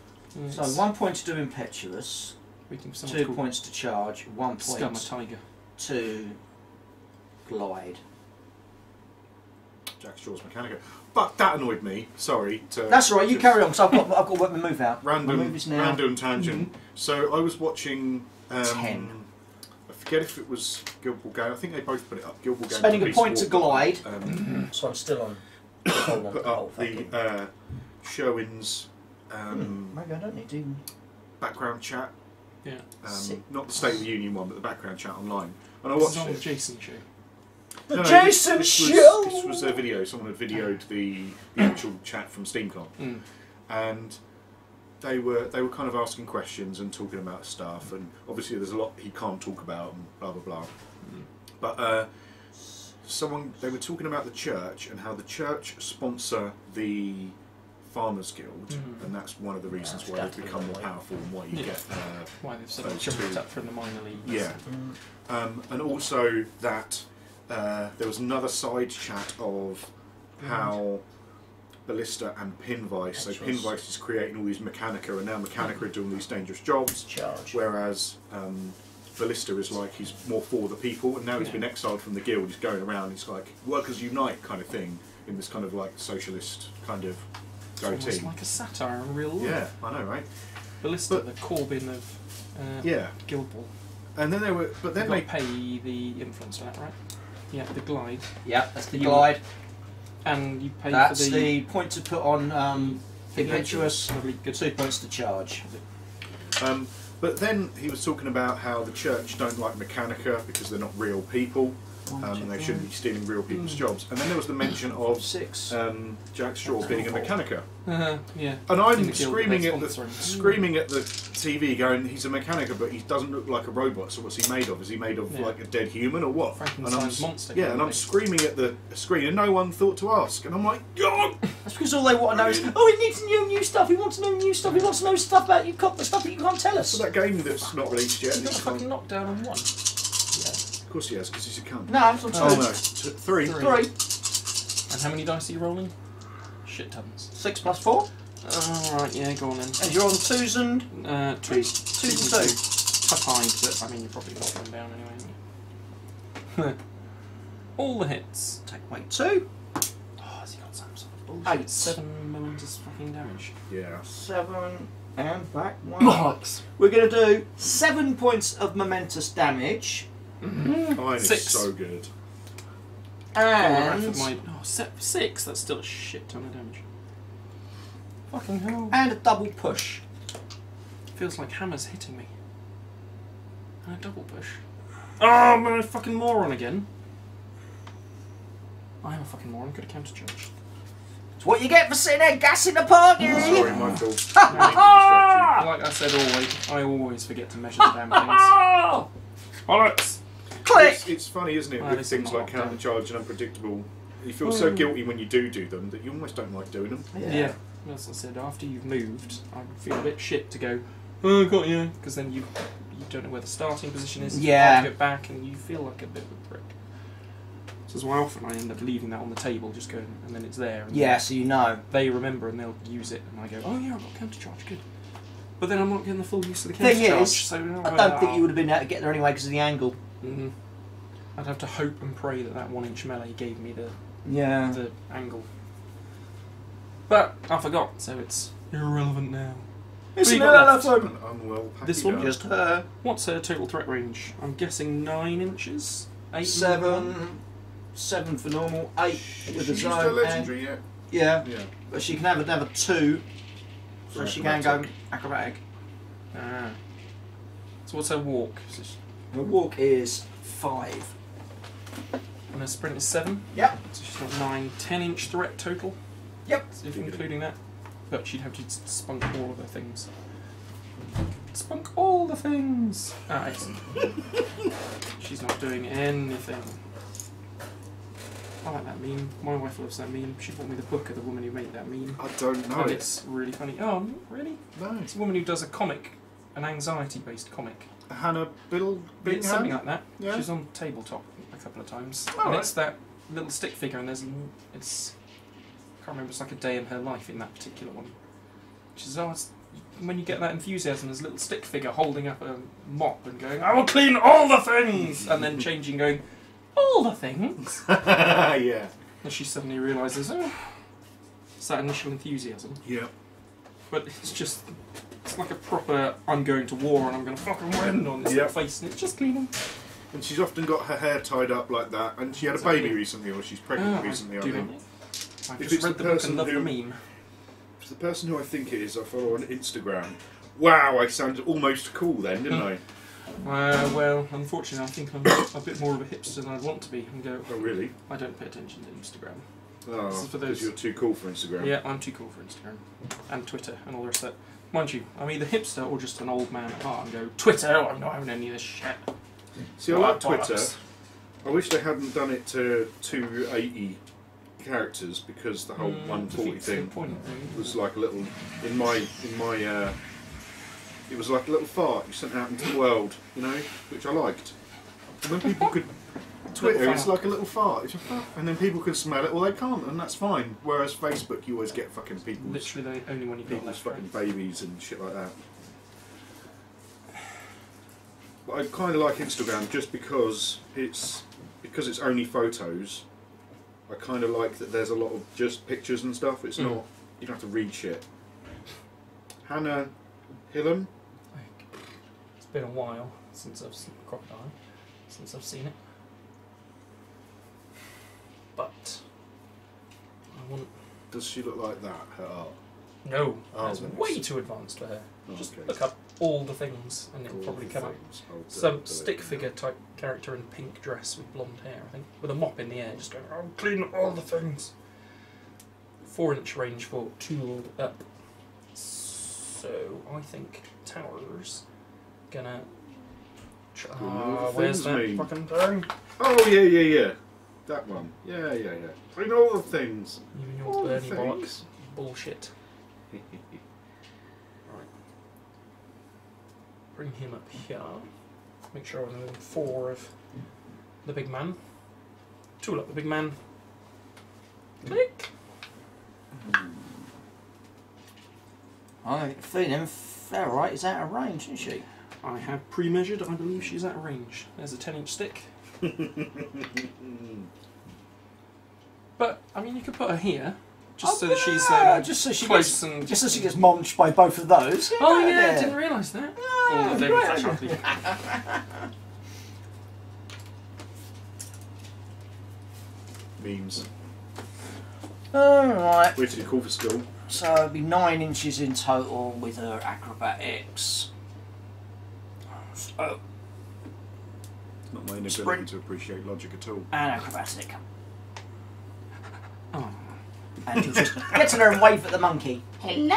So 1 point to do impetuous, Waiting for 2 points to charge, 1 Scum a point tiger. to glide. Jack Straw's Mechanica. But that annoyed me. Sorry. That's right. You carry on, because I've got to work my move out. Random tangent. So I was watching. 10. I forget if it was Guild Ball Game. I think they both put it up. Guild Ball Game. Spending a point to glide. So I'm still on. Put up the Sherwin's. Maybe I don't need to. Background chat. Yeah. Not the State of the Union one, but the background chat online. And I This watched is on the it. Jason show. The Jason Show! This was a video. Someone had videoed the actual chat from SteamCon, and they were kind of asking questions and talking about stuff. And obviously, there's a lot he can't talk about and blah blah blah. But they were talking about the church and how the church sponsor the Farmers Guild, and that's one of the reasons why they've become more powerful and why you get why they've sort of jumped up from the minor leagues. Yeah, and also that. There was another side chat of how Ballista and Pinvice. So Pinvice is creating all these Mechanica, and now Mechanica are doing these dangerous jobs. Whereas Ballista is like he's more for the people, and now he's been exiled from the guild. He's going around. He's like workers unite kind of thing in this kind of like socialist kind of goatee. It's like a satire in real life. Yeah, I know, right? Ballista, the Corbyn of Guild Ball. And then they pay the influence for that, right? Yeah, the glide. Yeah, that's the glide. And you pay that's for the point to put on impetuous. 2 points to charge. But then he was talking about how the church don't like Mechanica because they're not real people. And they shouldn't be stealing real people's jobs. And then there was the mention of Jack Straw being a Mechanica. Yeah. And I'm screaming at the TV, going, "He's a Mechanica, but he doesn't look like a robot. So what's he made of? Is he made of like a dead human or what?" Frankenstein's monster. Yeah, and I'm screaming at the screen, and no one thought to ask. And I'm like, God! That's because all they want to know is, oh, he needs to know new stuff. He wants to know new stuff. He wants to know stuff about you, the stuff that you can't tell us. So that game that's not released yet. You got a fucking knockdown on one. course he has, because he's a cunt. No, it's on 2. Oh no, 3. 3. And how many dice are you rolling? Shit tons. 6 plus 4. Alright, yeah, go on then. And you're on 2s and... 2. 2s and 2. Tough hide, but I mean, you're probably not one down anyway. All the hits. Take away 2. Oh, has he got some sort of bullshit? 8. 7 momentous fucking damage. Yeah. 7 and back 1. Bollocks. We're going to do 7 points of momentous damage. Mine is 6. so good. And... 6? That's still a shit ton of damage. Fucking hell. And a double push. Feels like hammers hitting me. And a double push. Oh, I'm a fucking moron again. I am a fucking moron. Could have countercharged. It's what you get for sitting there gassing the party! Sorry, my fault. Like I said, I always forget to measure the damn things. Bollocks! Click! It's funny, isn't it, Well, with this things is like not countercharge and unpredictable. You feel so guilty when you do them that you almost don't like doing them. Yeah. As I said, after you've moved, I feel a bit shit to go, oh, got you, because then you don't know where the starting position is. Yeah. You have to go back, and you feel like a bit of a prick. So that's why often I end up leaving that on the table, just going, and then it's there. And Yeah, so you know. they remember and they'll use it, and I go, oh yeah, I've got countercharge, good. But then I'm not getting the full use of the Thing countercharge. is, So I don't think you would have been able to get there anyway because of the angle. Mm-hmm. I'd have to hope and pray that that 1-inch melee gave me the angle. But I forgot, so it's irrelevant now. It's We an got elephant! An unwell package. This one? Just her. What's her total threat range? I'm guessing 9 inches? 8? 7. 7 for normal. 8 with the She's zone. still And, legendary yet? yeah, Yeah. but she can have another 2. So she can go acrobatic. Ah. So what's her walk? Her walk is 5. And her sprint is 7? Yep. So she's got 9, 10-inch threat total? Yep. If including that. But she'd have to spunk all of the things. Spunk all the things! Ah, excellent. She's not doing anything. I like that meme. My wife loves that meme. She bought me the book of the woman who made that meme. I don't know And it. it's really funny. Oh, really? No. It's a woman who does a comic, an anxiety-based comic. Hannah Biddle It's something Bingham? like that. Yeah. She's on tabletop a couple of times. Oh, and right. it's that little stick figure, and it's I can't remember, it's like a day in her life in that particular one. She says, oh, when you get that enthusiasm, there's a little stick figure holding up a mop and going, I will clean all the things! And then changing, going, all the things? Yeah. And she suddenly realises, oh, it's that initial enthusiasm. Yeah. But it's like a proper, I'm going to war and I'm going to fucking win on this Yep. face, and it's just cleaning. And she's often got her hair tied up like that, and she had a baby recently, or she's pregnant recently, I think. I've If just it's read the the book person and love the who- meme. It's the person who I think it is I follow on Instagram. Wow, I sounded almost cool then, didn't I? Well, unfortunately, I think I'm a bit more of a hipster than I'd want to be. And go, Oh, really? I don't pay attention to Instagram. Oh, This is for because those- you're too cool for Instagram. Yeah, I'm too cool for Instagram. And Twitter and all the rest of that. Mind you, I'm either hipster or just an old man at heart and go, Twitter, I'm not having any of this shit. See, I like Bollocks. Twitter. I wish they hadn't done it to 280 characters, because the whole 140 defeats the thing point, really. was like a little in my it was like a little fart you sent out into the world, you know, which I liked. And when people could Twitter, Little it's fart. like a little fart. It's a fart, and then people can smell it. Well, they can't, and that's fine. Whereas Facebook, you always get fucking people's Literally the only one you got people's left. fucking Right? babies and shit like that. But I kind of like Instagram just because it's only photos. I kind of like that there's a lot of just pictures and stuff. It's not, you don't have to read shit. Hannah Hillam. It's been a while since I've seen Crocodile, since I've seen it. But I want. Does she look like that? Her art. No, Oh, that's then way it's- too advanced for her. Oh, Just okay. look up all the things, and it'll All probably the come up. things. I'll do Some it. stick figure type character in pink dress with blonde hair, I think, with a mop in the air, just going, I'll clean all the things. 4-inch range for tooled up. So I think towers gonna. All the Where's things that mean. fucking thing? Oh yeah. That one. Yeah. Clean all the things. Even All your the Bernie bollocks. Bullshit. Right. Bring him up here. Make sure I'm within 4 of the big man. Tool up the big man. Click. I'm feeling Ferrite is out of range, isn't she? I have pre-measured. I believe she's out of range. There's a 10-inch stick. But I mean, you could put her here, just so that she's just so she close gets, and just so she gets munched by both of those. Oh yeah, I there. didn't realise that. Ah, Oh, great David idea. Memes. Alright, Where did you call for school? so it'd be 9 inches in total with her acrobatics. So, It's not my inability Sprint. to appreciate logic at all. and acrobatic. Oh, And you'll just get to there and wave at the monkey. Hello!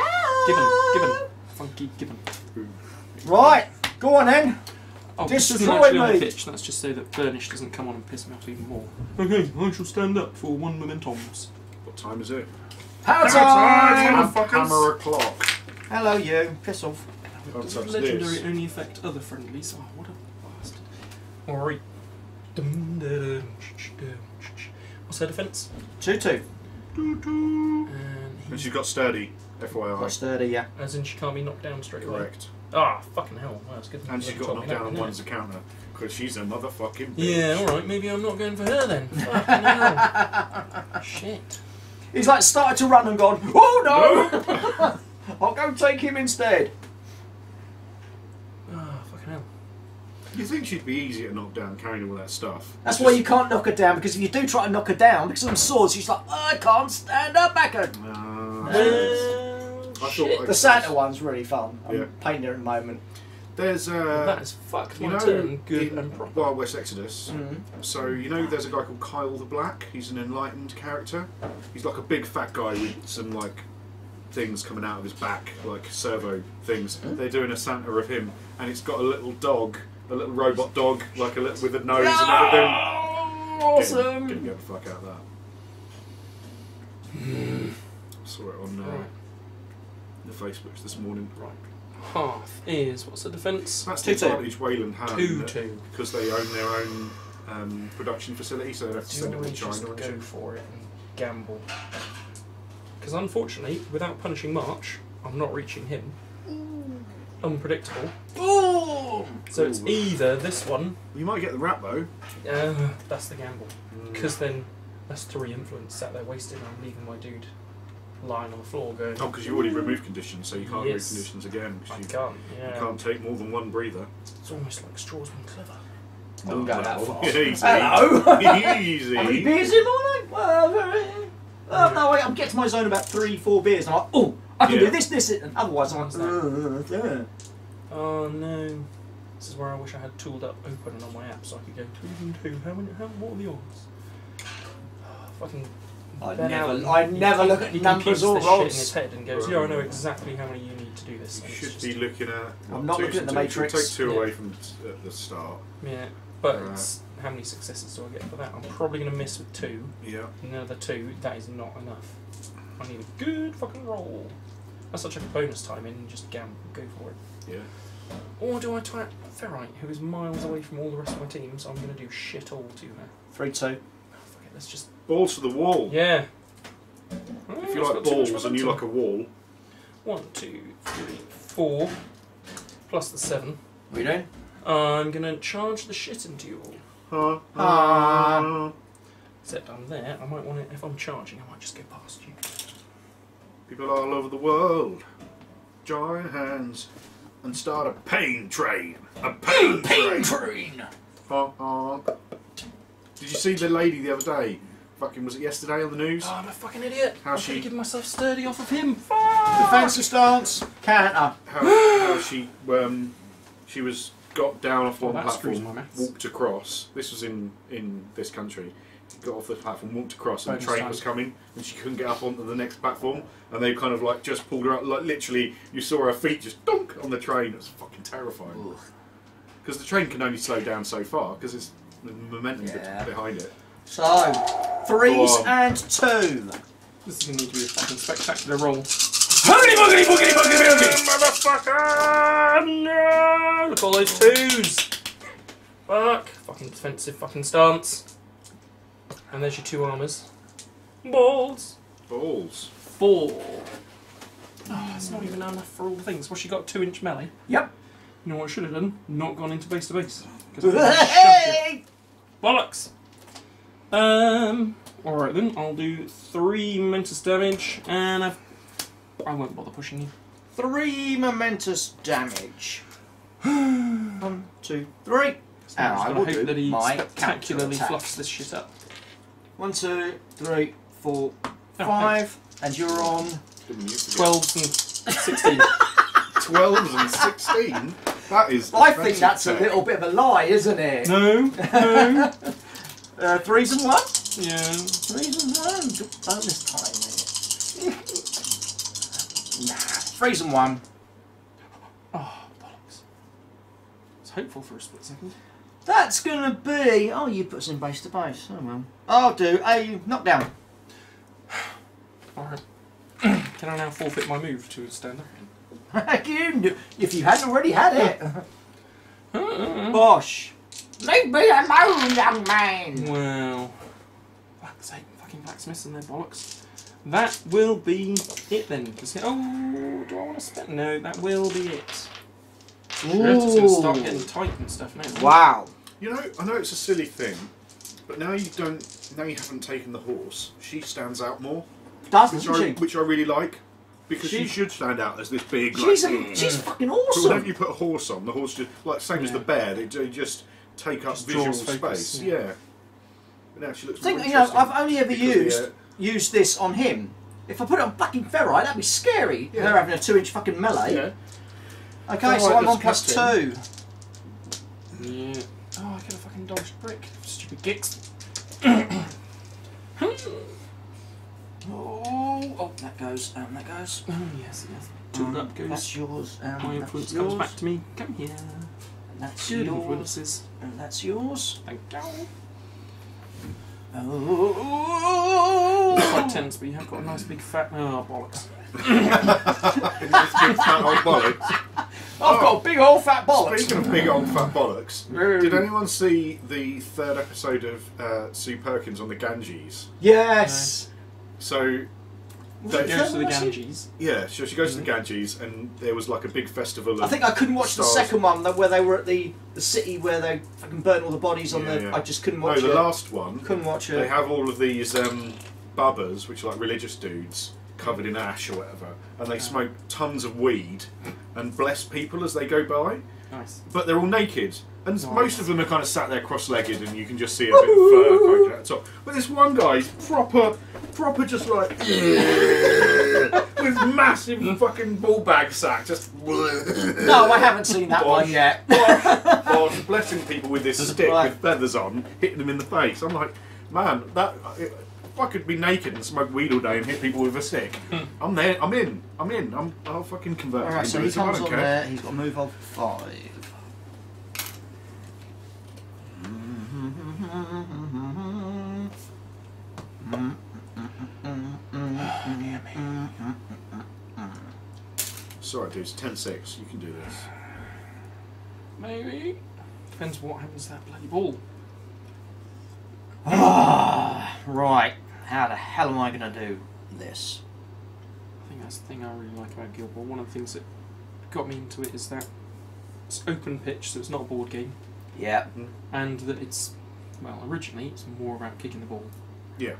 given, funky given. Right, go on then. Oh, this isn't Destroy actually on me. the pitch. That's just so that Burnish doesn't come on and piss me off even more. Okay, I shall stand up for 1 mementoms. What time is it? Power time! Hammer o'clock. Hello you, piss off. Does touch legendary this. only affect other friendlies? Oh, what a bastard. Alright. What's her defence? 2-2. And And she's got sturdy, Quite FYI. sturdy, yeah. as in she can't be knocked down straight away. Correct. Ah, fucking hell. Well, that's good. And she's got knocked down on one as a counter. Because she's a motherfucking bitch. Yeah, alright, maybe I'm not going for her then. Fucking hell. Shit. He's like started to run and gone, oh no! I'll go take him instead. Ah, fucking hell. You think she'd be easy to knock down carrying all that stuff? That's It's why just- you can't knock her down, because if you do try to knock her down, because of them swords, she's like, I can't stand up back her. I thought The Santa one's really fun. I'm Yeah. painting her in a moment. There's That is fucked you my know, turn good in and proper. Wild West Exodus. Mm. So you know, there's a guy called Kyle the Black. He's an enlightened character. He's like a big fat guy with some like things coming out of his back, like servo things. They're doing a Santa of him, and it's got a little dog, a little robot dog, like a little with a nose and everything. Awesome! Get the fuck out of that. Saw it on Right. the Facebooks this morning. Right. Half is, what's the defence? That's the 2-2. advantage Wayland had 2-2. because they own their own production facility, so they have to Do send it I to just China. and go shit. for it and gamble? Because unfortunately, without punishing March, I'm not reaching him. Unpredictable. Boom! So it's Ooh. either this one, You might get the rat though. that's the gamble. Because then that's 3 influence sat there wasted and I'm leaving my dude lying on the floor going, Oh, because you already removed conditions, so you can't remove Yes. conditions again. I 'Cause you can't. Yeah. can't take more than one breather. It's almost like straws been clever. Don't go that far. Easy. Hello! Easy. How many beers in morning? Well, oh, no, wait, I'm getting to my zone about 3-4 beers, and I'm like, oh, I can Yeah. do this, and otherwise I'm like, yeah. Oh no. This is where I wish I had tooled up open on my app so I could go 2 and 2. What are the odds? Fucking. I Ben never, Allen, I he never com- look at he numbers computes or this shit in rods. his head and goes, yeah, I know exactly how many you need to do this. You And it's should just- be looking at. I'm not 2 looking at the to 2. matrix. Take 2 Yeah. away from at the start. Yeah, but Right. it's, how many successes do I get for that? I'm probably going to miss with 2. Yeah. Another 2, that is not enough. I need a good fucking roll. That's such a bonus time in and just gamble, go for it. Yeah. Or do I twat Ferrite, who is miles away from all the rest of my team, so I'm going to do shit all to her. 3-2. Oh, fuck it, let's just... Balls to the wall. Yeah. If you like balls and you like a wall. 1, 2, 3, 4, plus the 7. What are you doing? I'm going to charge the shit into you all. Except I'm there, I might want to, if I'm charging, I might just go past you. People all over the world, join hands and start a pain train. A pain train. train! Honk, honk. Did you see the lady the other day? Fucking, was it yesterday on the news? Oh, I'm a fucking idiot. How I'm she- going to give myself sturdy off of him. Defensive stance, counter. How she was got down off Oh, one that screws platform, my maths. walked across. This was in this country. Got off the platform, walked across, and the Bonus train time. was coming, and she couldn't get up onto the next platform. And they kind of like just pulled her out. Like literally, you saw her feet just dunk on the train. It was fucking terrifying. Because the train can only slow down so far because it's the momentum Yeah. behind it. So, 3s Go on. and 2. This is going to need to be a fucking spectacular roll. Holy boogity boogity boogity boogity! Motherfucker! No! Look at all those 2s! Fuck. Fucking defensive fucking stance. And there's your 2 armours. Balls. Balls. 4. Oh, it's not even enough for all the things. Well, she got 2-inch melee. Yep. You know what I should have done? Not gone into base to base. Hey! Bollocks! Alright then, I'll do 3 momentous damage, and I won't bother pushing you. 3 momentous damage. 1, 2, 3. And I will hope do that he my spectacularly counter-attack. fluffs this shit up. 1, 2, 3, 4, Oh, 5. And you're on. 12s and 16. 12s and 16? That is. I think that's a tech. little bit of a lie, isn't it? No, no. 3s and 1? Yeah. 3s and 1. Bonus time, innit? Nah, 3s and 1. Oh, bollocks. I was hopeful for a split second. That's gonna be. Oh, you put us in base to base. Oh well. I'll do a knockdown. Alright. Can I now forfeit my move to stand up? If you hadn't already had it. Bosh. Leave me alone, young man. Well, fuck's sake, fucking blacksmiths and their bollocks. That will be it then. Oh, do I want to spend? No, that will be it. Shit, it's going to start getting tight and stuff now. Wow. You know, I know it's a silly thing, but now you don't. Now you haven't taken the horse. She stands out more, Doesn't she? which I really like, because She- she should stand out as this big. She's like, she's fucking But whenever awesome. you put a horse on, the horse just like same as Yeah. the bear. They just take up Just visual draws focus, space. yeah. Yeah. But now she looks. Think, more you know, interesting I've only ever because of used this on him. If I put it on fucking ferrite, that'd be scary. Yeah. Her having a 2-inch fucking melee. Yeah. Okay, so Ferrite I'm on as plus captain. 2. Yeah. Oh, I could have fucking dodged brick. Stupid gicks. Oh, that goes, that goes. Oh, yes, yes. Till that goes. That's yours, My that's influence yours. comes back to me. Come here. And that's Good yours, influences. and that's yours. Thank you. Oh, It's quite tense, but you have got a nice big fat. Oh, bollocks. This big fat old bollocks. I've got a big old fat bollocks. Speaking of big old fat bollocks, Mm. did anyone see the 3rd episode of Sue Perkins on the Ganges? Yes. So, She they, goes to the Ganges. yeah, so she goes to the Ganges, and there was like a big festival. Of I think I couldn't watch the stars. second one where they were at the city where they fucking burnt all the bodies on Yeah, the. yeah. I just couldn't No, watch the it. last one. Couldn't watch They it. have all of these bubbers, which are like religious dudes, covered in ash or whatever, and they smoke tons of weed and bless people as they go by. Nice. But they're all naked, and Nice. most of them are kind of sat there cross-legged, and you can just see a bit of fur poking out the top. But this one guy's proper, just like with massive fucking ball bag sack, just. No, I haven't seen that one yet. Bosh, blessing people with this stick Right. with feathers on, hitting them in the face. I'm like, man, that. If I could be naked and smoke weed all day and hit people with a stick, I'm there. I'm in. I'll fucking convert. Alright, so he into this, I comes don't on care. there. He's got a move of 5. Sorry, dude, it's 10-6. You can do this. Maybe. Depends what happens to that bloody ball. Right. How the hell am I going to do this? I think that's the thing I really like about Guild Ball. One of the things that got me into it is that it's open pitch, so it's not a board game, Yeah. and that it's, well, originally it's more about kicking the ball. Yeah.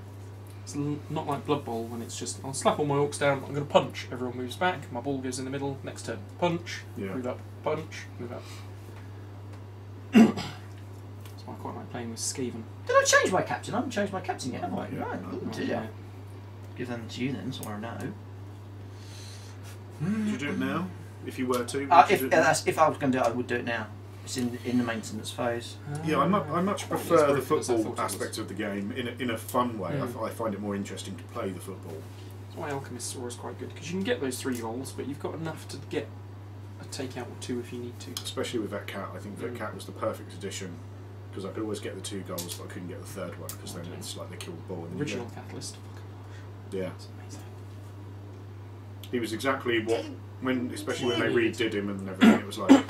It's not like Blood Bowl when it's just, I'll slap all my orcs down, I'm going to punch, everyone moves back, my ball goes in the middle, next turn, punch, Yeah. move up, punch, move up. That's why I quite like playing with Skaven. Did I change my captain? I haven't changed my captain yet, have I? Yeah, Right. no. Oh, dear. Give them to you then, so I know. Would you do it now? If you were to? Would you If do it now? if I was going to do it, I would do it now. It's in the maintenance phase. Yeah, I much Probably prefer as the brutal as I football thought it was. aspect of the game in a fun way. Mm. I find it more interesting to play the football. That's why Alchemists are always quite good, because you can get those 3 goals, but you've got enough to get a takeout or 2 if you need to. Especially with Vet Cat, I think Vet Cat was the perfect addition because I could always get the 2 goals, but I couldn't get the 3rd one because then Okay. it's like they killed the ball. And Original Catalyst. Fucking yeah, that's amazing. he was exactly what especially when they redid him and everything. It was like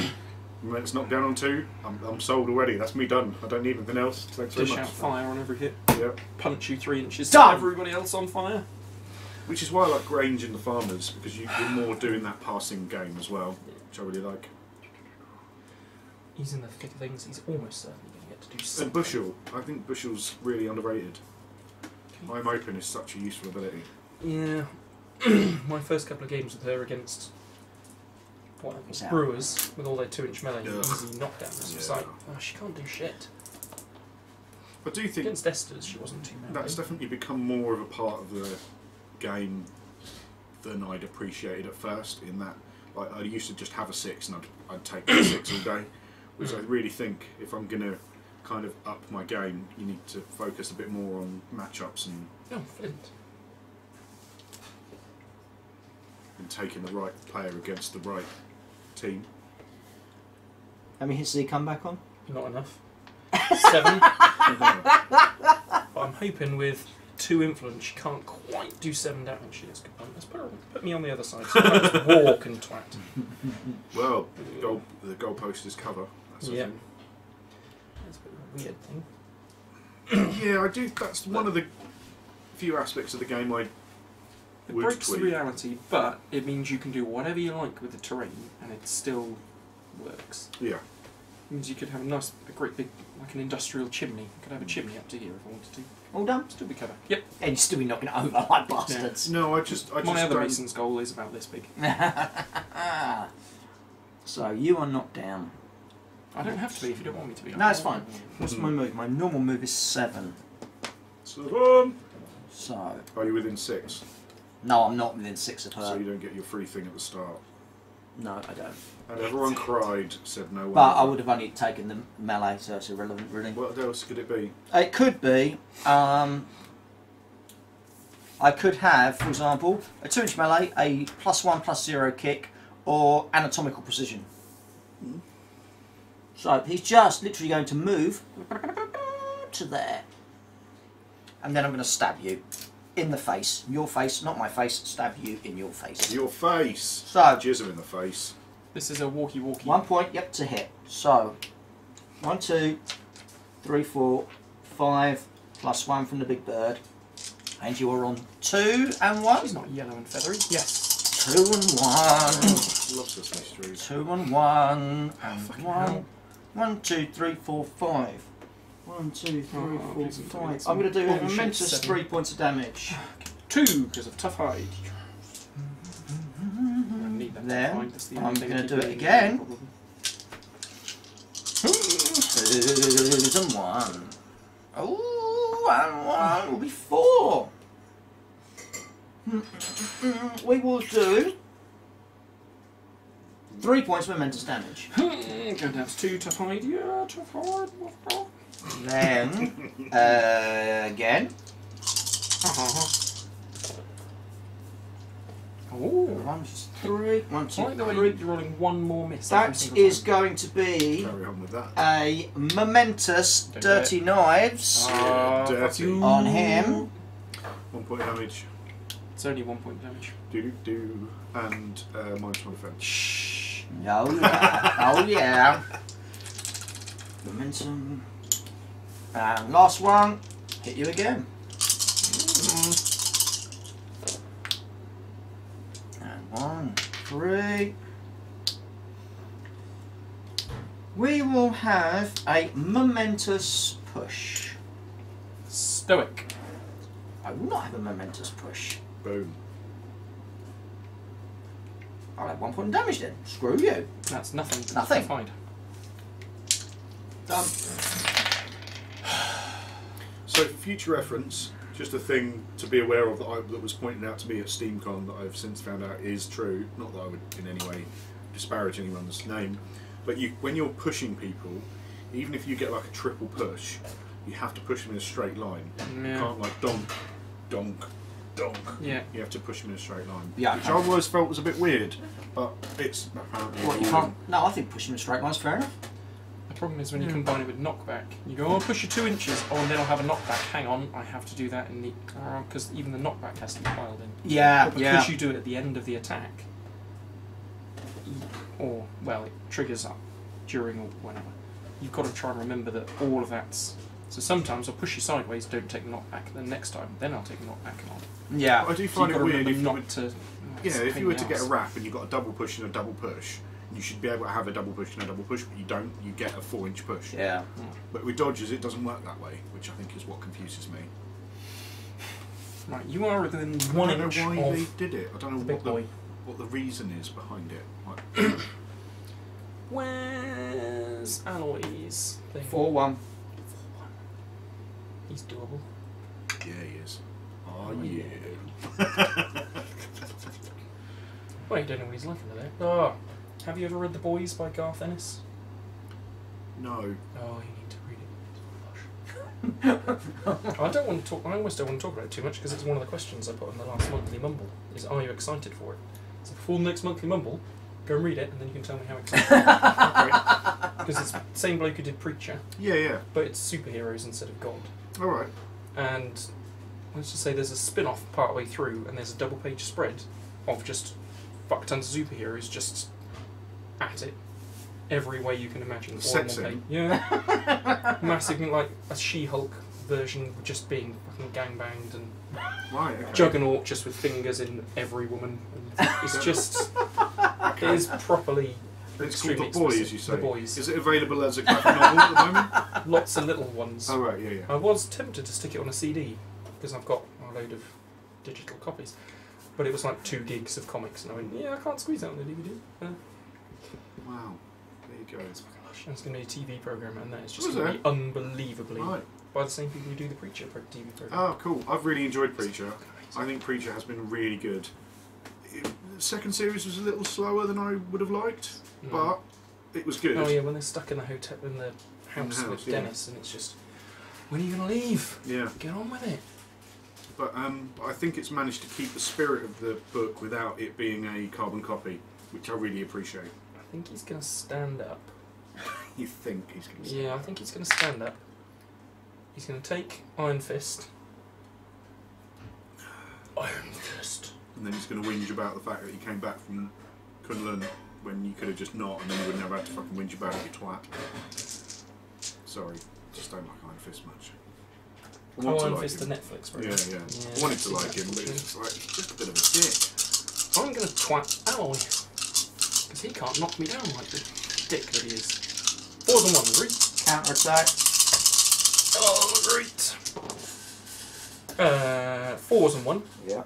And when it's knocked down on 2, I'm sold already. That's me done. I don't need anything else. Thanks very Dish much. out fire on every hit. Yep. Punch you 3 inches. Done. Everybody else on fire. Which is why I like Grange and the Farmers, because you're more doing that passing game as well, which I really like. He's in the thick of things. He's almost certainly going to get to do something. And Bushel. I think Bushel's really underrated. I'm Open is such a useful ability. Yeah. My first couple of games with her against It's out. Brewers, with all their 2-inch melee, Yeah. easy knockdowns. It's Yeah. like, oh, she can't do shit. I do think Against Esther's, she wasn't too bad. that's definitely become more of a part of the game than I'd appreciated at first. In that, like, I used to just have a 6 and I'd take the 6 all day. Which I really think, if I'm going to kind of up my game, you need to focus a bit more on matchups and Oh, Flint. taking the right player against the right team. How many hits did he come back on? Not enough. 7. But I'm hoping with 2 influence, she can't quite do 7 damage. She has good point. Let's put me on the other side. So I just walk and twat. Well, the goalpost is cover. That's Yeah. the thing. That's a bit of a weird thing. Yeah, I do. That's one of the few aspects of the game I It would breaks the tweak. reality, but it means you can do whatever you like with the terrain, and it still works. Yeah. It means you could have a great big, like an industrial chimney. You could have a chimney up to here if I wanted to. All done? Still be covered. Yep. And you'd still be knocking it over like bastards. No, I just My other don't. mason's goal is about this big. So you are knocked down. I don't have to be if you don't want me to be. No, it's fine. What's my move? My normal move is 7. So, So, are you within 6? no, I'm not within 6 of So her. you don't get your free thing at the start. No, I don't. And everyone cried, said no one. But I would have only taken the melee, so it's irrelevant, really. What else could it be? It could be. I could have, for example, a 2-inch melee, a +1/+0 kick, or anatomical precision. So he's just literally going to move to there, and then I'm going to stab you in the face, your face, not my face. Stab you in your face. Your face. So Jizzer in the face. This is a walkie-walkie. 1 point, yep, to hit. So 1, 2, 3, 4, 5 +1 from the big bird, and you are on 2 and 1. He's not yellow and feathery. Yes. 2 and 1. Loves Sesame Street. 2 and 1 and Fucking 1. hell. 1, 2, 3, 4, 5. 1, 2, 3, Oh, 4, please don't 5. some I'm going to do a bullshit momentous 7. 3 points of damage. 2 because of tough hide. I need that Then, tough hide. That's the I'm only thing gonna I do keep it doing. again. Problem. 2s and 1. Oh, and 1 will be 4. We will do 3 points of momentous damage. Go down to 2 tough hide. Yeah, tough hide. Then, again. Oh. 1, 3, 1, I 2, like the way 3. you're rolling one more miss. every That single is time. going to be Carry on with that. a momentous Don't dirty knives Dirty. fuck you. on him. 1 point damage. It's only 1 point damage. Do. And minus 1 defense. Shh. Oh yeah. Oh yeah. Momentum. And last one. Hit you again. And 1, 3. We will have a momentous push. Stoic. I will not have a momentous push. Boom. I'll have 1 point of damage then. Screw you. That's nothing. Nothing. Tough hide. Done. So, for future reference, just a thing to be aware of that was pointed out to me at SteamCon that I've since found out is true. Not that I would in any way disparage anyone's name, but when you're pushing people, even if you get like a triple push, you have to push them in a straight line. You Yeah. can't like donk, donk, donk. Yeah. You have to push them in a straight line. Yeah, Which I always felt was a bit weird, but it's apparently. What, you can't? No, I think pushing in a straight line's fair enough. The problem is when you combine it with knockback, you go, oh, push you 2 inches, oh, and then I'll have a knockback. Hang on, I have to do that in the because even the knockback has to be piled in. Yeah, But because you do it at the end of the attack, or well, it triggers up during or whenever. You've got to try and remember that all of that's... So sometimes I'll push you sideways, don't take the knockback, then next time, then I'll take the knockback and on. Yeah. I do find it weird if you were to... if you were to get a wrap and you've got a double push and a double push, you should be able to have a double push and a double push, but you don't, you get a 4-inch push. Yeah. But with dodges, it doesn't work that way, which I think is what confuses me. Right, you are within I 1 don't inch know why of they did it. I don't know big boy. what the reason is behind it. Like, Where's Aloy's thing? 4-1. He's doable. yeah, he is. Oh, Oh, yeah. Well, you don't know what he's like under there. Oh, have you ever read The Boys by Garth Ennis? No. Oh, you need to read it. It's lush. I don't want to talk. I almost don't want to talk about it too much because it's one of the questions I put in the last monthly mumble. Is are you excited for it? So before the next monthly mumble, go and read it, and then you can tell me how excited you are. Because it's the same bloke who did Preacher, Yeah, yeah. but it's superheroes instead of God. Alright. And let's just say there's a spin-off partway through, and there's a double-page spread of just fuck tons of superheroes just at it every way you can imagine. All in one Sexy. page. Yeah. Massive, like a She-Hulk version just being fucking gangbanged and Right, okay. Juggernaut just with fingers in every woman. And it's just it is properly It's called extremely The Boys, explicit. you say? The Boys. Is it available as a graphic novel at the moment? Lots of little ones. Oh, right, yeah, yeah. I was tempted to stick it on a CD because I've got a load of digital copies, but it was like 2 gigs of comics, and I went, yeah, I can't squeeze that on the DVD. Wow. There you go. And it's going to be a TV program, and that is just Was going to it? be unbelievably Right. by the same people who do the Preacher TV program. Oh, cool. I've really enjoyed Preacher. I think Preacher has been really good. The second series was a little slower than I would have liked, but it was good. Oh yeah, when they're stuck in the house house, with yeah. Dennis, and it's just, when are you going to leave? Yeah. Get on with it. But I think it's managed to keep the spirit of the book without it being a carbon copy, which I really appreciate. I think he's going to stand up. You think he's going to Yeah, I think he's going to stand up. He's going to take Iron Fist. Iron Fist. And then he's going to whinge about the fact that he came back from Kunlun when you could have just not, and then you wouldn't have had to fucking whinge about it, you twat. Sorry, just don't like Iron Fist much. I want to Iron like Fist, the him. Netflix program. Yeah. I wanted to like him, but it's just like, he's just a bit of a dick. I'm going to twat Alloy. Because he can't knock me down like the dick that he is. 4s and 1, agree? Counter attack. Oh, great. 4s and 1. Yeah.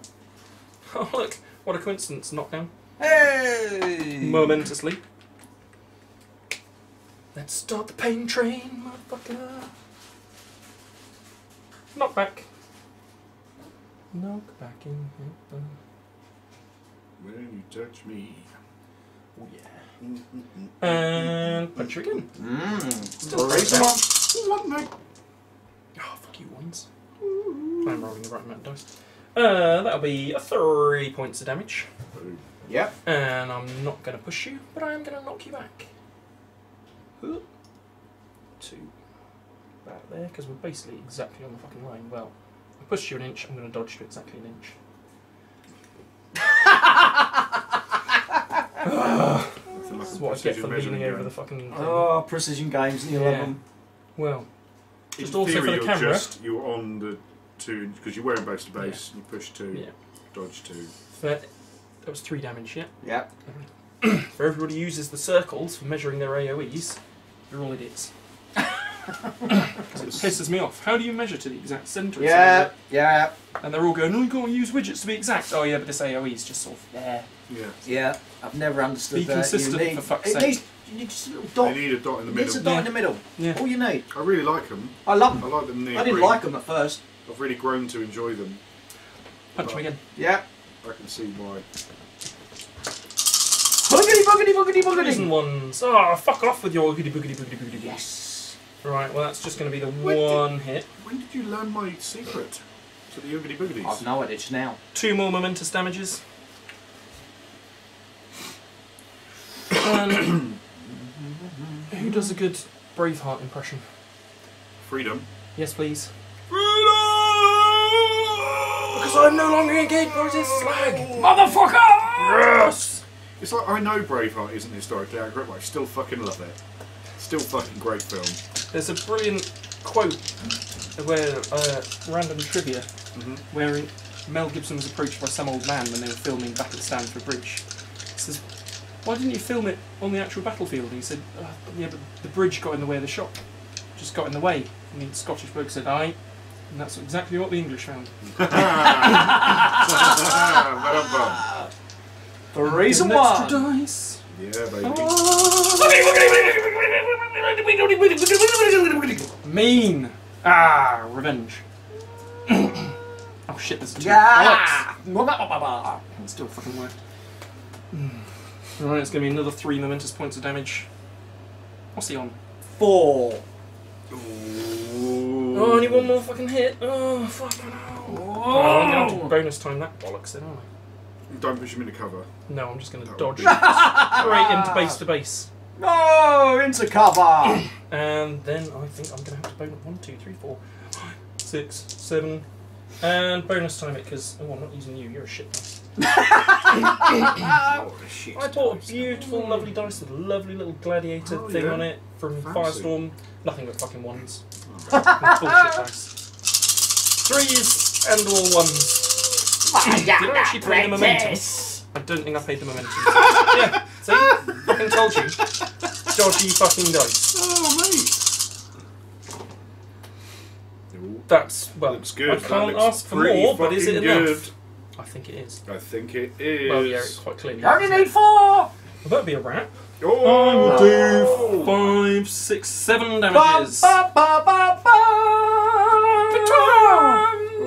Oh, look. What a coincidence. Knockdown. Hey! Momentously. Let's start the pain train, motherfucker. Knock back. Knock back in. When you touch me. Oh, yeah. And punch her again. Still Raise them up. One leg. Oh, fuck you, ones. I'm rolling the right amount of dice. That'll be 3 points of damage. Yep. And I'm not going to push you, but I am going to knock you back. 2. About there, because we're basically exactly on the fucking line. Well, I pushed you an inch, I'm going to dodge to exactly an inch. This is what I get for leaning over the fucking thing. Oh, precision games, and you love Yeah. them. Well, In just also theory, for the camera. you're on the 2, because you're wearing base to base, you push 2, Yeah. dodge 2. that was 3 damage, yeah? Yep. For everybody who uses the circles for measuring their AoEs, you're all idiots. Because it pisses me off. How do you measure to the exact centre? Yeah, yeah, And they're all going, oh, you can't use widgets to be exact. Oh yeah, but this AoE is just sort of there. Yeah. yeah. I've never understood Be that. consistent, You need, for fuck's it sake. needs, you need just a little dot. They need a dot in the It needs middle. a dot in the middle. Yeah. All you need. I really like them. I love I them. like them near I didn't green. like them at first. I've really grown to enjoy them. Punch him again. Yeah. I can see why. Boogity, boogity, boogity, 3s and boogity. 1s. Oh, fuck off with your oogity boogity boogity boogity. Yes. Right, well that's just going to be the When did- one hit. When did you learn my secret to the oogity boogities? I've no idea just now. 2 more momentous damages. And who does a good Braveheart impression? Freedom. Yes, please. Freedom! Because I'm no longer engaged by this slag, motherfucker! Yes. It's like, I know Braveheart isn't historically accurate, but I still fucking love it. still fucking great film. There's a brilliant quote where random trivia, where Mel Gibson was approached by some old man when they were filming Battle at Stamford Bridge. He says, "Why didn't you film it on the actual battlefield?" And he said, "Yeah, but the bridge got in the way of the shot. Just got in the way." And the Scottish bloke said, "Aye." And that's exactly what the English found. The reason Extra why. dice. Yeah, baby. Mean. Ah, revenge. Oh shit, there's two. Yeah. It still fucking worked. Right, it's going to be another 3 momentous points of damage. What's he on? 4. Oh, only one more fucking hit. Oh, fucking hell. Oh, I'm going to have to bonus time that bollocks then, aren't I? Don't push him into cover. No, I'm just going to That dodge would be- straight into base to base. No, into cover. And then I think I'm going to have to bonus 1, 2, 3, 4, 5, 6, 7. And bonus time it because, oh, I'm not using you, you're a shit dice. Oh, shit. I bought a beautiful, lovely dice with a lovely little gladiator thing on it from Fancy. Firestorm. Nothing but fucking ones. Bullshit dice. 3s and all 1s. Did I actually pay the momentum? I don't think I paid the momentum. Yeah, see? Fucking told you. Dodgy fucking dice. Oh, mate. That's, well, Looks good. I That can't looks ask for pretty more, but is it fucking enough? good. I think it is. I think it is. Well, yeah, it's quite clearly. You only is. need 4. Well, that'd be a wrap. I will Oh! do 5, 6, 7 Ba, damages. ba, ba, ba, ba.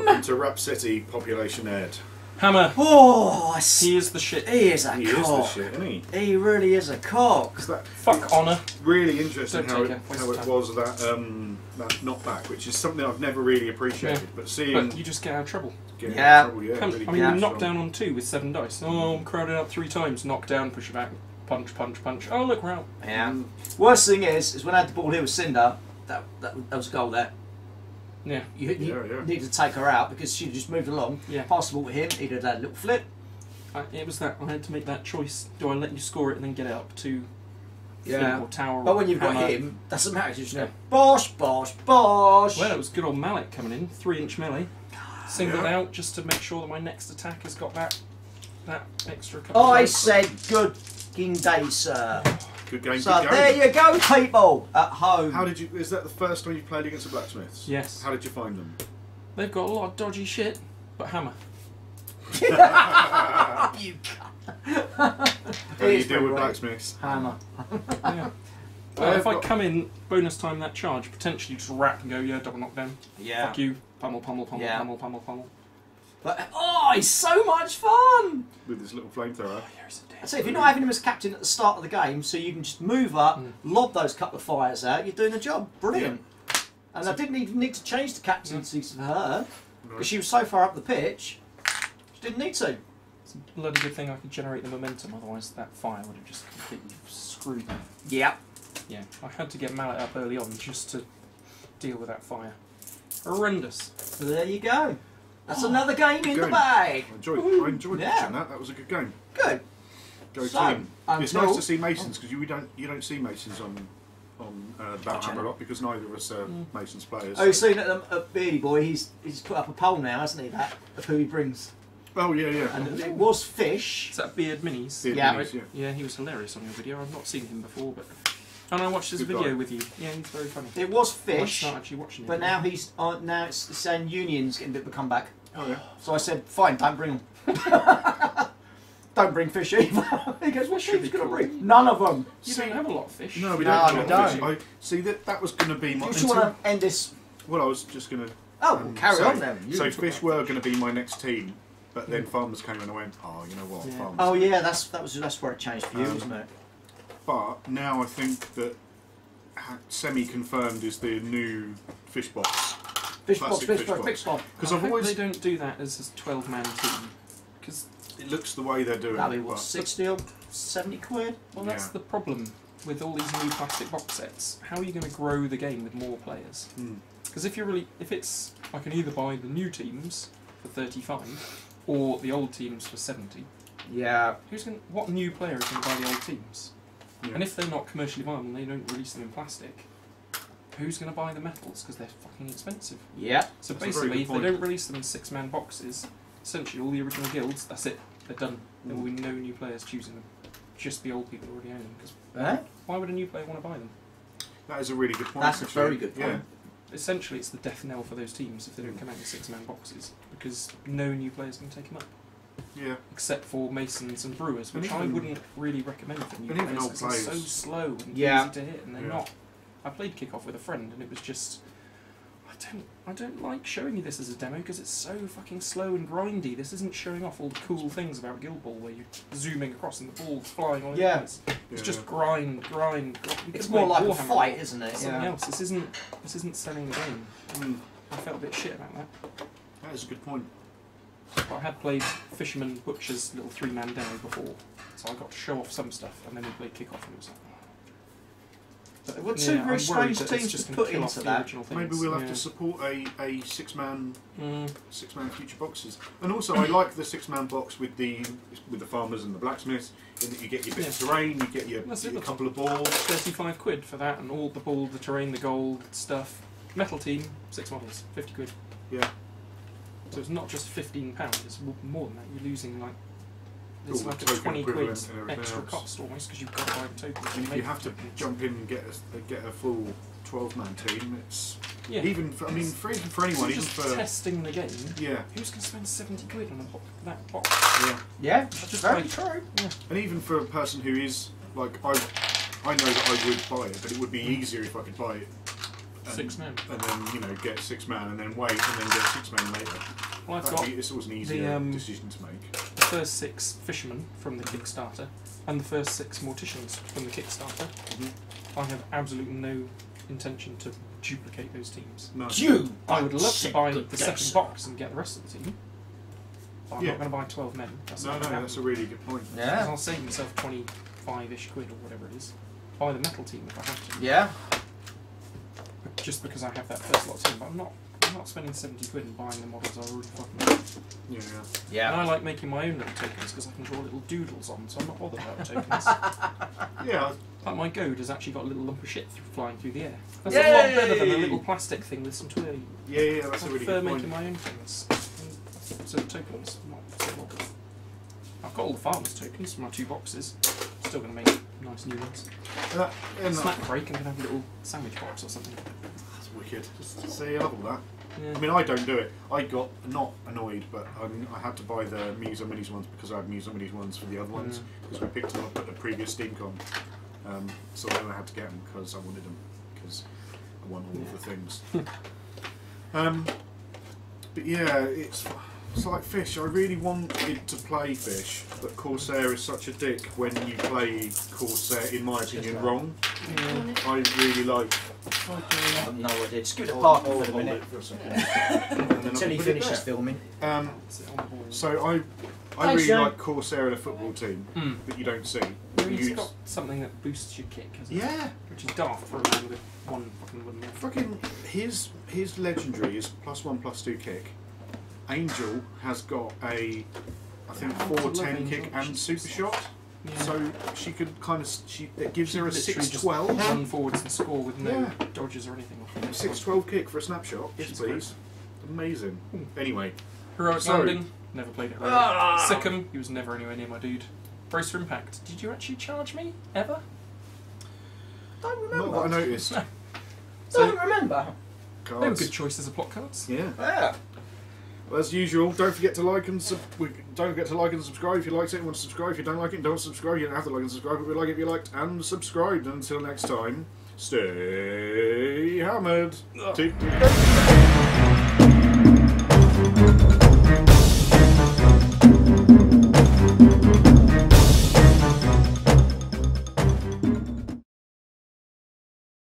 Welcome to Rap City, Population Ed. Hammer. Oh, I see. He is the shit. He is a He is the cock. shit, isn't he? He really is a cock. Is that Fuck honour. really interesting Don't how take it, it. Waste how of it time. was that knockback, which is something I've never really appreciated. Yeah. But seeing But you just get out of trouble. getting Yeah. in trouble, yeah, Come, really I mean, good you knock strong. down on 2 with 7 dice. Oh, I'm crowded up 3 times. Knock down, push it back. Punch, punch, punch. Oh, look, we're out. Yeah. Worst thing is when I had the ball here with Cinder, that was a goal there. Yeah. You Yeah. needed to take her out because she just moved along. Yeah. Passed the ball to him, he'd have had a little flip. It was that. I had to make that choice. Do I let you score it and then get it up to Yeah. flip or tower? But or when you've got hammer? him, doesn't matter. You just Yeah. go bosh, bosh, bosh. Well, it was good old mallet coming in. 3-inch melee. Singled Yeah. out just to make sure that my next attack has got that extra couple of I dice. said good fucking day, sir. Good game, So good there game. you go, people at home. How did you? Is that the first time you've played against the blacksmiths? Yes. How did you find them? They've got a lot of dodgy shit, but hammer. you How do you deal with blacksmiths? Hammer. Yeah. Well, if I got- come in, bonus time that charge, potentially just wrap and go, yeah, double knockdown. Yeah. Fuck you. Pummel, pummel, pummel, Yeah. pummel, pummel, pummel. But, oh, it's so much fun! With this little flamethrower. I say, if you're not having him as captain at the start of the game, so you can just move up, lob those couple of fires out, you're doing the job. Brilliant. And I didn't even need to change the captaincies for her, because she was so far up the pitch, she didn't need to. It's a bloody good thing I could generate the momentum, otherwise that fire would have just completely screwed me. Yep. Yeah, I had to get mallet up early on just to deal with that fire. Horrendous. So there you go. That's another game in the Game. bag. I enjoyed Yeah. watching that. That was a good game. Good. Go So, team. It's until- nice to see Masons because you don't see Masons on Battlehammer a lot because neither of us are Masons players. Oh, you've seen at Beardy Boy, he's put up a poll now, hasn't he, that, of who he brings. Oh yeah. And it was Fish. Is that Beard Minis? Beard Yeah. Minis, Yeah, he was hilarious on your video. I've not seen him before, but... And I watched his Good video guy. with you. Yeah, he's very funny. It was I Fish, start actually watching it. but now he's now it's saying Union's getting a bit of a comeback. Oh yeah. So I said, fine, don't bring them. Don't bring Fish either. He goes, what Should she's be going to cool. bring? None of them. You don't have a lot of fish. No, we No, don't. we have don't. fish. I see that was going to be my. Do you want to end this? Well, I was just going to. Oh, we'll carry on then. You So talk fish about- were going to be my next team, but then farmers came and I went, oh, you know what, Yeah. farmers. Oh yeah, that's where it changed for you, Um, wasn't it? But now I think that semi-confirmed is the new fish box. Fish box, classic fish fish box, box. fish box. Because I I've hope always. they don't do that as a 12-man team. Because, It looks the way they're doing That'll be it. what, but 60 or 70 quid? well, that's Yeah. the problem with all these new plastic box sets. How are you going to grow the game with more players? Hmm. Because if it's, I can either buy the new teams for 35 or the old teams for 70. Yeah. What new player is going to buy the old teams? Yeah. And if they're not commercially viable and they don't release them in plastic, who's going to buy the metals? Because they're fucking expensive. Yeah. So That's a very basically, good if they point. don't release them in 6-man boxes, essentially all the original guilds, that's it. They're done. There will be no new players choosing them. Just the old people already own them. Because why would a new player want to buy them? That is a really good point. That's a actually. very good point. Yeah. Essentially, it's the death knell for those teams if they don't come out in 6-man boxes, because no new players can take them up. Yeah. Except for Masons and Brewers, And which I even- wouldn't really recommend for new and even players old because they're so players. slow and Yeah. easy to hit, and they're Yeah. not. I played Kickoff with a friend, and it was just, I don't like showing you this as a demo because it's so fucking slow and grindy. This isn't showing off all the cool things about Guild Ball where you're zooming across and the ball's flying all over the place. It's Yeah. just grind. You It's could more play like a Warhammer fight, or isn't it? something Yeah. else. This isn't selling the game. Mm, I felt a bit shit about that. that is a good point. But I had played Fisherman Butcher's little 3-man demo before, so I got to show off some stuff, and then we played Kickoff, and it was like, but Well, two very I'm worried strange that it's teams just to gonna put kill into off that. the original things. Maybe we'll have Yeah. to support a six-man Mm. future boxes. And also, I like the 6-man box with the farmers and the blacksmiths, in that you get your bit of terrain, you get your That's it, a that's couple of balls. 35 quid for that, and all the ball, the terrain, the gold stuff. Metal team, 6 models, 50 quid. Yeah. So it's not just £15, it's more than that. You're losing like, it's All the like a token 20 quid equivalent and everything extra else. cost almost because you've got to buy the tokens. And if make you have to tokens. jump in and get a full 12-man team, it's Yeah. even for, I mean for anyone, even just for testing the game. yeah, Who's going to spend 70 quid on that box? yeah. Yeah, Just very like- true. And even for a person who is like I know that I would buy it, but it would be easier if I could buy it. And, 6-man. and then get 6-man, and then wait, and then get 6-man later. Well, I've That'd got be, it's always an easier decision to make. the first 6 fishermen from the Kickstarter and the first 6 morticians from the Kickstarter. Mm-hmm. I have absolutely no intention to duplicate those teams. No. I would love to buy good the second guess. box and get the rest of the team. But I'm Yeah. not going to buy 12 men. That's No, not no, gonna that's a happen. really good point. Because Yeah. I'll save myself 25-ish quid or whatever it is. Buy the metal team if I have to. Yeah. Just because I have that first lot of team. But I'm not spending 70 quid and buying the models I already fucking have. Yeah, Yeah. And I like making my own little tokens because I can draw little doodles on, so I'm not bothered about the tokens. yeah. Like my goad has actually got a little lump of shit flying through the air. That's Yay! a lot better than a little plastic thing with some twirly. Yeah, that's I a really prefer good making point. my own things. So the tokens, not so modern. I've got all the farmers tokens from my 2 boxes. Still going to make nice new ones. And Snack break and can have a little sandwich box or something. that's wicked. Just to see, I love all that. Yeah. I mean, I don't do it. I got not annoyed, but I had to buy the Muso Minis ones because I had Muso Minis ones for the other ones because we picked them up at the previous SteamCon. So then I had to get them because I wanted them because I want all of the things. But yeah, it's like Fish. I really wanted to play Fish, but Corsair is such a dick when you play Corsair, in my opinion, wrong. Yeah. I really like. I have no idea. Just give it a parking for the hold minute. it for a second. And then I Until can he put it finishes there. filming. Sit on the ball. So I Thanks, really Shane. like Corsair in a football team Mm. that you don't see. He's You- got something that boosts your kick, hasn't he? yeah, Which is daft for a man with one fucking wooden leg. fucking his legendary is +1/+2 kick. Angel has got a I think I love 410 Angel. kick and She's super shot. Yeah. So she could kind of it gives her a Literally just 612. run forwards and score with no Yeah. dodges or anything. 612 kick for a snapshot. Yes, She's please. Amazing. Anyway, Heroic So- Landing, never played it. Ah! Sikkim, he was never anywhere near my dude. Brace for Impact, did you actually charge me? Ever? Don't not remember. what I noticed. No. Don't remember. They were Cards. good choices of plot cards. Yeah. Yeah. Well, as usual, don't forget to like and subscribe if you liked it and want to subscribe. If you don't like it, don't subscribe. You don't have to like and subscribe, but we like it if you liked and subscribed. Until next time, stay hammered. Ugh. Tick, tick.